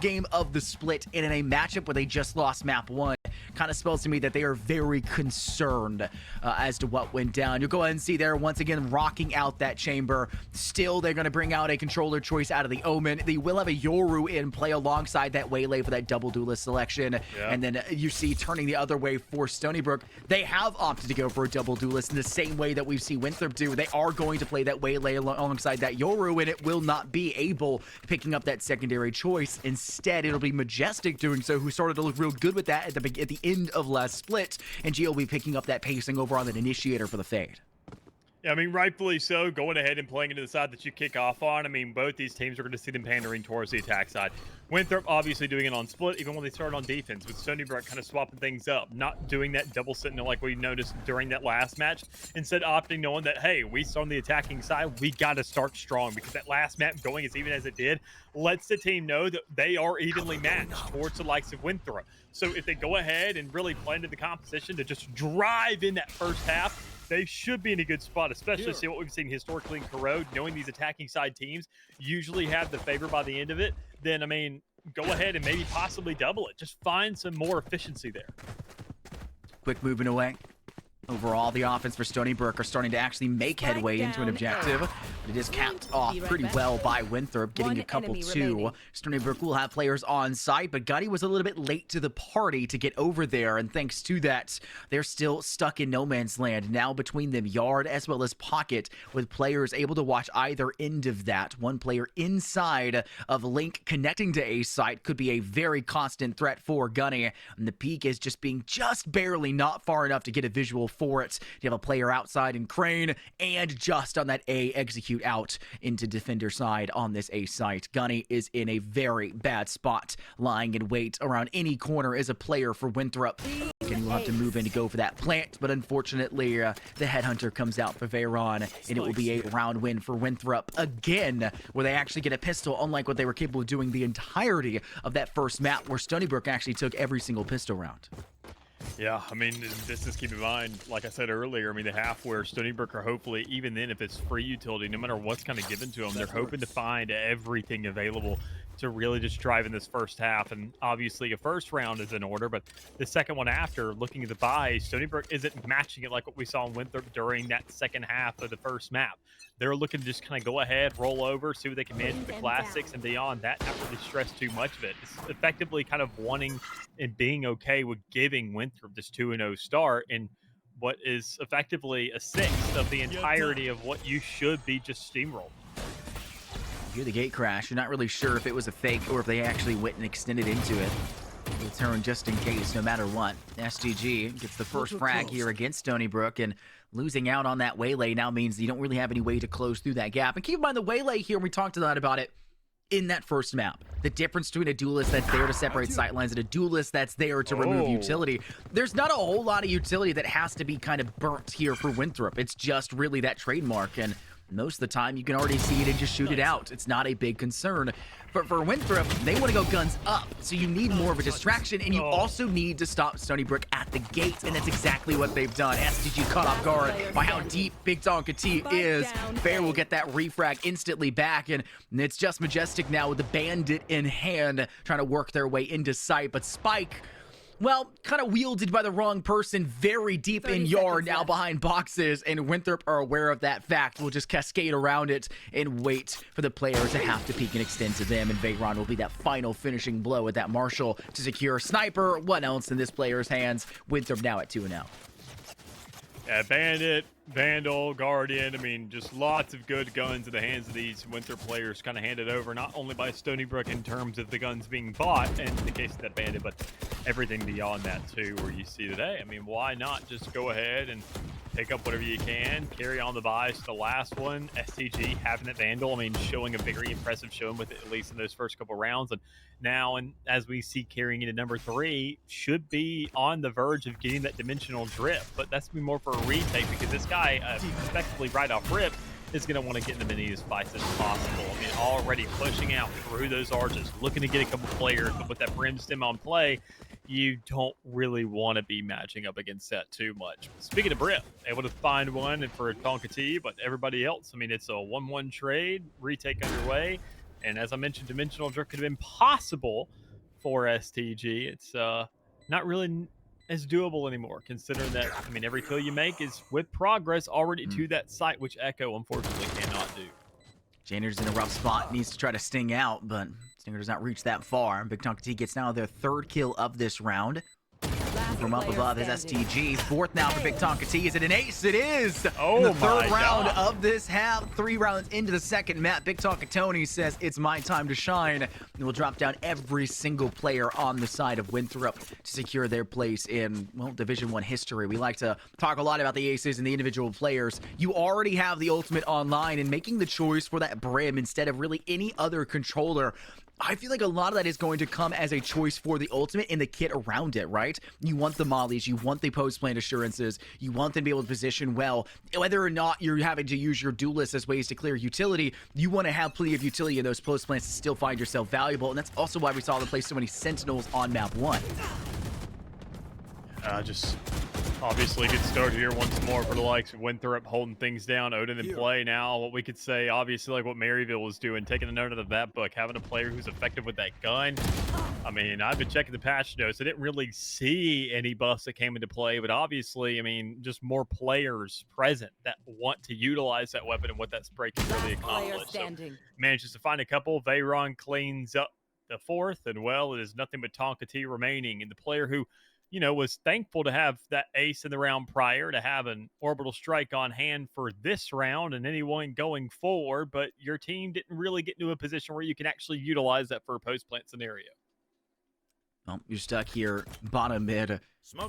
game of the split and in a matchup where they just lost map 1 kind of spells to me that they are very concerned as to what went down. You'll go ahead and see there once again rocking out that chamber. Still, they're going to bring out a controller choice out of the Omen. They will have a Yoru in play alongside that Waylay for that double duelist selection. Yeah. And then you see turning the other way for Stony Brook. They have opted to go for a double duelist in the same way that we've seen Winthrop do. They are going to play that Waylay alongside that Yoru, and it will not be Able picking up that secondary choice. Instead, it'll be Majestic doing so, who started to look real good with that at the end of last split, and Gio will be picking up that pacing over on that Initiator for the Fade. Yeah, I mean, rightfully so, going ahead and playing into the side that you kick off on. I mean, both these teams are going to see them pandering towards the attack side. Winthrop obviously doing it on split, even when they started on defense, with Stony Brook kind of swapping things up, not doing that double sentinel like we noticed during that last match, instead opting knowing that, hey, we start on the attacking side, we got to start strong, because that last map going as even as it did lets the team know that they are evenly matched towards the likes of Winthrop. So if they go ahead and really play into the composition to just drive in that first half, they should be in a good spot, especially see what we've seen historically in Corrode, knowing these attacking side teams usually have the favor by the end of it. Then, I mean, go ahead and maybe possibly double it. Just find some more efficiency there. Quick moving away. Overall, the offense for Stony Brook are starting to actually make headway into an objective, but it is capped off pretty well by Winthrop, getting a couple two. Stony Brook will have players on site, but Gutty was a little bit late to the party to get over there, and thanks to that, they're still stuck in no man's land. Now between them, Yard as well as Pocket, with players able to watch either end of that. One player inside of Link connecting to A site could be a very constant threat for Gunny, and the peak is just being just barely not far enough to get a visual for it. You have a player outside in Crane, and just on that A execute out into defender side on this A site. Gunny is in a very bad spot, lying in wait around any corner as a player for Winthrop. And he will have to move in to go for that plant, but unfortunately, the Headhunter comes out for Veyron, and it will be a round win for Winthrop again, where they actually get a pistol, unlike what they were capable of doing the entirety of that first map, where Stony Brook actually took every single pistol round. Yeah, I mean, this is, keep in mind, like I said earlier, I mean, the half where Stony Brook are hopefully, even then, if it's free utility, no matter what's kind of given to them, they're hoping to find everything available to really just drive in this first half. And obviously, a first round is in order, but the second one after, looking at the buy, Stony Brook isn't matching it like what we saw in Winthrop during that second half of the first map. They're looking to just kind of go ahead, roll over, see what they can manage with the classics, and beyond that, not really stress too much of it. It's effectively kind of wanting and being okay with giving Winthrop this 2-0 start in what is effectively a sixth of the entirety of what you should be just steamrolled. You hear the gate crash. You're not really sure if it was a fake or if they actually went and extended into it. We'll turn just in case, no matter what. SGG gets the first frag here against Stony Brook, and losing out on that Waylay now means you don't really have any way to close through that gap. And keep in mind, the Waylay here, we talked a lot about it, in that first map. The difference between a duelist that's there to separate sightlines and a duelist that's there to remove utility. There's not a whole lot of utility that has to be kind of burnt here for Winthrop. It's just really that trademark, and most of the time you can already see it and just shoot it out. It's not a big concern. But for Winthrop, they want to go guns up, so you need more of a distraction, and you also need to stop Stony Brook at the gate, and that's exactly what they've done. STG caught off guard by how deep Big Tonka T is. Fair will get that refrag instantly back, and it's just Majestic now with the Bandit in hand, trying to work their way into sight, but Spike, well, kind of wielded by the wrong person, very deep in yard now behind boxes, and Winthrop are aware of that fact. We'll just cascade around it and wait for the players to have to peek and extend to them, and Veyron will be that final finishing blow with that Marshall to secure Sniper. What else in this player's hands? Winthrop now at 2-0. Yeah, Bandit, Vandal, Guardian, I mean, just lots of good guns in the hands of these Winthrop players, kind of handed over not only by Stony Brook in terms of the guns being bought, in the case of that Bandit, but everything beyond that too, where you see today. I mean, why not just go ahead and pick up whatever you can, carry on the buys to the last one. STG having that Vandal, I mean, showing a very impressive showing with it, at least in those first couple rounds. And now, and as we see carrying into number 3, should be on the verge of getting that dimensional drift. But that's be more for a retake, because this guy, effectively right off rip, is going to want to get in the many as fights as possible. I mean, already pushing out through those arches, looking to get a couple players, but with that Brimstem on play, you don't really want to be matching up against that too much. Speaking of Brim, able to find one for Tonka T, but everybody else, I mean, it's a 1-1 trade, retake underway. And as I mentioned, dimensional drift could have been possible for STG. It's not really as doable anymore, considering that, I mean, every kill you make is with progress already to that site, which Echo unfortunately cannot do. Jander's in a rough spot, needs to try to sting out, but Stinger does not reach that far. Big Tonka T gets now their 3rd kill of this round. From up above is STG. 4th now for Big Tonka T. Is it an ace? It is! In the 3rd round of this half. 3 rounds into the 2nd map. Big Tonka Tony says, it's my time to shine. And we'll drop down every single player on the side of Winthrop to secure their place in, well, Division 1 history. We like to talk a lot about the aces and the individual players. You already have the ultimate online, and making the choice for that Brim instead of really any other controller, I feel like a lot of that is going to come as a choice for the ultimate and the kit around it, right? You want the mollies, you want the post-plant assurances, you want them to be able to position well. Whether or not you're having to use your duelists as ways to clear utility, you want to have plenty of utility in those post-plants to still find yourself valuable, and that's also why we saw them play so many Sentinels on map 1. Just obviously good start here once more for the likes of Winthrop holding things down. Odin in play now. What we could say, obviously, like what Maryville was doing, taking a note out of that book, having a player who's effective with that gun. I mean, I've been checking the patch notes. I didn't really see any buffs that came into play, but obviously, I mean, just more players present that want to utilize that weapon and what that spray can really accomplish. So, manages to find a couple. Veyron cleans up the 4th, and well, it is nothing but Tonka T remaining. And the player who, you know, was thankful to have that ace in the round prior, to have an orbital strike on hand for this round and anyone going forward, but your team didn't really get into a position where you can actually utilize that for a post-plant scenario. Well, you're stuck here, bottom mid,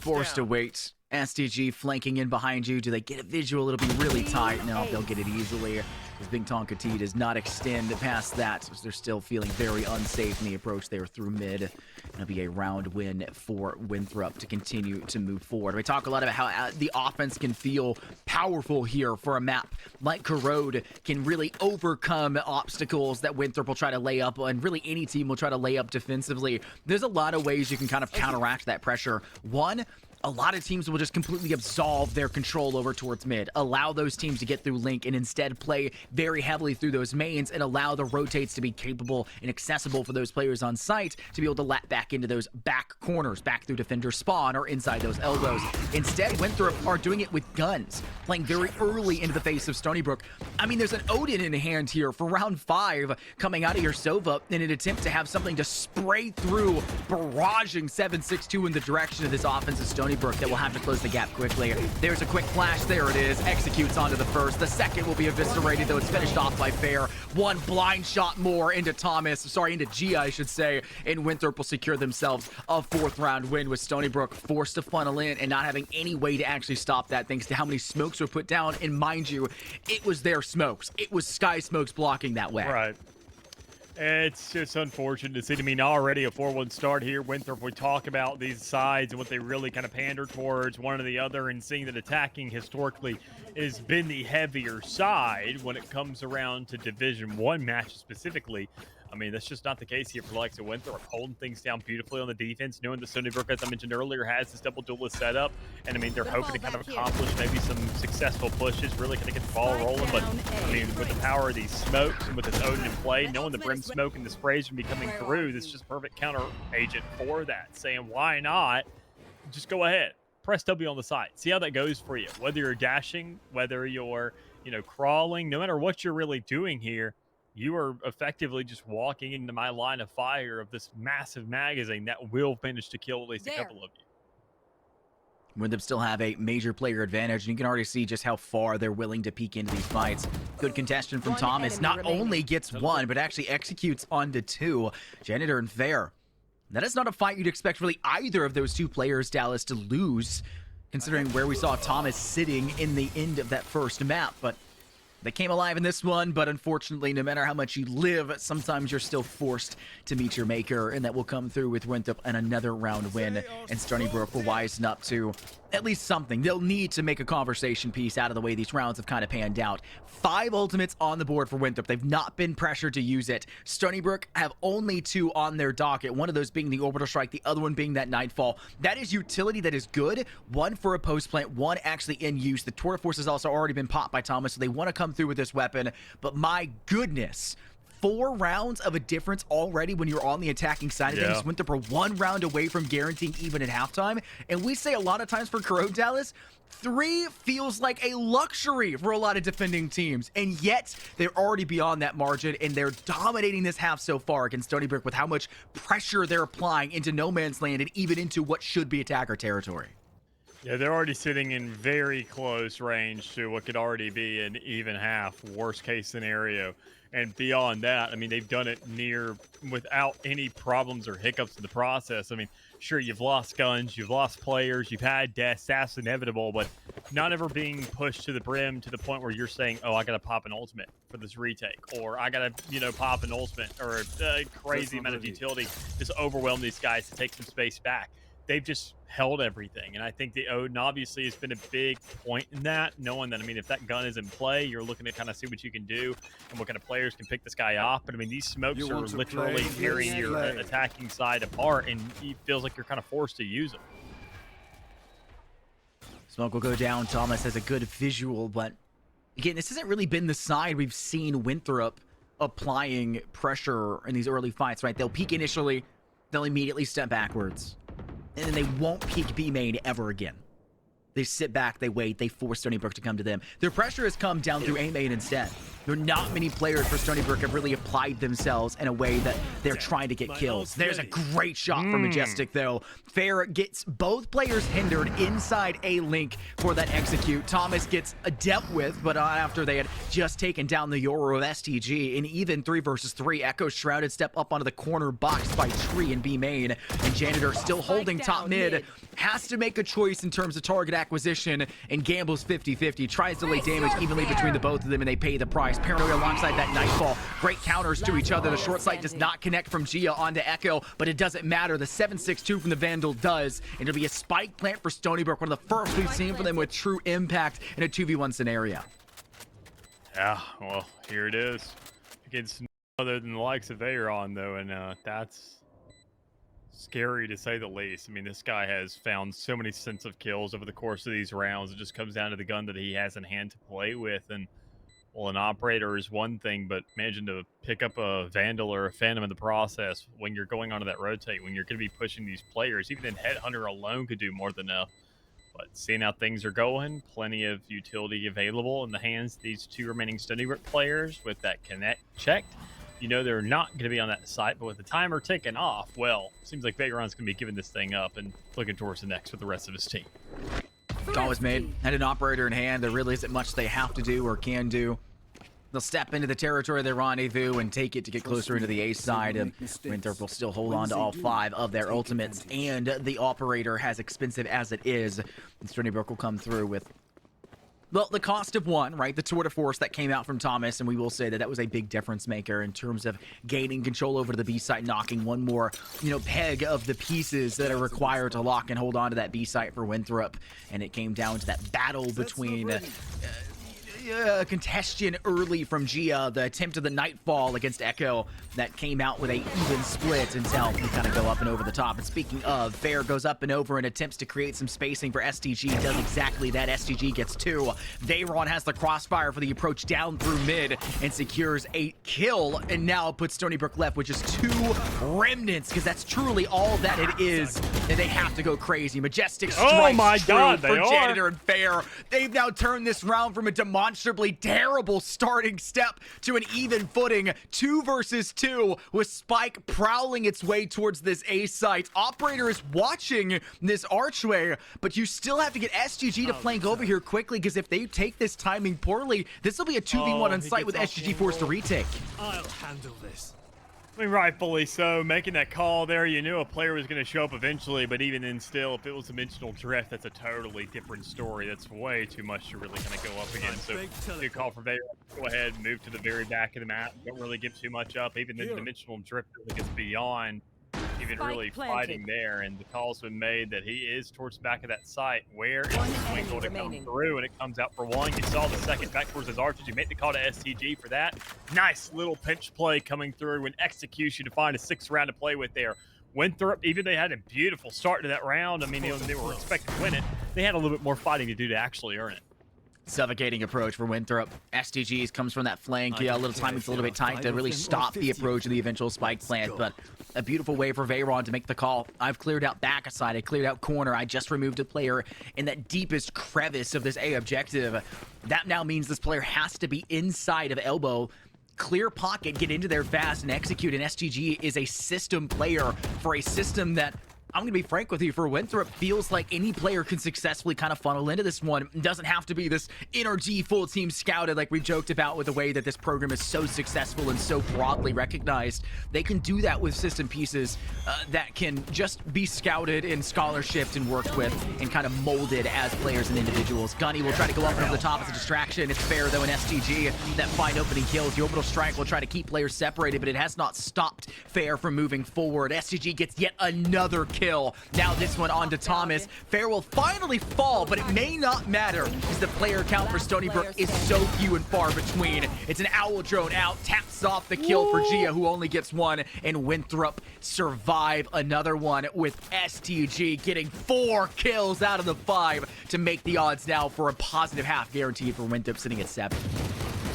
forced to wait. STG flanking in behind you. Do they get a visual? It'll be really tight. No, they'll get it easily. Because Big Tonka T does not extend past that. So they're still feeling very unsafe in the approach there through mid. It'll be a round win for Winthrop to continue to move forward. We talk a lot about how the offense can feel powerful here for a map like Corrode, can really overcome obstacles that Winthrop will try to lay up, and really any team will try to lay up defensively. There's a lot of ways you can kind of counteract that pressure. One, a lot of teams will just completely absolve their control over towards mid, allow those teams to get through Link, and instead play very heavily through those mains and allow the rotates to be capable and accessible for those players on site to be able to lap back into those back corners, back through defender spawn or inside those elbows. Instead, Winthrop are doing it with guns, playing very early into the face of Stony Brook. I mean, there's an Odin in hand here for round 5 coming out of your Sova in an attempt to have something to spray through, barraging 7-6-2 in the direction of this offensive Stony Brook that will have to close the gap quickly. There's a quick flash. There it is. Executes onto the 1st. The 2nd will be eviscerated, though it's finished off by Fair. One blind shot more into into Gia, I should say, and Winthrop will secure themselves a 4th round win, with Stony Brook forced to funnel in and not having any way to actually stop that thanks to how many smokes were put down. And mind you, it was their smokes. It was Sky smokes blocking that way. Right. It's just unfortunate to see. I mean, already a 4-1 start here. Winthrop, we talk about these sides and what they really kind of pander towards one or the other, and seeing that attacking historically has been the heavier side when it comes around to Division One matches specifically. I mean, that's just not the case here for the likes of Winthrop, holding things down beautifully on the defense, knowing that Stony Brook, as I mentioned earlier, has this double duelist setup. And I mean, they're hoping to kind of accomplish maybe some successful pushes, really kind of get the ball rolling. But I mean, with the power of these smokes and with this Odin in play, knowing the brim smoke and the sprays can be coming through, this is just a perfect counter agent for that. Saying, why not? Just go ahead, press W on the side, see how that goes for you. Whether you're dashing, whether you're, crawling, no matter what you're really doing here, you are effectively just walking into my line of fire of this massive magazine that will manage to kill at least a couple of you. Winthrop still have a major player advantage, and you can already see just how far they're willing to peek into these fights. Good contestation from Thomas. Not only gets one, but actually executes onto two. Janitor and Fair. That is not a fight you'd expect really either of those two players, Dallas, to lose, considering where we saw Thomas sitting in the end of that first map. But they came alive in this one, but unfortunately, no matter how much you live, sometimes you're still forced to meet your maker, and that will come through with Winthrop and another round win, and Stony Brook will wisen up to at least something. They'll need to make a conversation piece out of the way these rounds have kind of panned out. 5 ultimates on the board for Winthrop. They've not been pressured to use it. Stony Brook have only 2 on their docket, one of those being the Orbital Strike, the other one being that Nightfall. That is utility that is good. 1 for a post plant, 1 actually in use. The Tour de Force has also already been popped by Thomas, so they want to come through with this weapon. But my goodness, 4 rounds of a difference already when you're on the attacking side of things. Winthrop are 1 round away from guaranteeing even at halftime. And we say a lot of times for Corrode, Dallas, 3 feels like a luxury for a lot of defending teams. And yet, they're already beyond that margin, and they're dominating this half so far against Stony Brook with how much pressure they're applying into no man's land and even into what should be attacker territory. Yeah, they're already sitting in very close range to what could already be an even half, worst case scenario. And beyond that, I mean, they've done it near without any problems or hiccups in the process. I mean, sure, you've lost guns, you've lost players, you've had deaths, that's inevitable, but not ever being pushed to the brim to the point where you're saying, oh, I got to pop an ultimate for this retake, or I got to, pop an ultimate, or a crazy amount of utility, just overwhelm these guys to take some space back. They've just held everything. And I think the Odin obviously has been a big point in that, knowing that, I mean, if that gun is in play, you're looking to kind of see what you can do and what kind of players can pick this guy off. But I mean, these smokes are literally tearing your attacking side apart, and it feels like you're kind of forced to use them. Smoke will go down. Thomas has a good visual, but again, this hasn't really been the side we've seen Winthrop applying pressure in these early fights, right? They'll peek initially, they'll immediately step backwards, and then they won't peek B main ever again. They sit back, they wait, they force Stony Brook to come to them. Their pressure has come down through A main instead. There are not many players for Stony Brook have really applied themselves in a way that they're trying to get kills. There's a great shot from Majestic, though. Fair gets both players hindered inside A link for that execute. Thomas gets dealt with, but after they had just taken down the Yoru of STG, in even 3 versus 3, Echo Shrouded step up onto the corner boxed by Tree in B main, and Janitor still holding top mid. Has to make a choice in terms of target acquisition, and gambles 50-50. Tries to lay damage evenly between the both of them, and they pay the price. Paranoia alongside that Nightfall. Great counters to each other. The short sight does not connect from Gia onto Echo, but it doesn't matter. The 7.62 from the Vandal does, and it'll be a spike plant for Stony Brook, one of the first we've seen from them with true impact in a 2v1 scenario. Yeah, well, here it is. Against no other than the likes of Aeron, though, and that's scary to say the least. I mean, this guy has found so many sense of kills over the course of these rounds. It just comes down to the gun that he has in hand to play with, and well, an operator is one thing, but imagine to pick up a Vandal or a Phantom in the process when you're going onto that rotate, when you're going to be pushing these players. Even then, Headhunter alone could do more than enough. But seeing how things are going, plenty of utility available in the hands of these 2 remaining Stony Brook players with that connect checked. You know they're not going to be on that site, but with the timer ticking off, well, seems like Vagron's going to be giving this thing up and looking towards the next with the rest of his team. Call was made. Had an operator in hand. There really isn't much they have to do or can do. They'll step into the territory of their rendezvous and take it to get closer into the A side. Winthrop will still hold on to all 5 of their ultimates, and the operator, as expensive as it is, and Stony Brook will come through with Well, the cost of one, right? The tour de force that came out from Thomas, and we will say that that was a big difference maker in terms of gaining control over the B site, knocking one more, peg of the pieces that are required to lock and hold on to that B site for Winthrop. And it came down to that battle between congestion early from Gia, the attempt of the Nightfall against Echo that came out with a even split until we kind of go up and over the top. And speaking of, Fair goes up and over and attempts to create some spacing for STG, does exactly that. STG gets 2. Veyron has the crossfire for the approach down through mid and secures a kill, and now puts Stony Brook left with just 2 remnants, because that's truly all that it is, and they have to go crazy. Majestic strikes true for Janitor and Fair. They've now turned this round from a demonstrably terrible starting step to an even footing. 2 versus 2 with Spike prowling its way towards this A site. Operator is watching this archway, but you still have to get SGG to flank over here quickly, because if they take this timing poorly, this will be a 2v1 on site with SGG forced to retake. I'll handle this. I mean, rightfully so. Making that call there, you knew a player was going to show up eventually, but even then still, if it was dimensional drift, that's a totally different story. That's way too much to really kind of go up against. So, good call for Vader. Go ahead, move to the very back of the map. Don't really give too much up. Even the dimensional drift really gets beyond even really fighting there, and the call's been made that he is towards the back of that site. Where is the swing going to come through? And it comes out for 1. You saw the second back towards his archers. You make the call to STG for that. Nice little pinch play coming through and execution to find a 6th round to play with there. Winthrop, even they had a beautiful start to that round. I mean, they were expected to win it. They had a little bit more fighting to do to actually earn it. Suffocating approach for Winthrop. STGs comes from that flank. Yeah, a little timing's a little bit tight to really stop the approach of the eventual spike plant, but a beautiful way for Veyron to make the call. I've cleared out back side. I cleared out corner. I just removed a player in that deepest crevice of this A objective. That now means this player has to be inside of elbow. Clear pocket, get into there fast and execute. And SGG is a system player for a system that, I'm going to be frank with you, for Winthrop, feels like any player can successfully kind of funnel into this one. It doesn't have to be this NRG full team scouted like we've joked about with the way that this program is so successful and so broadly recognized. They can do that with system pieces that can just be scouted and scholarshiped and worked with and kind of molded as players and individuals. Gunny will try to go up over the top as a distraction. It's Fair, though, in STG. That fine opening kills. The orbital strike will try to keep players separated, but it has not stopped Fair from moving forward. STG gets yet another kill. Now this one onto Thomas. Fair will finally fall, but it may not matter because the player count for Stony Brook is so few and far between. It's an owl drone out, taps off the kill for Gia, who only gets 1, and Winthrop survive another one with STG getting 4 kills out of the 5 to make the odds now for a positive half guaranteed for Winthrop, sitting at 7.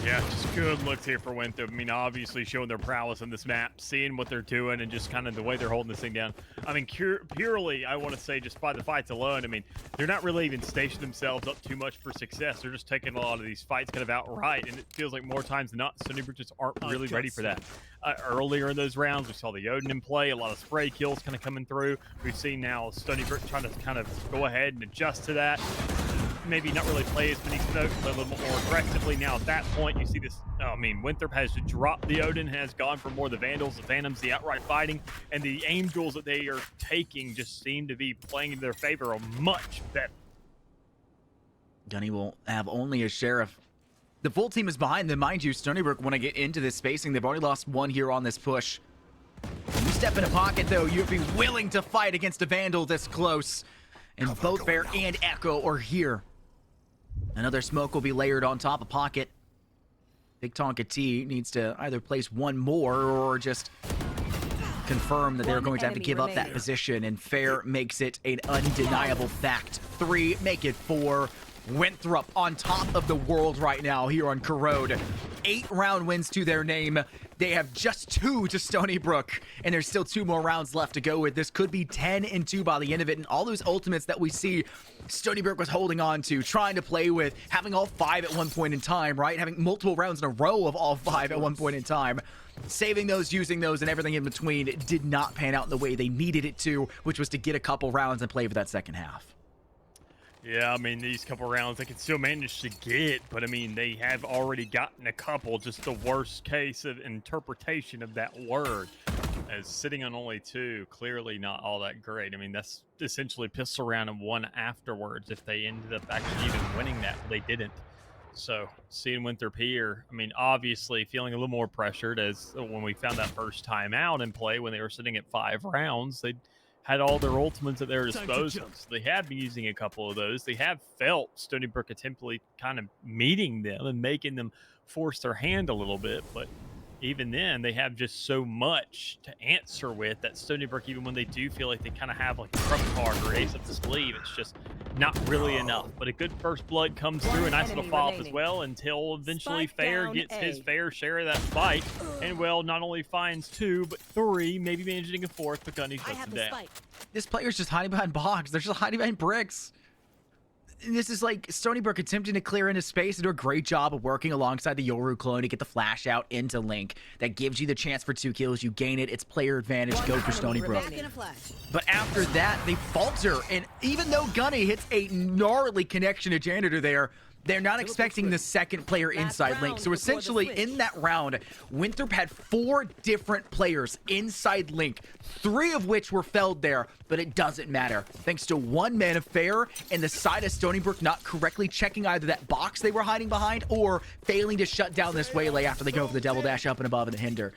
Yeah, just good looks here for Winthrop. I mean, obviously showing their prowess on this map, seeing what they're doing, and just kind of the way they're holding this thing down. I mean, purely, I want to say, just by the fights alone, I mean, they're not really even stationing themselves up too much for success. They're just taking a lot of these fights kind of outright, and it feels like more times than not, Stony Brook just aren't really ready for that. Earlier in those rounds, we saw the Odin in play, a lot of spray kills kind of coming through. We've seen now Stony Brook trying to kind of go ahead and adjust to that. Maybe not really play as many smokes, play a little bit more aggressively. Now at that point, you see this, I mean, Winthrop has dropped the Odin, has gone for more the Vandals, the Phantoms, the outright fighting, and the aim duels that they are taking just seem to be playing in their favor are much better. Gunny will have only a Sheriff. The full team is behind them. Mind you, Stony Brook want to get into this spacing. They've already lost 1 here on this push. You step in a pocket, though, you'd be willing to fight against a Vandal this close. And both Fair and Echo are here. Another smoke will be layered on top of pocket. Big Tonka T needs to either place 1 more or just confirm that they're going to have to give up that position. And Fair makes it an undeniable fact. 3, make it 4. Winthrop on top of the world right now here on Corrode. 8-round wins to their name. They have just 2 to Stony Brook, and there's still 2 more rounds left to go with. This could be 10-2 by the end of it, and all those ultimates that we see Stony Brook was holding on to, trying to play with, having all 5 at one point in time, right? Having multiple rounds in a row of all 5 at one point in time. Saving those, using those, and everything in between did not pan out in the way they needed it to, which was to get a couple rounds and play for that second half. Yeah, I mean, these couple rounds they can still manage to get, but I mean, they have already gotten a couple, just the worst case of interpretation of that word. as sitting on only 2, clearly not all that great. I mean, that's essentially pistol round and 1 afterwards if they ended up actually even winning that, but they didn't. So seeing Winthrop here, I mean, obviously feeling a little more pressured as when we found that first time out in play when they were sitting at 5 rounds, they had all their ultimates at their disposal. So they have been using a couple of those. They have felt Stony Brook attemptfully kind of meeting them and making them force their hand a little bit, but even then, they have just so much to answer with that Stony Brook, even when they do feel like they kind of have like a trump card or ace up the sleeve, it's just not really enough. But a good first blood comes through, a nice little follow-up as well, until eventually Fair gets his fair share of that fight. And, well, not only finds 2, but 3, maybe managing a 4th, but Gunny shuts him down. This player's just hiding behind box. They're just hiding behind bricks. This is like Stony Brook attempting to clear into space and do a great job of working alongside the Yoru clone to get the flash out into Link. That gives you the chance for 2 kills. You gain it. It's player advantage. Go for Stony Brook. But after that, they falter. And even though Gunny hits a gnarly connection to Janitor there, they're not expecting the second player inside Link. So essentially, in that round, Winthrop had 4 different players inside Link, 3 of which were felled there, but it doesn't matter. Thanks to 1 man of Fair and the side of Stony Brook not correctly checking either that box they were hiding behind or failing to shut down this waylay after they go for the double dash up and above and the hinder.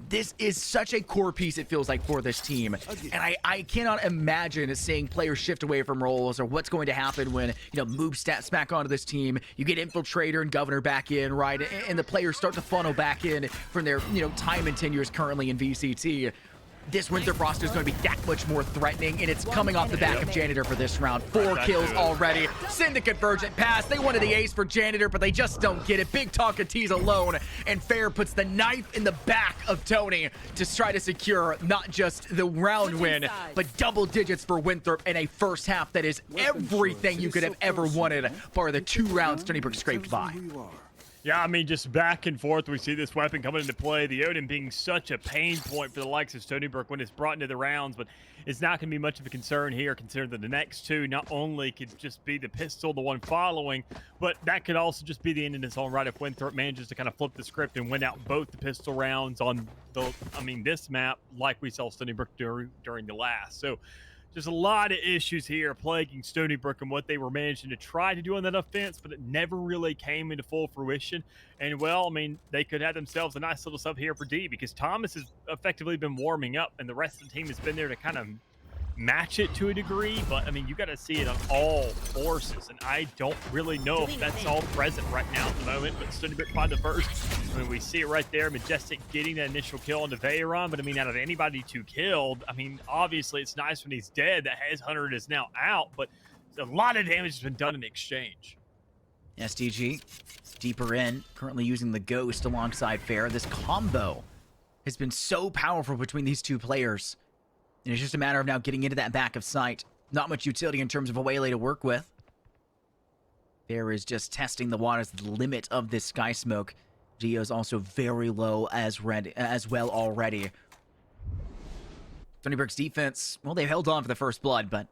This is such a core piece, it feels like, for this team. And I cannot imagine seeing players shift away from roles or what's going to happen when, move stats back onto this team. You get Infiltrator and Governor back in, right? And the players start to funnel back in from their, time and tenures currently in VCT. This Winthrop roster is going to be that much more threatening, and it's coming off the back of Janitor for this round. 4 kills already. Syndicate Virgin pass. They wanted the ace for Janitor, but they just don't get it. Big Tonka T's alone, and Fair puts the knife in the back of Tony to try to secure not just the round win, but double digits for Winthrop in a first half that is everything you could have ever wanted, bar the 2 rounds Stony Brook scraped by. Yeah, I mean, just back and forth, we see this weapon coming into play. The Odin being such a pain point for the likes of Stony Brook when it's brought into the rounds, but it's not going to be much of a concern here, considering that the next 2 not only could just be the pistol, the one following, but that could also just be the end in its own right if Winthrop manages to kind of flip the script and win out both the pistol rounds on this map, like we saw Stony Brook during the last. So just a lot of issues here plaguing Stony Brook and what they were managing to try to do on that offense, but it never really came into full fruition. And, well, I mean, they could have themselves a nice little sub here for D because Thomas has effectively been warming up and the rest of the team has been there to kind of match it to a degree. But, I mean, you got to see it on all forces, and I don't really know if that's all present right now at the moment. But Stony Brook find the first. I mean, we see it right there. Majestic getting that initial kill on the Veyron, but I mean, out of anybody 2 killed, I mean, obviously it's nice when he's dead that his hunter is now out, but a lot of damage has been done in exchange. SDG deeper in, currently using the Ghost alongside Fair. This combo has been so powerful between these 2 players. And it's just a matter of now getting into that back of sight. Not much utility in terms of a waylay to work with. Fair is just testing the waters, the limit of this Sky Smoke. Gio's also very low as well already. Stony Brook's defense, well, they've held on for the first blood, but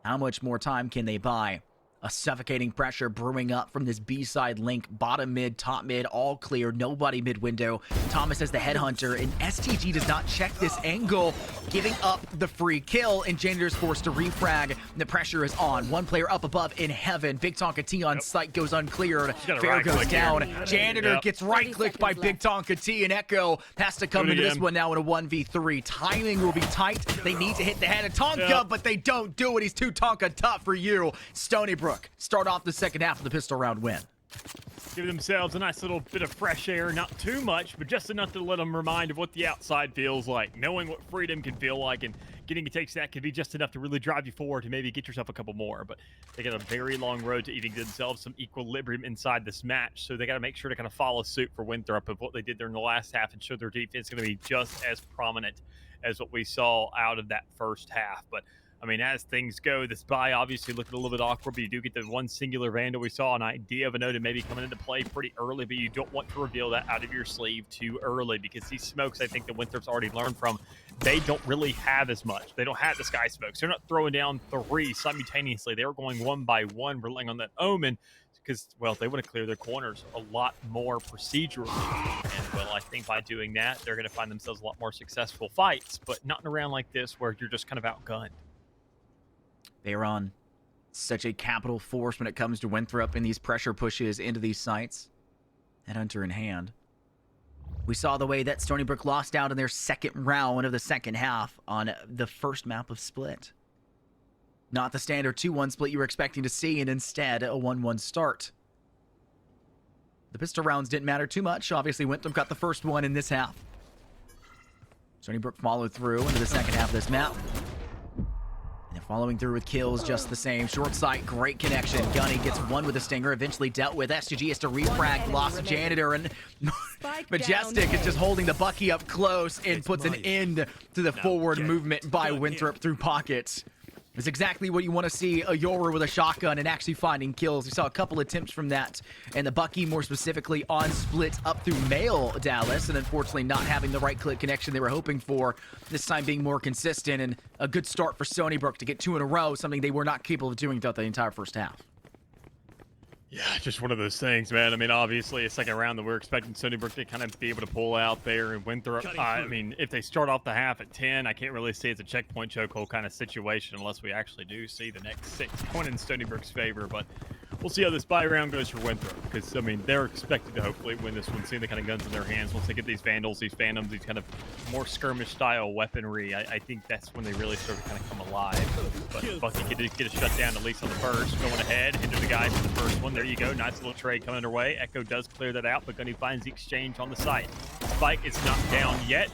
how much more time can they buy? A suffocating pressure brewing up from this B-side Link. Bottom mid, top mid, all clear. Nobody mid-window. Thomas as the headhunter, and STG does not check this angle, giving up the free kill, and Janitor's forced to refrag. The pressure is on. 1 player up above in heaven. Big Tonka T on site goes uncleared. Fair goes down. Janitor gets right-clicked by Big Tonka T, and Echo has to come into this one now in a 1v3. Timing will be tight. They need to hit the head of Tonka, but they don't do it. He's too Tonka tough for you. Stony Brook start off the second half of the pistol round win. Give themselves a nice little bit of fresh air, not too much, but just enough to let them remind of what the outside feels like, knowing what freedom can feel like, and getting a take that could be just enough to really drive you forward to maybe get yourself a couple more. But they got a very long road to eating themselves some equilibrium inside this match, so they got to make sure to kind of follow suit for Winthrop of what they did during the last half and show their defense is going to be just as prominent as what we saw out of that first half. But I mean, as things go, this buy obviously looking a little bit awkward, but you do get the 1 singular Vandal. We saw an idea of a Odin maybe coming into play pretty early, but you don't want to reveal that out of your sleeve too early because these smokes, I think that Winthrop's already learned from, they don't really have as much. They don't have the Sky Smokes. They're not throwing down 3 simultaneously. They were going 1 by 1, relying on that Omen because, well, they want to clear their corners a lot more procedurally. And, well, I think by doing that, they're going to find themselves a lot more successful fights, but not in a round like this where you're just kind of outgunned. Bayron, such a capital force when it comes to Winthrop in these pressure pushes into these sites. Headhunter in hand. We saw the way that Stony Brook lost out in their second round of the second half on the first map of Split. Not the standard 2-1 split you were expecting to see, and instead a 1-1 start. The pistol rounds didn't matter too much. Obviously, Winthrop got the first one in this half. Stony Brook followed through into the second half of this map. And they're following through with kills just the same. Short sight, great connection. Gunny gets one with a stinger, eventually dealt with. SGG has to refrag, lost Janitor, and Majestic is just holding the Bucky up close and puts an end to the forward movement by Winthrop through pockets. It's exactly what you want to see, a Yoru with a shotgun and actually finding kills. We saw a couple attempts from that, and the Bucky more specifically on Split up through male Dallas, and unfortunately not having the right click connection they were hoping for, this time being more consistent, and a good start for Stony Brook to get 2 in a row, something they were not capable of doing throughout the entire first half. Yeah, just one of those things, man. I mean, obviously, a second round that we're expecting Stony Brook to kind of be able to pull out there and Winthrop. I mean, if they start off the half at 10, I can't really see it's a checkpoint chokehold kind of situation unless we actually do see the next 6 going in Stony Brook's favor. But we'll see how this bye round goes for Winthrop because, I mean, they're expected to hopefully win this one, seeing the kind of guns in their hands. Once they get these Vandals, these Phantoms, these kind of more skirmish-style weaponry, I think that's when they really start to kind of come alive. But Bucky did get a shutdown, at least on the first. Going ahead, into the guy for the first one. There you go. Nice little trade coming underway. Echo does clear that out, but Gunny finds the exchange on the site. Spike is not down yet.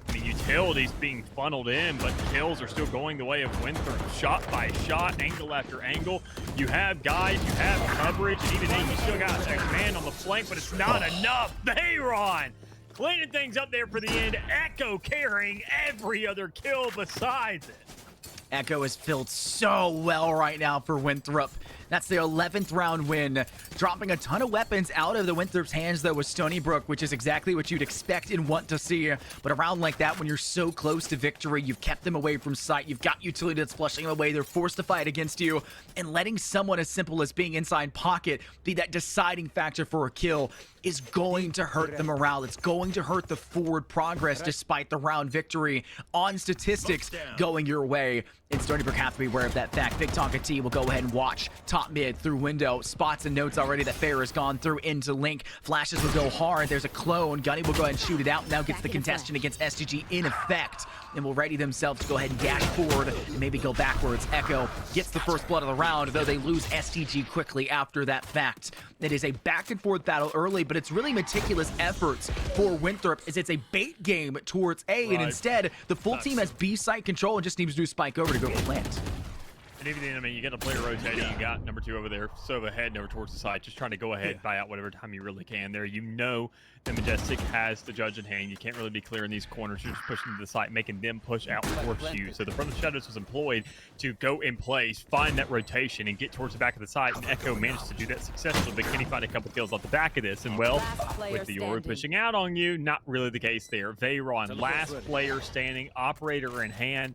I mean, utilities being funneled in, but kills are still going the way of Winthrop. Shot by shot, angle after angle. You have guys, you have coverage, and even then you still got a man on the flank, but it's not enough. Bayron cleaning things up there for the end. Echo carrying every other kill besides it. Echo is filled so well right now for Winthrop. That's their 11th round win, dropping a ton of weapons out of the Winthrop's hands, though, with Stony Brook, which is exactly what you'd expect and want to see. But a round like that, when you're so close to victory, you've kept them away from sight, you've got utility that's flushing them away, they're forced to fight against you, and letting someone as simple as being inside pocket be that deciding factor for a kill is going to hurt the morale. It's going to hurt the forward progress despite the round victory on statistics going your way. And Stony Brook have to be aware of that fact. Big Tonka T will go ahead and watch top mid through window. Spots and notes already that Fair has gone through into Link. Flashes will go hard. There's a clone. Gunny will go ahead and shoot it out. Now gets the contestant against SGG in effect. And will ready themselves to go ahead and dash forward and maybe go backwards. Echo gets the first blood of the round, though they lose STG quickly after that fact. It is a back and forth battle early, but it's really meticulous efforts for Winthrop as it's a bait game towards A, and instead the full team has B site control and just needs to do spike over to go for plant. And even then, I mean, you got a player rotating. You got number 2 over there, so ahead, over towards the side, just trying to go ahead, buy out whatever time you really can there. You know the Majestic has the judge in hand. You can't really be clearing these corners. You're just pushing to the side, making them push out towards you. So the front of the shadows was employed to go in place, find that rotation, and get towards the back of the side. And Echo managed to do that successfully, but can he find a couple kills off the back of this? And, well, with the Yoru pushing out on you, not really the case there. Veyron, last player standing, operator in hand.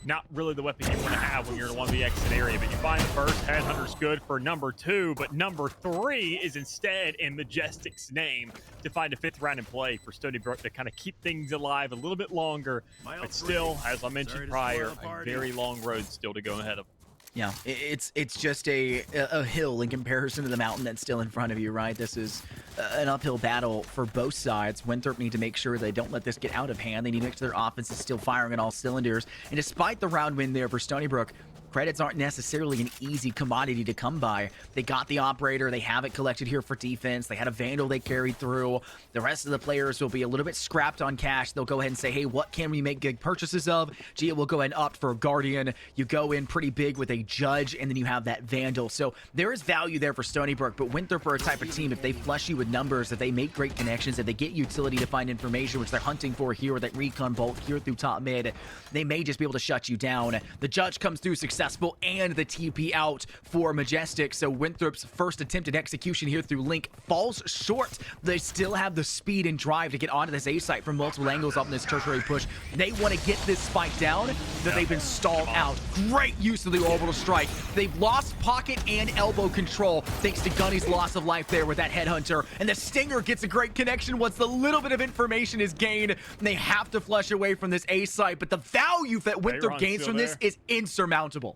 Not really the weapon you want to have when you're in a 1vx scenario, but you find the first. Headhunter's good for number 2, but number 3 is instead in Majestic's name to find a 5th round in play for Stony Brook to kind of keep things alive a little bit longer, but still, as I mentioned prior, a very long road still to go ahead of them. Yeah, it's just a hill in comparison to the mountain that's still in front of you, right? This is an uphill battle for both sides. Winthrop need to make sure they don't let this get out of hand. They need to make sure their offense is still firing on all cylinders. And despite the round win there for Stony Brook, credits aren't necessarily an easy commodity to come by. They got the operator, they have it collected here for defense, they had a Vandal they carried through. The rest of the players will be a little bit scrapped on cash. They'll go ahead and say, hey, what can we make big purchases of? Gia will go ahead and opt for a Guardian. You go in pretty big with a Judge, and then you have that Vandal. So there is value there for Stony Brook, but Winthrop are a type of team, if they flush you with numbers, if they make great connections, if they get utility to find information, which they're hunting for here with that recon bolt here through top mid, they may just be able to shut you down. The Judge comes through successfully. successful and the TP out for Majestic. So Winthrop's first attempt at execution here through Link falls short. They still have the speed and drive to get onto this A site from multiple angles up in this tertiary push. They want to get this spike down, but they've been stalled out. Great use of the orbital strike. They've lost pocket and elbow control thanks to Gunny's loss of life there with that headhunter. And the Stinger gets a great connection once the little bit of information is gained. They have to flush away from this A site, but the value that Winthrop gains from this is insurmountable.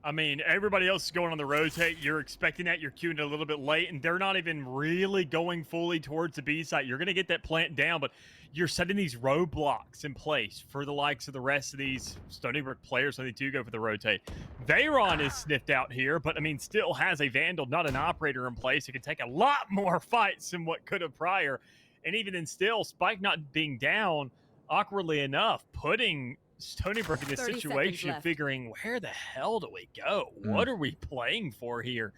I mean, everybody else is going on the rotate. You're expecting that. You're queuing it a little bit late, and they're not even really going fully towards the B site. You're going to get that plant down, but you're setting these roadblocks in place for the likes of the rest of these Stony Brook players when they do go for the rotate. Veyron is sniffed out here, but, I mean, still has a Vandal, not an operator in place. It can take a lot more fights than what could have prior. And even then still, Spike not being down, awkwardly enough, putting Stony Brook in this situation, figuring, where the hell do we go? What are we playing for here?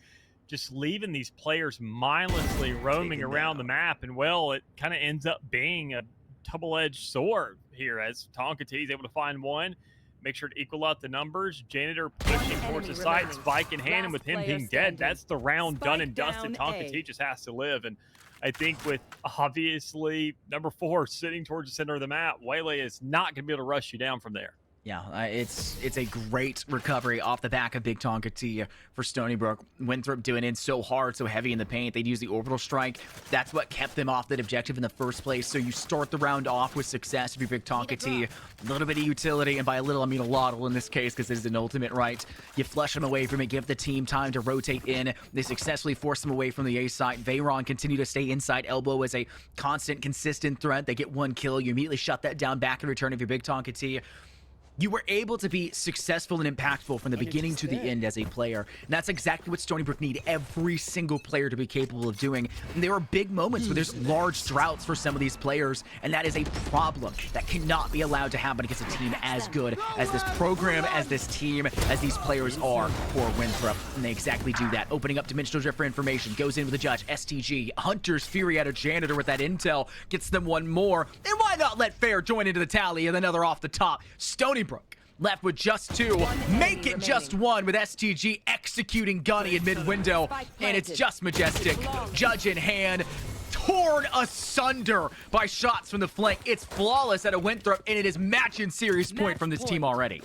Just leaving these players mindlessly roaming around the map, and, well, it kind of ends up being a double-edged sword here as Tonka T is able to find one, make sure to equal out the numbers. Janitor pushing towards the side, Spike in hand, and with him being dead, that's the round done and dusted. Tonka T just has to live, and I think with obviously number 4 sitting towards the center of the map, Waylay is not going to be able to rush you down from there. Yeah, it's a great recovery off the back of Big Tonka T for Stony Brook. Winthrop doing it so hard, so heavy in the paint. They'd use the orbital strike. That's what kept them off that objective in the first place. So you start the round off with success if you're Big Tonka T. A little bit of utility, and by a little I mean a lot in this case because it is an ultimate, right? You flush them away from it, give the team time to rotate in. They successfully force them away from the A site. Veyron continue to stay inside elbow as a constant, consistent threat. They get one kill. You immediately shut that down back in return if you're Big Tonka T. You were able to be successful and impactful from the beginning to the end as a player. And that's exactly what Stony Brook need every single player to be capable of doing. And there are big moments where there's large droughts for some of these players, and that is a problem that cannot be allowed to happen against a team as good as this program, as this team, as these players are for Winthrop. And they exactly do that. Opening up Dimensional Drift for information. Goes in with the judge, STG. Hunter's Fury out of Janitor with that intel. Gets them one more. And why not let Fair join into the tally and another off the top? Stony Brook left with just 2. Make it just 1 with STG executing Gunny in mid-window. And it's just Majestic. Judge in hand. Torn asunder by shots from the flank. It's flawless at a Winthrop, and it is match and series point from this team already.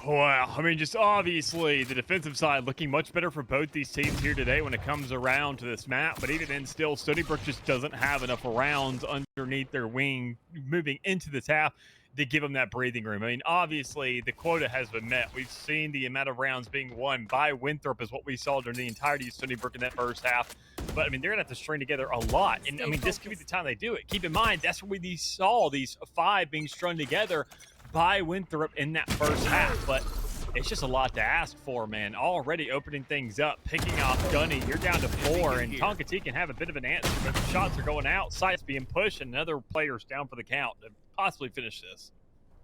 Wow, I mean, just obviously the defensive side looking much better for both these teams here today when it comes around to this map. But even then, still, Stony Brook just doesn't have enough rounds underneath their wing moving into this half to give them that breathing room. I mean, obviously, the quota has been met. We've seen the amount of rounds being won by Winthrop is what we saw during the entirety of Stony Brook in that first half. But, I mean, they're going to have to string together a lot. And, I mean, this could be the time they do it. Keep in mind, that's where we saw these 5 being strung together by Winthrop in that first half. But it's just a lot to ask for, man. Already opening things up, picking off Gunny. You're down to 4, and Tonka T can have a bit of an answer, but the shots are going out. Sights being pushed, and another player's down for the count to possibly finish this.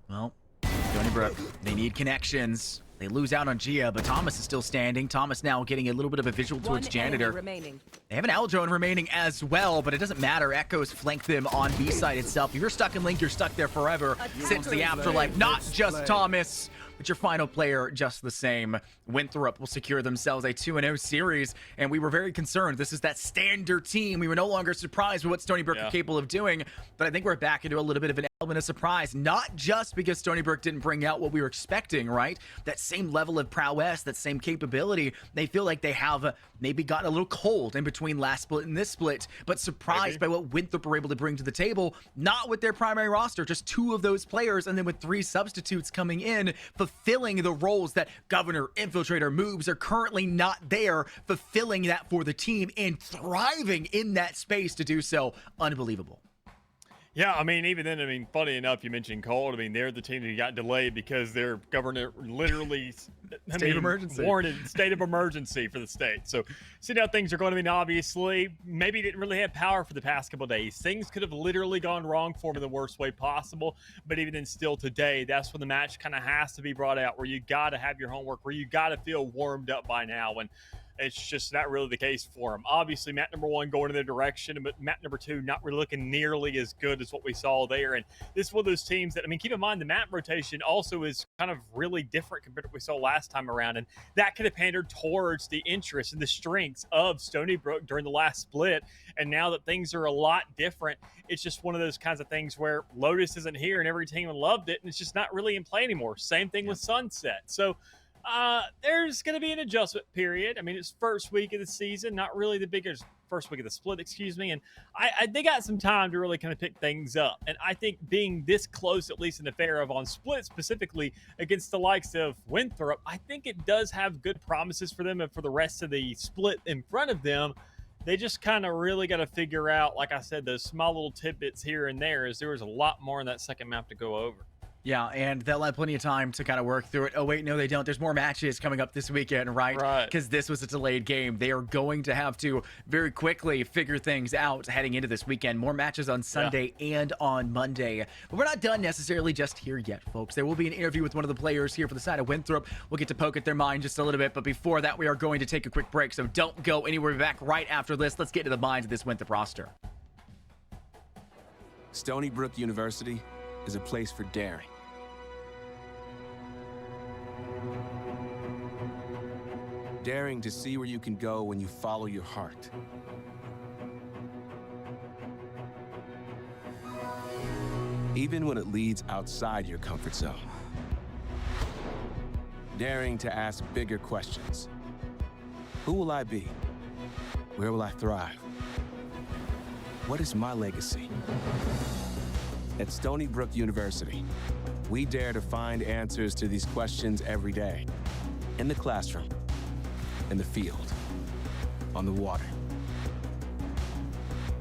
Well, Stony Brook, they need connections. They lose out on Gia, but Thomas is still standing. Thomas now getting a little bit of a visual towards Janitor. They have an Aldrone remaining as well, but it doesn't matter. Echoes flank them on B side itself. If you're stuck in Link, you're stuck there forever. Since the afterlife, not just Thomas, but your final player just the same. Winthrop will secure themselves a 2-0 series, and we were very concerned. This is that standard team. We were no longer surprised with what Stony Brook are capable of doing, but I think we're back into a little bit of an element of surprise, not just because Stony Brook didn't bring out what we were expecting, right? That same level of prowess, that same capability. They feel like they have maybe gotten a little cold in between last split and this split, but surprised by what Winthrop were able to bring to the table, not with their primary roster, just 2 of those players, and then with 3 substitutes coming in, fulfilling the roles that Governor, Infiltrator, Moves are currently not there, fulfilling that for the team and thriving in that space to do so. Unbelievable. Yeah, I mean, even then, I mean, funny enough, you mentioned cold. I mean, they're the team that got delayed because their governor literally state of emergency. Warranted state of emergency for the state. So, see how things are going to be. Obviously, maybe didn't really have power for the past couple of days. Things could have literally gone wrong for them in the worst way possible. But even then, still today, that's when the match kind of has to be brought out, where you got to have your homework, where you got to feel warmed up by now. And It's just not really the case for him. Obviously, map number 1 going in their direction, but map number 2 not really looking nearly as good as what we saw there. And this is one of those teams that, I mean, keep in mind the map rotation also is kind of really different compared to what we saw last time around. And that could have pandered towards the interest and the strengths of Stony Brook during the last split. And now that things are a lot different, it's just one of those kinds of things where Lotus isn't here and every team loved it, and it's just not really in play anymore. Same thing with Sunset. So there's going to be an adjustment period. I mean, it's first week of the season, not really the biggest first week of the split, excuse me. And they got some time to really kind of pick things up. And I think being this close, at least in the fair of on split specifically against the likes of Winthrop, I think it does have good promises for them and for the rest of the split in front of them. They just kind of really got to figure out, like I said, those small little tidbits here and there, as there was a lot more in that second map to go over. Yeah, and they'll have plenty of time to kind of work through it. Oh, wait, no, they don't. There's more matches coming up this weekend, right? Because this was a delayed game. They are going to have to very quickly figure things out heading into this weekend. More matches on Sunday and on Monday. But we're not done necessarily just here yet, folks. There will be an interview with one of the players here for the side of Winthrop. We'll get to poke at their mind just a little bit. But before that, we are going to take a quick break. So don't go anywhere. We'll be back right after this. Let's get to the minds of this Winthrop roster. Stony Brook University is a place for daring. Daring to see where you can go when you follow your heart. Even when it leads outside your comfort zone. Daring to ask bigger questions. Who will I be? Where will I thrive? What is my legacy? At Stony Brook University, we dare to find answers to these questions every day. In the classroom, in the field, on the water.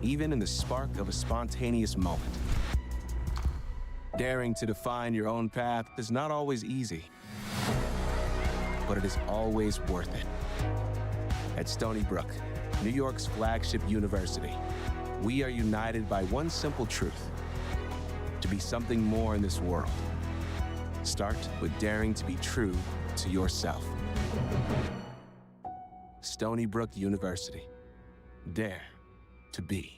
Even in the spark of a spontaneous moment. Daring to define your own path is not always easy, but it is always worth it. At Stony Brook, New York's flagship university, we are united by one simple truth: to be something more in this world. Start with daring to be true to yourself. Stony Brook University. Dare to be.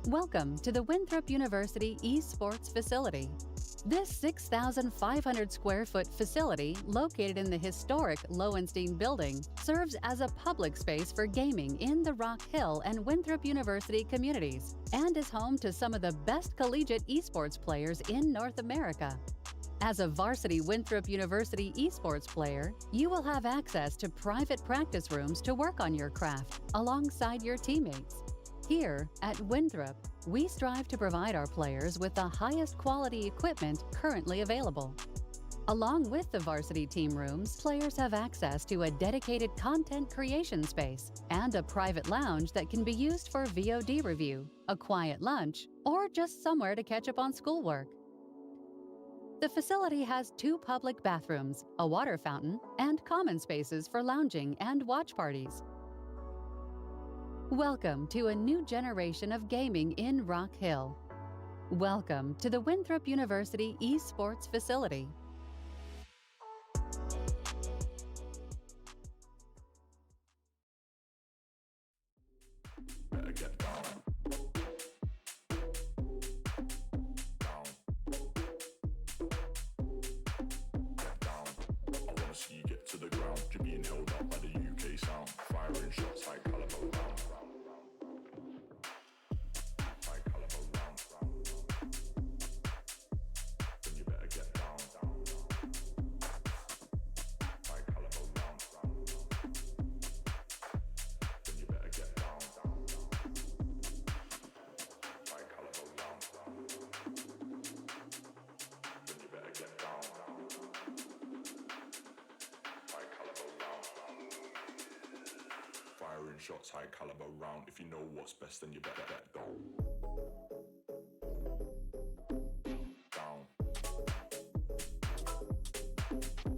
Welcome to the Winthrop University Esports Facility. This 6,500 square foot facility, located in the historic Lowenstein building, serves as a public space for gaming in the Rock Hill and Winthrop University communities, and is home to some of the best collegiate esports players in North America. As a varsity Winthrop University esports player, you will have access to private practice rooms to work on your craft alongside your teammates. Here at Winthrop, we strive to provide our players with the highest quality equipment currently available. Along with the varsity team rooms, players have access to a dedicated content creation space and a private lounge that can be used for VOD review, a quiet lunch, or just somewhere to catch up on schoolwork. The facility has 2 public bathrooms, a water fountain, and common spaces for lounging and watch parties. Welcome to a new generation of gaming in Rock Hill. Welcome to the Winthrop University Esports Facility. Better get down. Get down. I wanna see you get to the ground. You're being held up by the UK sound. Firing shots like caliber round. Like caliber round. Then you better get down. shots, high caliber round. If you know what's best, then you better get down. Down.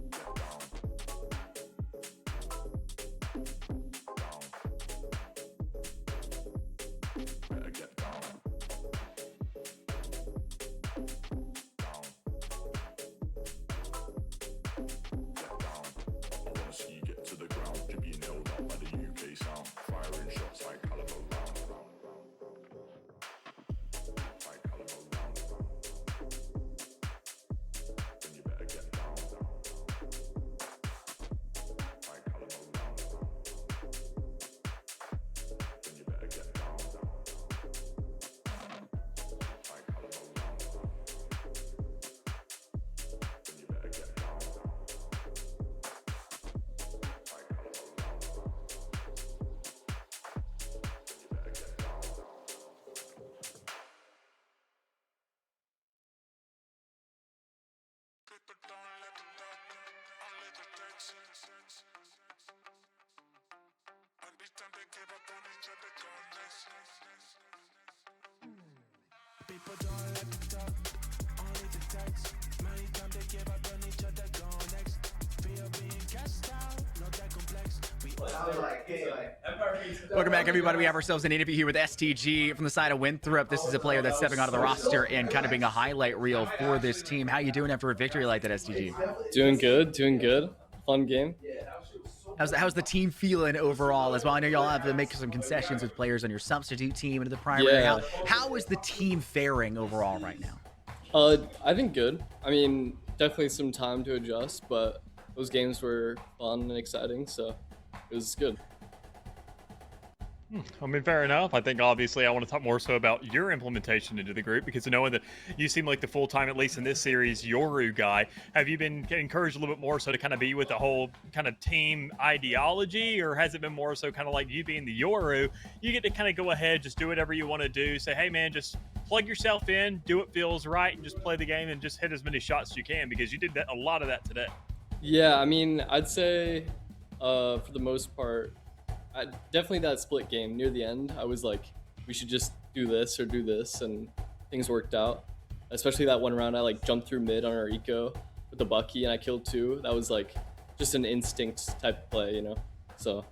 Get down. Down. Better get down. Down. Get down. I wanna see you get to the ground. You're being held up by the UK sound. Firing shots, high caliber round. High caliber round. Then you better get down. High caliber round. Then you better get down. High caliber round. Then you better get down. High caliber round. Then you better get down. People don't let it talk, only the text. Every time they give up on each other, go next. People don't let it talk, only the text. Many times they give up on each other, go next. Fear being cast out, not that complex. Welcome back, everybody. We have ourselves an interview here with STG from the side of Winthrop. This is a player that's stepping onto the roster and kind of being a highlight reel for this team. How you doing after a victory like that, STG? Doing good. Fun game. How's the team feeling overall as well? I know y'all have to make some concessions with players on your substitute team into the primary. Yeah. How is the team faring overall right now? I think good. I mean, definitely some time to adjust, but those games were fun and exciting, so it was good. I mean, fair enough. I think obviously I want to talk more so about your implementation into the group, because knowing that you seem like the full-time, at least in this series, Yoru guy, have you been encouraged a little bit more so to kind of be with the whole kind of team ideology, or has it been more so kind of like you being the Yoru, you get to kind of go ahead, just do whatever you want to do, say, hey man, just plug yourself in, do what feels right, and just play the game and just hit as many shots as you can, because you did that, a lot of that today. Yeah, I mean, I'd say for the most part, definitely that split game near the end, I was like, we should just do this or do this, and things worked out. Especially that one round, I like jumped through mid on our eco with the Bucky and I killed 2. That was like just an instinct type play, you know? So,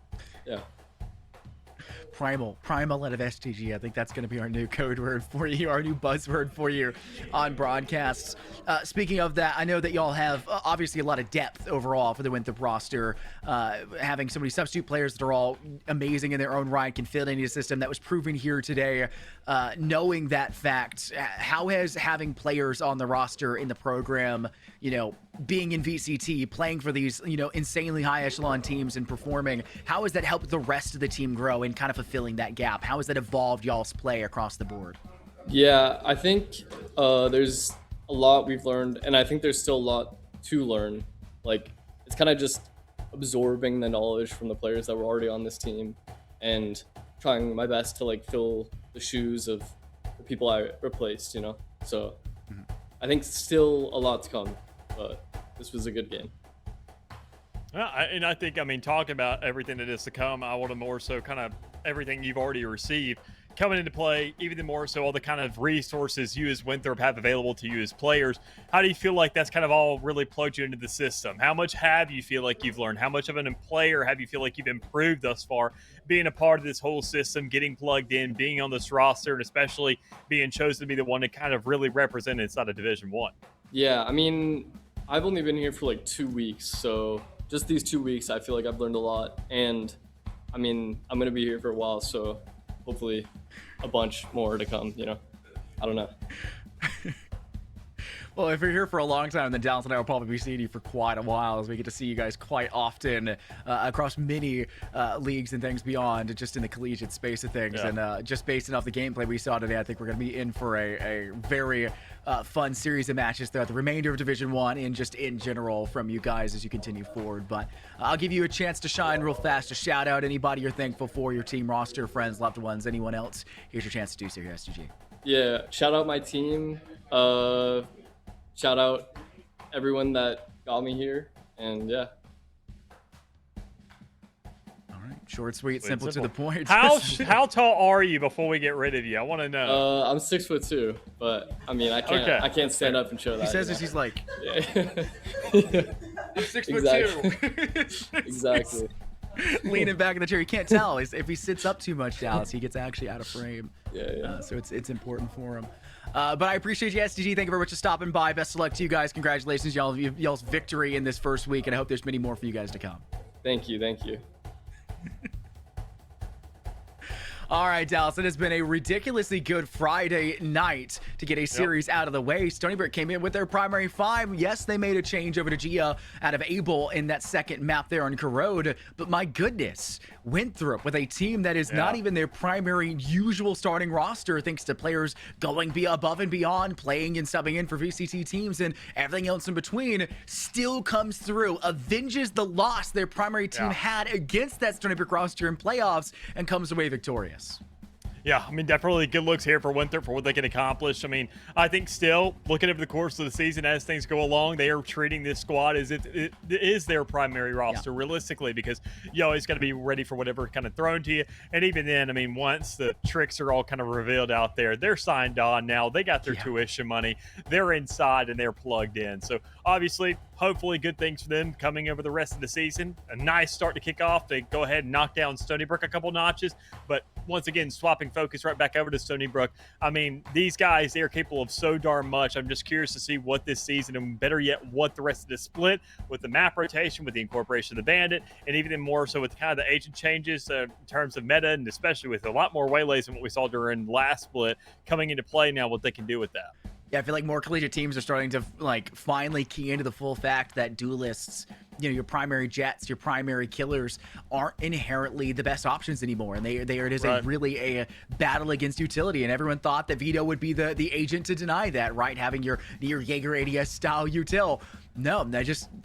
yeah. Primal out of STG. I think that's going to be our new code word for you, our new buzzword for you on broadcasts. Speaking of that, I know that y'all have obviously a lot of depth overall for the Winthrop roster. Having so many substitute players that are all amazing in their own right, can fit into a system that was proven here today. Knowing that fact, how has having players on the roster in the program, being in VCT, playing for these, insanely high echelon teams and performing, how has that helped the rest of the team grow and kind of fulfilling that gap? How has that evolved y'all's play across the board? Yeah, I think there's a lot we've learned, and I think there's still a lot to learn. Like, it's kind of just absorbing the knowledge from the players that were already on this team and trying my best to like fill the shoes of the people I replaced, So I think still a lot to come, but this was a good game. And I think, talking about everything that is to come, I want to more so kind of everything you've already received coming into play, even more so all the kind of resources you as Winthrop have available to you as players. How do you feel like that's kind of all really plugged you into the system? How much have you feel like you've learned? How much of a player have you feel like you've improved thus far, being a part of this whole system, getting plugged in, being on this roster, and especially being chosen to be the one to kind of really represent inside of Division 1? Yeah, I've only been here for like 2 weeks, so just these 2 weeks, I feel like I've learned a lot. And I'm going to be here for a while, so hopefully a bunch more to come, I don't know. Well, if you're here for a long time, then Dallas and I will probably be seeing you for quite a while, as we get to see you guys quite often across many leagues and things beyond, just in the collegiate space of things. Yeah. And just based off the gameplay we saw today, I think we're going to be in for a very fun series of matches throughout the remainder of Division 1 and just in general from you guys as you continue forward. But I'll give you a chance to shine real fast, to shout out anybody you're thankful for, your team roster, friends, loved ones, anyone else. Here's your chance to do so here, STG. Yeah, shout out my team. Shout out everyone that got me here, and yeah. All right, Short, sweet, simple to the point. How tall are you before we get rid of you? I want to know. I'm 6'2", but I mean, I can't stand up and show that. He says this. He's like, yeah. I'm 6'2". Exactly. Leaning back in the chair. You can't tell if he sits up too much, Dallas. He gets actually out of frame. Yeah. So it's important for him. But I appreciate you, SDG. Thank you very much for stopping by. Best of luck to you guys. Congratulations, y'all's victory in this first week, and I hope there's many more for you guys to come. Thank you. All right, Dallas, it has been a ridiculously good Friday night to get a series out of the way. Stony Brook came in with their primary 5. Yes, they made a change over to Gia out of Abel in that second map there on Corrode, but my goodness, Winthrop with a team that is not even their primary usual starting roster, thanks to players going above and beyond, playing and subbing in for VCT teams and everything else in between, still comes through, avenges the loss their primary team had against that Stony Brook roster in playoffs, and comes away victorious. Yeah, I mean, definitely good looks here for Winthrop for what they can accomplish. I mean, I think still, looking over the course of the season as things go along, they are treating this squad as it is their primary roster, realistically, because you always got to be ready for whatever kind of thrown to you. And even then, I mean, once the tricks are all kind of revealed out there, they're signed on now. They got their tuition money. They're inside and they're plugged in. So, obviously, hopefully good things for them coming over the rest of the season. A nice start to kick off. They go ahead and knock down Stony Brook a couple notches. But once again, swapping focus right back over to Stony Brook. I mean, these guys, they are capable of so darn much. I'm just curious to see what this season, and better yet, what the rest of the split with the map rotation, with the incorporation of the Bandit, and even more so with kind of the agent changes in terms of meta, and especially with a lot more waylays than what we saw during last split coming into play now, what they can do with that. Yeah, I feel like more collegiate teams are starting to finally key into the full fact that duelists, your primary jets, your primary killers aren't inherently the best options anymore, and it is really a battle against utility. And everyone thought that Vito would be the agent to deny that, right? Having your Jaeger ADS style util. No,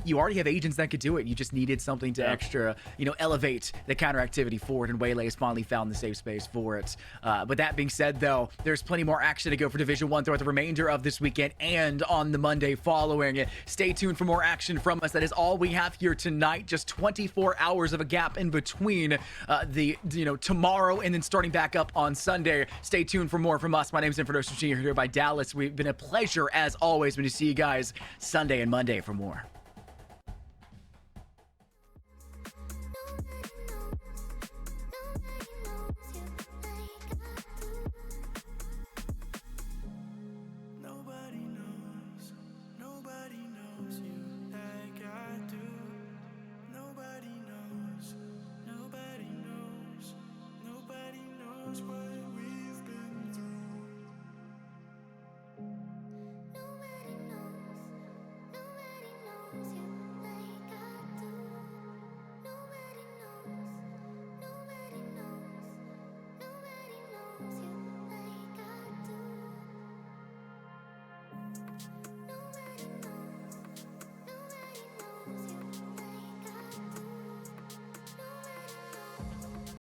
you already have agents that could do it. You just needed something to extra, elevate the counter activity forward, and Waylay has finally found the safe space for it. But that being said, though, there's plenty more action to go for Division 1 throughout the remainder of this weekend and on the Monday following. Stay tuned for more action from us. That is all we have here tonight. Just 24 hours of a gap in between tomorrow and then starting back up on Sunday. Stay tuned for more from us. My name is Inferno Jr. here by Dallas. We've been a pleasure as always when you see you guys Sunday and Monday for more.